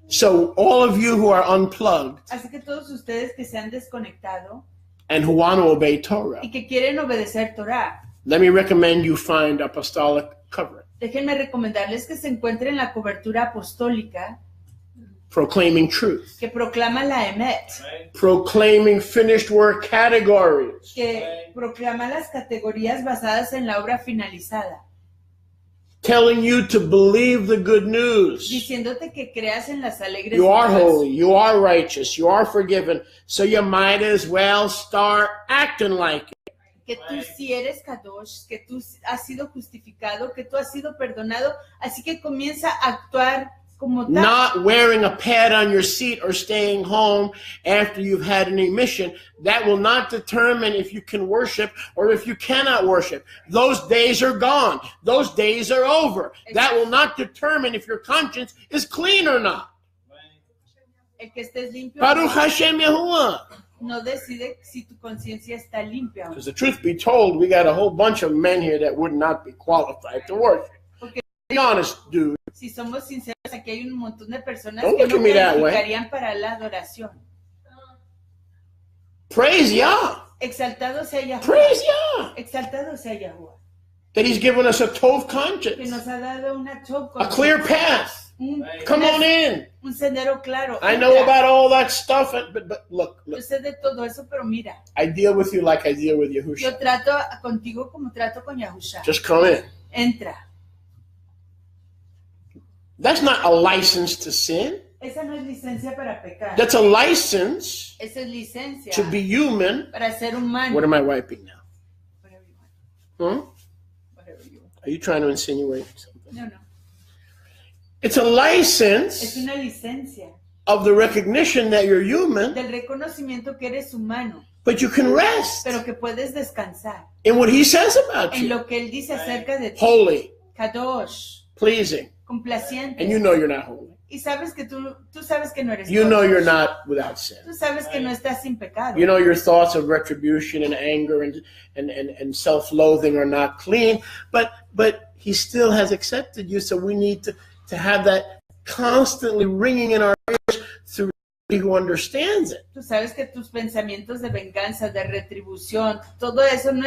So all of you who are unplugged Así que todos ustedes que se han desconectado and who want to obey Torah, y que quieren obedecer Torah, let me recommend you find apostolic covering. déjenme recomendarles que se encuentren la cobertura apostólica Proclaiming truth. que proclama la Emet, Proclaiming finished work categories. que proclama las categorías basadas en la obra finalizada, Telling you to believe the good news. diciéndote que creas en las alegres You are nuevas, holy, you are righteous, you are forgiven, so you might as well start acting like it. que tú sí eres Kadosh, que tú has sido justificado, que tú has sido perdonado, así que comienza a actuar como tal. Not wearing a pad on your seat or staying home after you've had an emission. That will not determine if you can worship or if you cannot worship. Those days are gone. Those days are over. That will not determine if your conscience is clean or not. El que estés limpio Baruch Hashem Yahuwah. no decide si tu conciencia está limpia. Because the truth be told, we got a whole bunch of men here that would not be qualified to worship. Porque Be honest, dude. si somos sinceros, aquí hay un montón de personas Don't que look no at me that way. calificarían para la adoración. Praise Yah. Exaltado sea Yahuwah. Praise Yah. Exaltado sea Yahuwah. That he's given us a tov Que conscience. nos ha dado una choco. A clear path. Come on in. Un sendero claro. I know Entra. about all that stuff, but look, Yo sé de todo eso, pero mira, I deal with you like I deal with yo Yahushua. trato contigo como trato con Yahusha. Just come in. Entra. That's not a license to sin. Esa no es licencia para pecar. That's a license Esa es licencia to be human. para ser humano. What am I wiping now? Whatever you want. Hmm? Whatever you want. Are you trying to insinuate something? No, no. It's a Es license una licencia of the recognition that you're human, del reconocimiento que eres humano, but you can rest pero que puedes descansar in what he says about en you. lo que él dice acerca de ti. Holy, Kadosh, pleasing, complaciente. and you know you're not holy. Y sabes que tú sabes que no eres You know Kadosh. you're not without sin. Tú sabes que no estás sin pecado. You know your thoughts of retribution and anger and self-loathing are not clean, but he still has accepted you, so we need to have that constantly ringing in our ears through he who understands it. Tú sabes que tus pensamientos de venganza, de retribución, todo eso no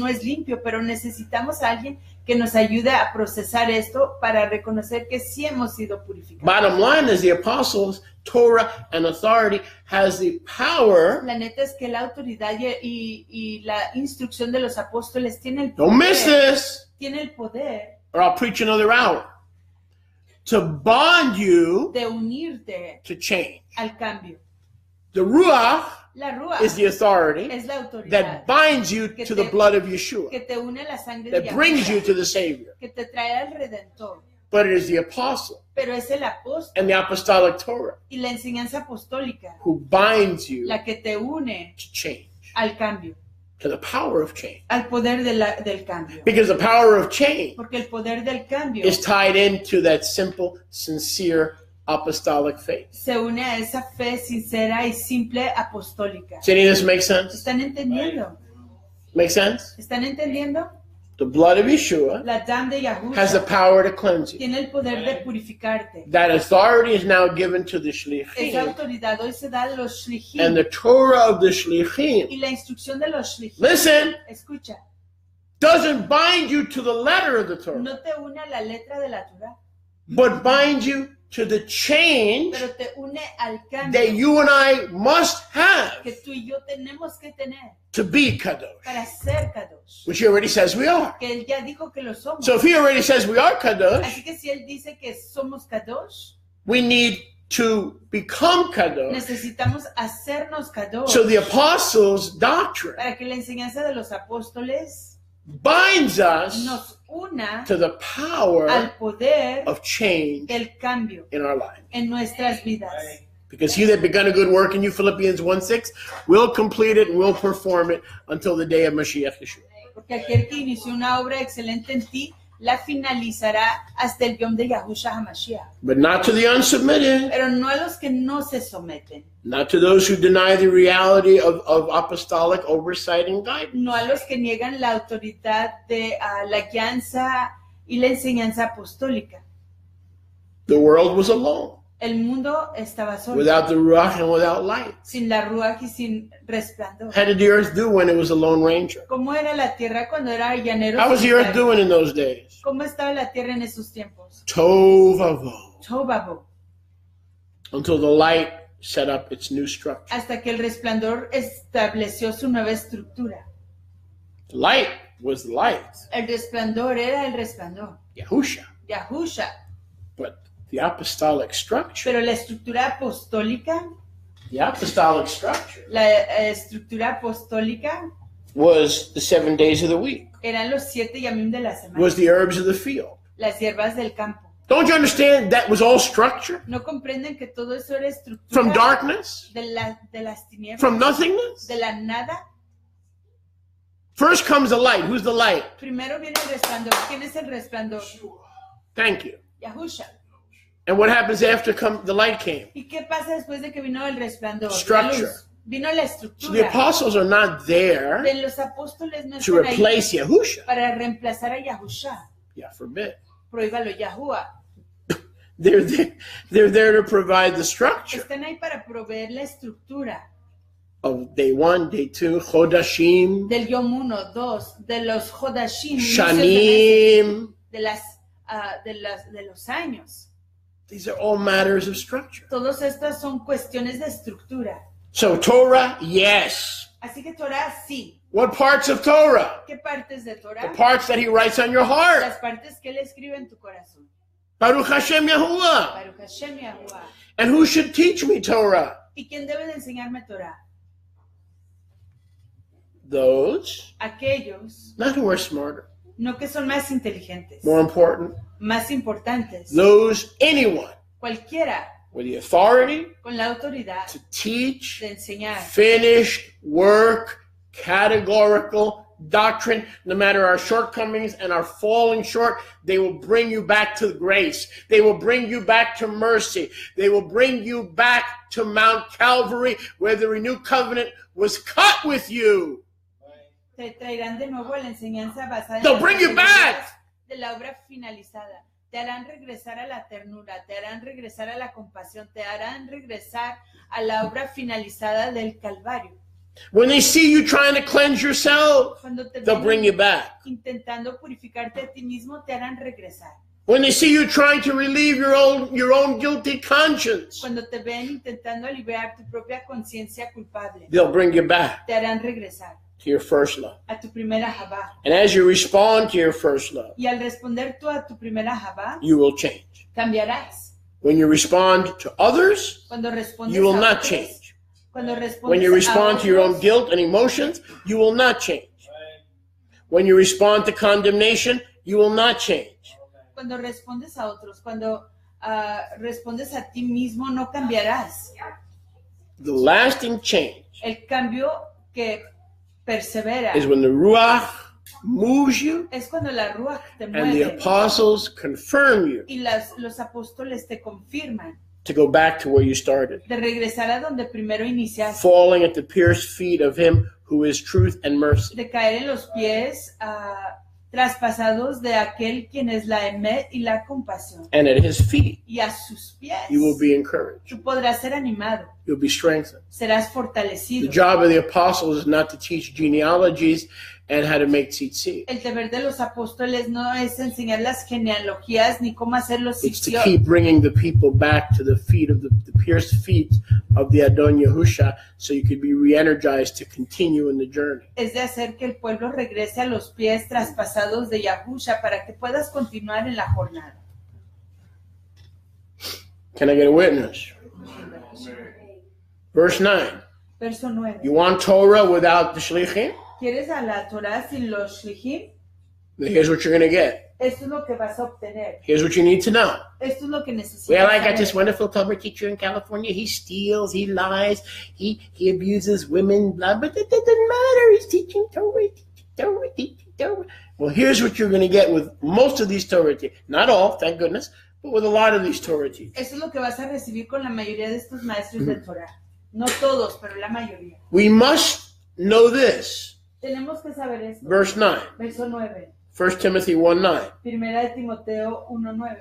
es limpio, pero necesitamos a alguien que nos ayude a procesar esto para reconocer que sí hemos sido purificados. Bottom line is the apostles, Torah, and authority has the power. La neta es que la autoridad y la instrucción de los apóstoles tiene el Don't miss poder, this, tiene el poder or I'll preach another hour. To bond you de unirte to change. al cambio. The Ruach La Rúa is the authority es la autoridad that binds you to the blood of Yeshua, que te une a la sangre de that brings you Yahushua, to the Savior. que te trae al Redentor. But it is the apostle Pero es el apóstol and the apostolic Torah y la enseñanza apostólica who binds you la que te une to change, al cambio, to the power of change. al poder del cambio. Because the power of change Porque el poder del cambio is tied into that simple, sincere apostolic faith. se une a esa fe sincera y simple apostólica. Does any of this make sense? ¿Están entendiendo? Make sense? ¿Están entendiendo? The blood of Yeshua La dam de has the Yahushua power to cleanse you. tiene el poder de purificarte. That authority is now given to the Esa Shilichim, autoridad hoy se da a los shlichim and the Torah of the Shilichim, y la instrucción de los shlichim. listen, Escucha, doesn't bind you to the letter of the Torah, no te une a la letra de la Torah, but binds you to the change pero te une al cambio that you and I must have que tú y yo tenemos que tener to be Kadosh, para ser Kadosh. which he already says we are. Que él ya dijo que lo somos. So if he already says we are Kadosh, Así que si él dice que somos Kadosh, we need to become Kadosh. necesitamos hacernos Kadosh So the apostles' doctrine para que la enseñanza de los apóstoles binds us nos una to the power al poder of change del cambio in our life. en nuestras vidas. Because he that begun a good work in you, Philippians 1:6, will complete it and will perform it until the day of Mashiach Yeshua. Porque aquel que inició una obra excelente en ti, la finalizará hasta el Yom de Yahushua HaMashiach. But not to the unsubmitted. Pero no a los que no se someten. Not to those who deny the reality of apostolic oversight and guidance. No a los que niegan la autoridad de la guianza y la enseñanza apostólica. The world was alone. El mundo estaba solo. Without the Ruach and without light. Sin la Ruach y sin resplandor. How did the earth do when it was a lone ranger? ¿Cómo era la tierra cuando era llanero? How was the earth doing in those days? ¿Cómo estaba la tierra en esos tiempos? Tohu vavohu. Tohu vavohu. Until the light set up its new structure. Hasta que el resplandor estableció su nueva estructura. The light was the light. El resplandor era el resplandor. Yahusha. Yahusha. But the apostolic structure. Pero la estructura apostólica. The apostolic structure. La estructura apostólica. Was the 7 days of the week. Eran los 7 yamim de la semana. Was the herbs of the field. Las hierbas del campo. Don't you understand that was all structure? ¿No comprenden que todo eso era estructura? From darkness? De las tinieblas. From nothingness? De la nada. First comes the light. Who's the light? Primero viene el resplandor. ¿Quién es el resplandor? Thank you. Yahusha. And what happens after the light came? ¿Y qué pasa después de que vino el resplandor? Structure. Vino la So estructura. the apostles are not there De los apóstoles no to están ahí replace Yahusha. para reemplazar a Yahusha. Yeah, forbid. Prohíbalo, Yahuwah. They're there to provide the structure Están ahí para proveer la estructura of day 1, day 2, Chodashim, del Yom 1, 2, de los Hodashim, Shanim. de los años. These are all matters of structure. Todas estas son cuestiones de estructura. So Torah, yes. Así que Torah, sí. What parts of Torah? ¿Qué partes de Torah? The parts that he writes on your heart. Las partes que él escribe en tu corazón. Baruch Hashem Yahuwah. Baruch Hashem Yahuwah. And who should teach me Torah? ¿Y quién debe de enseñarme Torah? Those, Aquellos, not who are smarter, no que son más inteligentes, more important, más importantes. those, anyone Cualquiera with the authority con la autoridad to teach, de enseñar, finished work, categorical doctrine, no matter our shortcomings and our falling short, they will bring you back to grace. They will bring you back to mercy. They will bring you back to Mount Calvary where the renewed covenant was cut with you. te traerán de nuevo a la enseñanza basada en They'll las bring you back. de la obra finalizada. Te harán regresar a la ternura, te harán regresar a la compasión, te harán regresar a la obra finalizada del Calvario. When they see you trying to cleanse yourself, Cuando te they'll ven bring you back. intentando purificarte a ti mismo, te harán regresar. When they see you trying to relieve your own guilty conscience, Cuando te ven intentando aliviar tu propia conciencia culpable, they'll bring you back te harán regresar to your first love. a tu primera Jabá. And as you respond to your first love, Y al responder tú a tu primera Jabá, you will change. cambiarás. When you respond to others, Cuando respondes you will a not otros, change. cuando respondes When you a respond to your own otros, guilt and emotions, you will not change. When you respond to condemnation, you will not change. cuando respondes a otros, cuando respondes a ti mismo, no cambiarás. The lasting change El cambio que persevera is when the Ruach moves you es cuando la Ruach te and the mueve apostles confirm you y los apóstoles te confirman to go back to where you started, de regresar a donde primero iniciaste, falling at the pierced feet of him who is truth and mercy. de caer en los pies traspasados de aquel quien es la emet y la compasión. And at his feet, Y a sus pies you will be encouraged. tú podrás ser animado, You'll be strengthened. serás The fortalecido. job of the apostles is not to teach genealogies and how to make tzitzit. El deber de los apóstoles no es enseñar las genealogías ni cómo hacer los It's to sitios, keep bringing the people back to the feet of the pierced feet of the Adon Yahusha so you could be re-energized to continue in the journey. es de hacer que el pueblo regrese a los pies traspasados de Yahusha para que puedas continuar en la jornada. Can I get a witness? Verse 9. Verso 9. You want Torah without the Shilichim? ¿Quieres a la Torah sin los Shilichim? Here's what you're going to get. Esto es lo que vas a obtener. Here's what you need to know. Esto es lo que necesitas Well, I got saber. this wonderful Torah teacher in California. He steals, he lies, he abuses women, blah, but it doesn't matter. He's teaching Torah. Well, here's what you're going to get with most of these Torah teachers. Not all, thank goodness, but with a lot of these Torah teachers. Eso es lo que vas a recibir con la mayoría de estos maestros de Torah. No todos, pero la mayoría. We must know this. Tenemos que saber esto. Verse 9. Verso 9. 1 Timothy 1:9. Primera de Timoteo 1:9.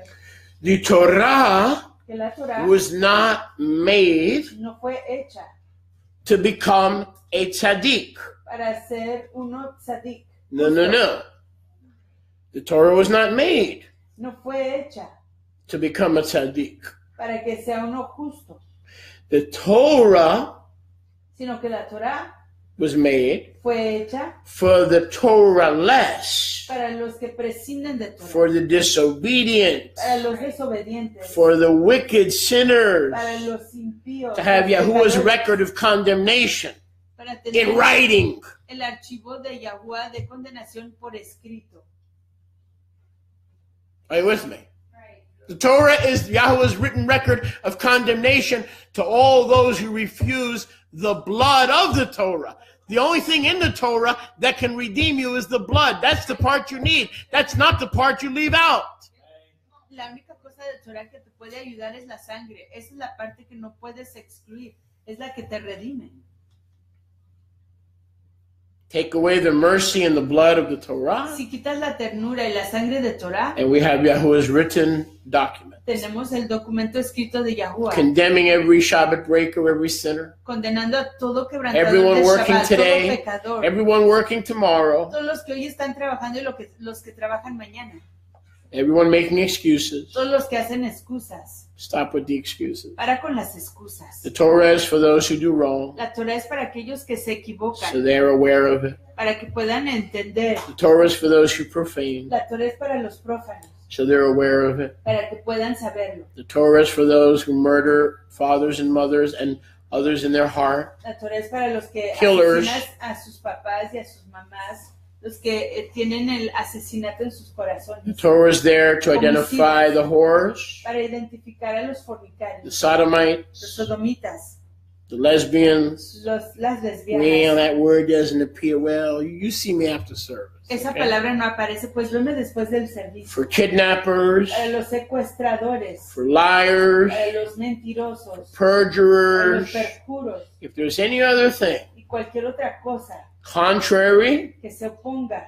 The Torah Que la Torah was not made no fue hecha to become a tzaddik. para ser uno tzadik. No. The Torah was not made No fue hecha to become a tzaddik. para que sea uno justo, The Torah sino que la Torah was made fue hecha for the Torah-less, para los que prescinden de Torah, for the disobedient, para los desobedientes, for the wicked sinners, para los impíos, to have los Yahuwah's pecadores, record of condemnation para tener in writing. el archivo de Yahuwah de condenación por escrito. Are you with me? The Torah is Yahweh's written record of condemnation to all those who refuse the blood of the Torah. The only thing in the Torah that can redeem you is the blood. That's the part you need. That's not the part you leave out. La única cosa de Torah que te puede ayudar es la sangre. Esa es la parte que no puedes excluir. Es la que te redime. Take away the mercy and the blood of the Torah, Si quitas la ternura y la sangre de Torah, and we have Yahweh's written document, tenemos el documento escrito de Yahuwah, condemning every Shabbat breaker, every sinner, condenando a todo quebrantador everyone de working Shabbat, today, todo pecador, everyone working tomorrow, todos los que hoy están trabajando y los que trabajan mañana, everyone making excuses. todos los que hacen excusas. Stop with the excuses. Para con las excusas. The Torah is for those who do wrong, La Torah es para aquellos que se so equivocan, they're aware of it. para que puedan entender. The Torah is for those who profane, La Torah es para los prófanos, so they're aware of it. para que puedan saberlo. The Torah is for those who murder fathers and mothers and others in their heart. La Torah es para los que Killers. asesinan a sus papás y a sus mamás, los que tienen el asesinato en sus The corazones, Torah is there to identify the whores, para identificar a los the fornicarios, sodomites, los sodomitas, the lesbians. las Well, lesbianas. that word doesn't appear. Well, you see me after service. Esa Okay? palabra no aparece, pues veme después del servicio. For kidnappers, Para los secuestradores, for liars, para los mentirosos, para los perjurers. perjuros If there's any other thing y cualquier otra cosa contrary que se oponga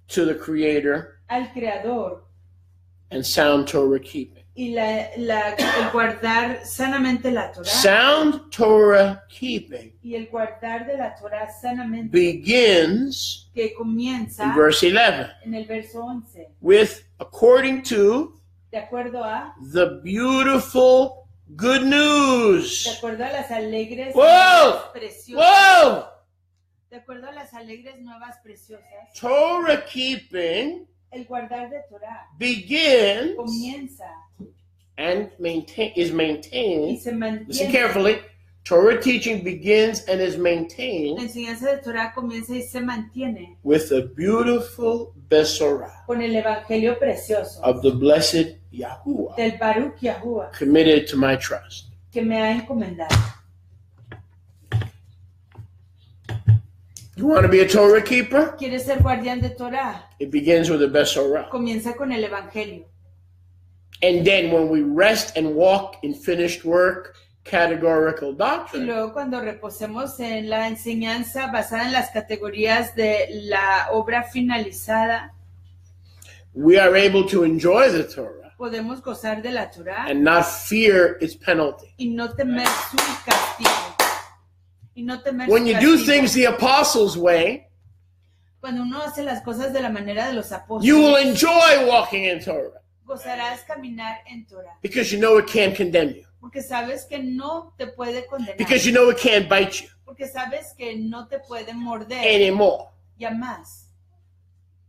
to the Creator al Creador and sound Torah keeping. y el guardar sanamente la Torah Sound Torah keeping y el guardar de la Torah sanamente begins que comienza in verse 11 en el verso 11 with according to de acuerdo a the beautiful good news. de acuerdo a las alegres Whoa! nuevas preciosas Whoa! de acuerdo a las alegres nuevas preciosas Torah keeping el guardar de Torah begins comienza and is y maintained. se Listen mantiene. carefully. Torah teaching begins and is La maintained enseñanza de Torah comienza y se mantiene with the beautiful Besorah con el evangelio precioso of the blessed Yahuwah del Baruch Yahuwah committed to my trust. que me ha encomendado. You want to be a Torah keeper? ¿Quieres ser guardián de Torah? It begins with a Besorah. Comienza con el evangelio. And then when we rest and walk in finished work, categorical Y doctrine, luego cuando reposemos en la enseñanza basada en las categorías de la obra finalizada, we are able to enjoy the Torah podemos gozar de la Torah and not fear its penalty. y no temer su castigo. Y no temer When su you do castigo. things the apostles' way, Cuando uno hace las cosas de la manera de los you will apóstoles, enjoy walking in Torah gozarás caminar en Torah. because you know it can't condemn you, Porque sabes que no te puede condenar. because you know it can't bite you Porque sabes que no te puede morder. anymore. Ya más.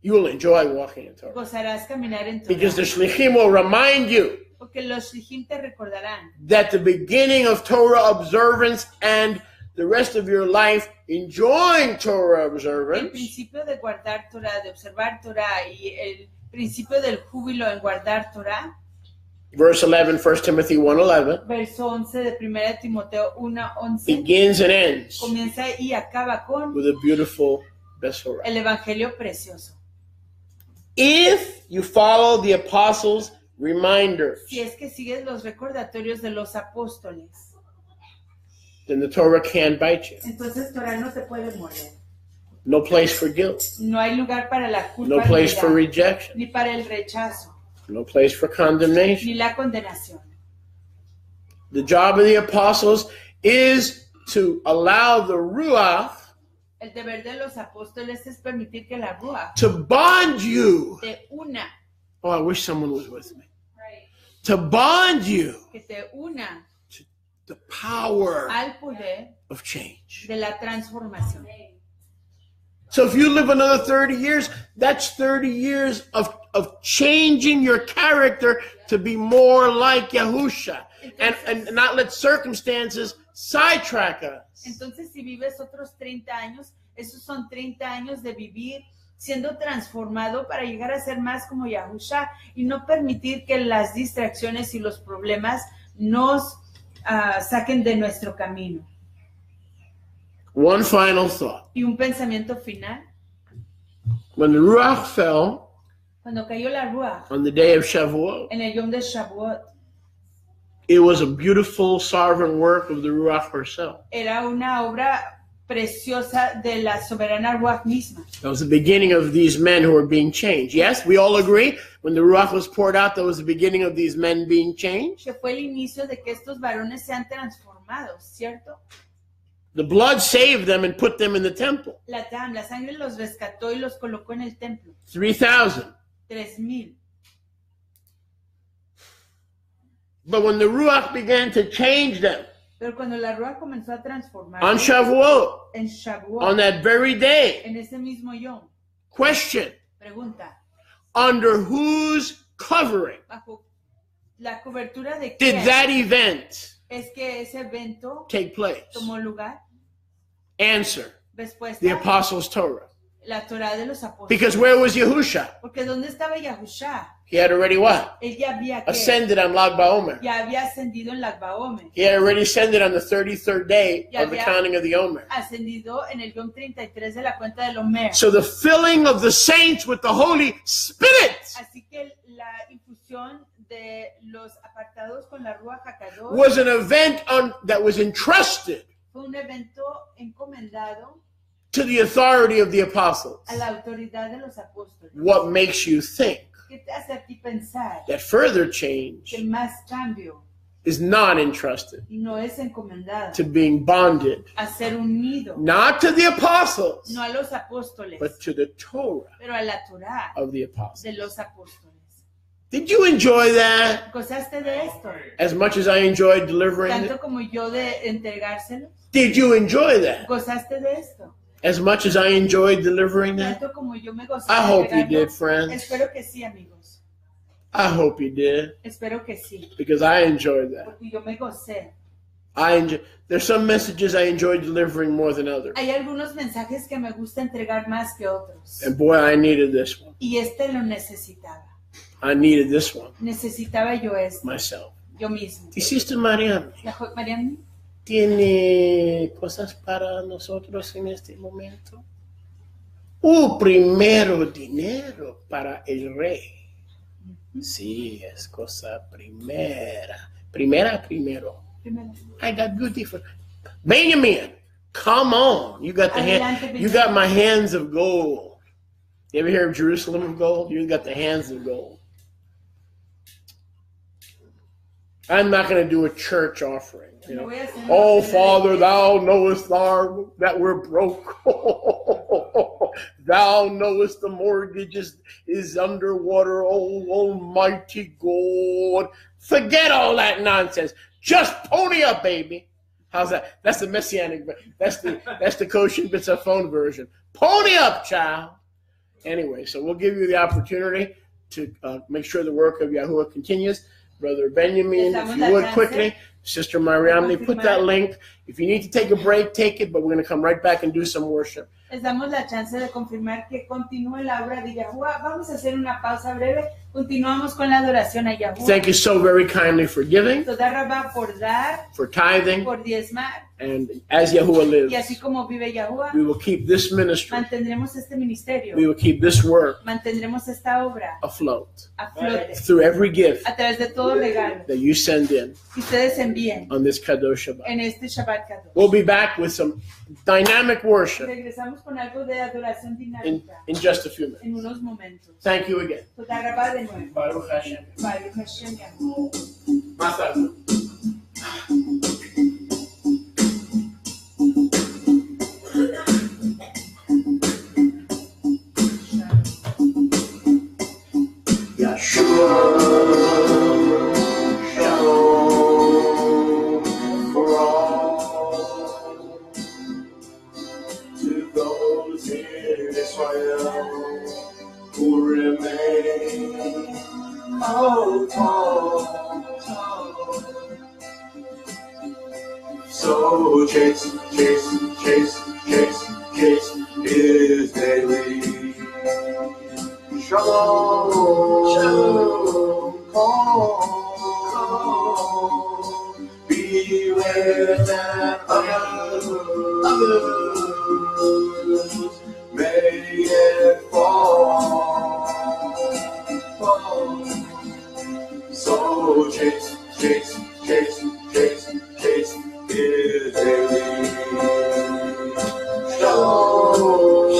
You will enjoy walking in Torah Gozarás caminar en Torah. because the Shlichim will remind you Porque los shlichim te recordarán that the beginning of Torah observance and the rest of your life enjoying Torah el observance principio de guardar Torah, de observar Torah y el principio del júbilo en guardar Torah. verse 11, 1 Timothy 1:11, Verso 11 de 1 Timoteo 1:11 begins and ends comienza y acaba con with a beautiful Besorah. El evangelio precioso. If you follow the apostles' reminders, Si es que sigues los recordatorios de los apóstoles, then the Torah can't bite you. entonces Torah no te puede morder. No place for guilt. No hay lugar para la No place for culpabilidad, rejection. ni para el rechazo, No place for condemnation. ni la condenación. The job of the apostles is to allow the Ruach El deber de los apóstoles es permitir que la Ruach to bond you. te una, Oh, I wish someone was with me. To bond you que te una to the power al poder of change. de la transformación. So if you live another 30 years, that's 30 years of changing your character to be more like Yahusha and not let circumstances sidetrack us. Entonces, si vives otros 30 años, esos son 30 años de vivir siendo transformado para llegar a ser más como Yahusha y no permitir que las distracciones y los problemas nos saquen de nuestro camino. One final thought. Y un pensamiento final. When the Ruach fell Cuando cayó la Ruach on the day of Shavuot, en el Yom de Shavuot, it was a beautiful sovereign work of the Ruach herself. era una obra preciosa de la soberana Ruach misma. That was the beginning of these men who were being changed. Yes, we all agree. When the Ruach was poured out, that was the beginning of these men being changed. Que fue el inicio de que estos varones sean transformados, ¿cierto? The blood saved them and put them in the temple. La sangre los rescató y los colocó en el templo. 3,000. 3,000. But when the Ruach began to change them Pero cuando la Ruach comenzó a transformar on Shavuot, en Shavuot, on that very day, en ese mismo Yom, question, pregunta, under whose covering bajo la cobertura de did quién that event es que ese evento take place? tomó lugar? Answer, Respuesta, the Apostles' Torah. la Torah de los apóstoles. Because where was Yahusha? Porque ¿dónde estaba Yahusha? He had already what? Él ya había Ascended on Lag BaOmer. ya había ascendido en Lag BaOmer. He had already ascended on the 33rd day Ya of the había counting of the Omer. ascendido en el Yom 33 de la cuenta del Omer. So the filling of the saints with the Holy Spirit Así que la infusión de los apartados con la Ruach HaKadosh was an event that was entrusted fue un evento encomendado to the authority of the apostles. a la autoridad de los apóstoles. What makes you think ¿Qué te hace a ti pensar that further que change más cambio is not entrusted no es encomendado to being bonded, a ser unido, not to the apostles, no a los apóstoles, but to the Torah pero a la Torah of the apostles? de los apóstoles? Did you enjoy that ¿Gozaste de esto? as much as I enjoyed delivering it? Tanto como yo de entregárselos. Did you enjoy that ¿Gozaste de esto? as much as I enjoyed delivering that? Tanto como yo me gocé I de hope you entregarlo. did, friends. Espero que sí, amigos. I hope you did, Espero que sí. because I enjoyed that. Porque yo me gocé. There's some messages I enjoy delivering more than others. Hay algunos mensajes que me gusta entregar más que otros. And boy, I needed this one. Y este lo necesitaba. I needed this one Necesitaba yo esto. myself. Yo mismo. Y Sister Mariam, Mariam, ¿tiene cosas para nosotros en este momento? Primero dinero para el rey. Sí, es cosa primera. Primero. primero. I got beautiful. Benjamin, come on. You got my hands of gold. You ever hear of Jerusalem of gold? You got the hands of gold. I'm not going to do a church offering. You know. Oh, Father, thou knowest that we're broke. Thou knowest the mortgage is underwater. Oh, almighty God. Forget all that nonsense. Just pony up, baby. How's that? That's the messianic. That's the Koshin B'tza phone version. Pony up, child. Anyway, so we'll give you the opportunity to make sure the work of Yahuwah continues. Brother Benjamin, if you would quickly Sister Mariam, they put that link. If you need to take a break, take it, but we're going to come right back and do some worship. Les damos la chance de confirmar que continúe la obra de Yahuwah. Vamos a hacer una pausa breve. Continuamos con la adoración a Yahuwah. Thank you so very kindly for giving, Toda Rabá por dar, for tithing, por diezmar. and as Yahuwah Y así lives, como vive Yahuwah, we will keep this ministry, mantendremos este ministerio, we will keep this work mantendremos esta obra afloat a flote, through every gift a través de todo regalo that you send in que ustedes envíen on this Kadosh Shabbat. en este Shabbat Kadosh. We'll be back with some dynamic worship Regresamos con algo de adoración dinámica in just a few minutes. en unos momentos. Thank you again. Toda Rabá de nuevo. Baruch Hashem. Baruch Hashem Yahuwah. Más tarde. Yeshua, shalom for all, to those in Israel who remain. Oh, so chase is daily. Shalom, call, be with others, may it fall. So chase is daily. Shalom,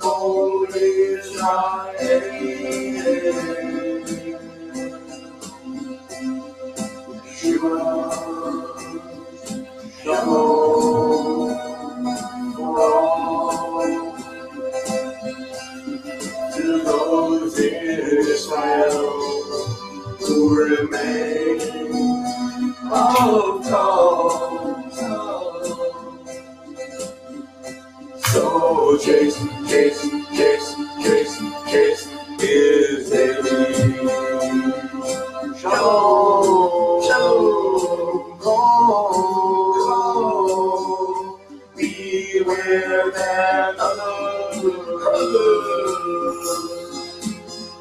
call Israel. Shiva, shalom for all. To those in Israel who remain, oh, so chase is daily. Shalom, call, beware that others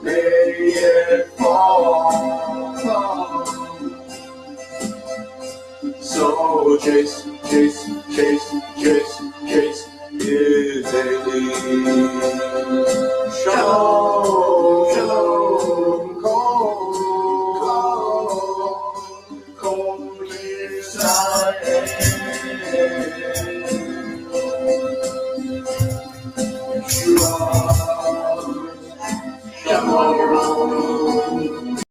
may it fall. So chase is daily. Shalom, call Israel. Yeshua, shalom.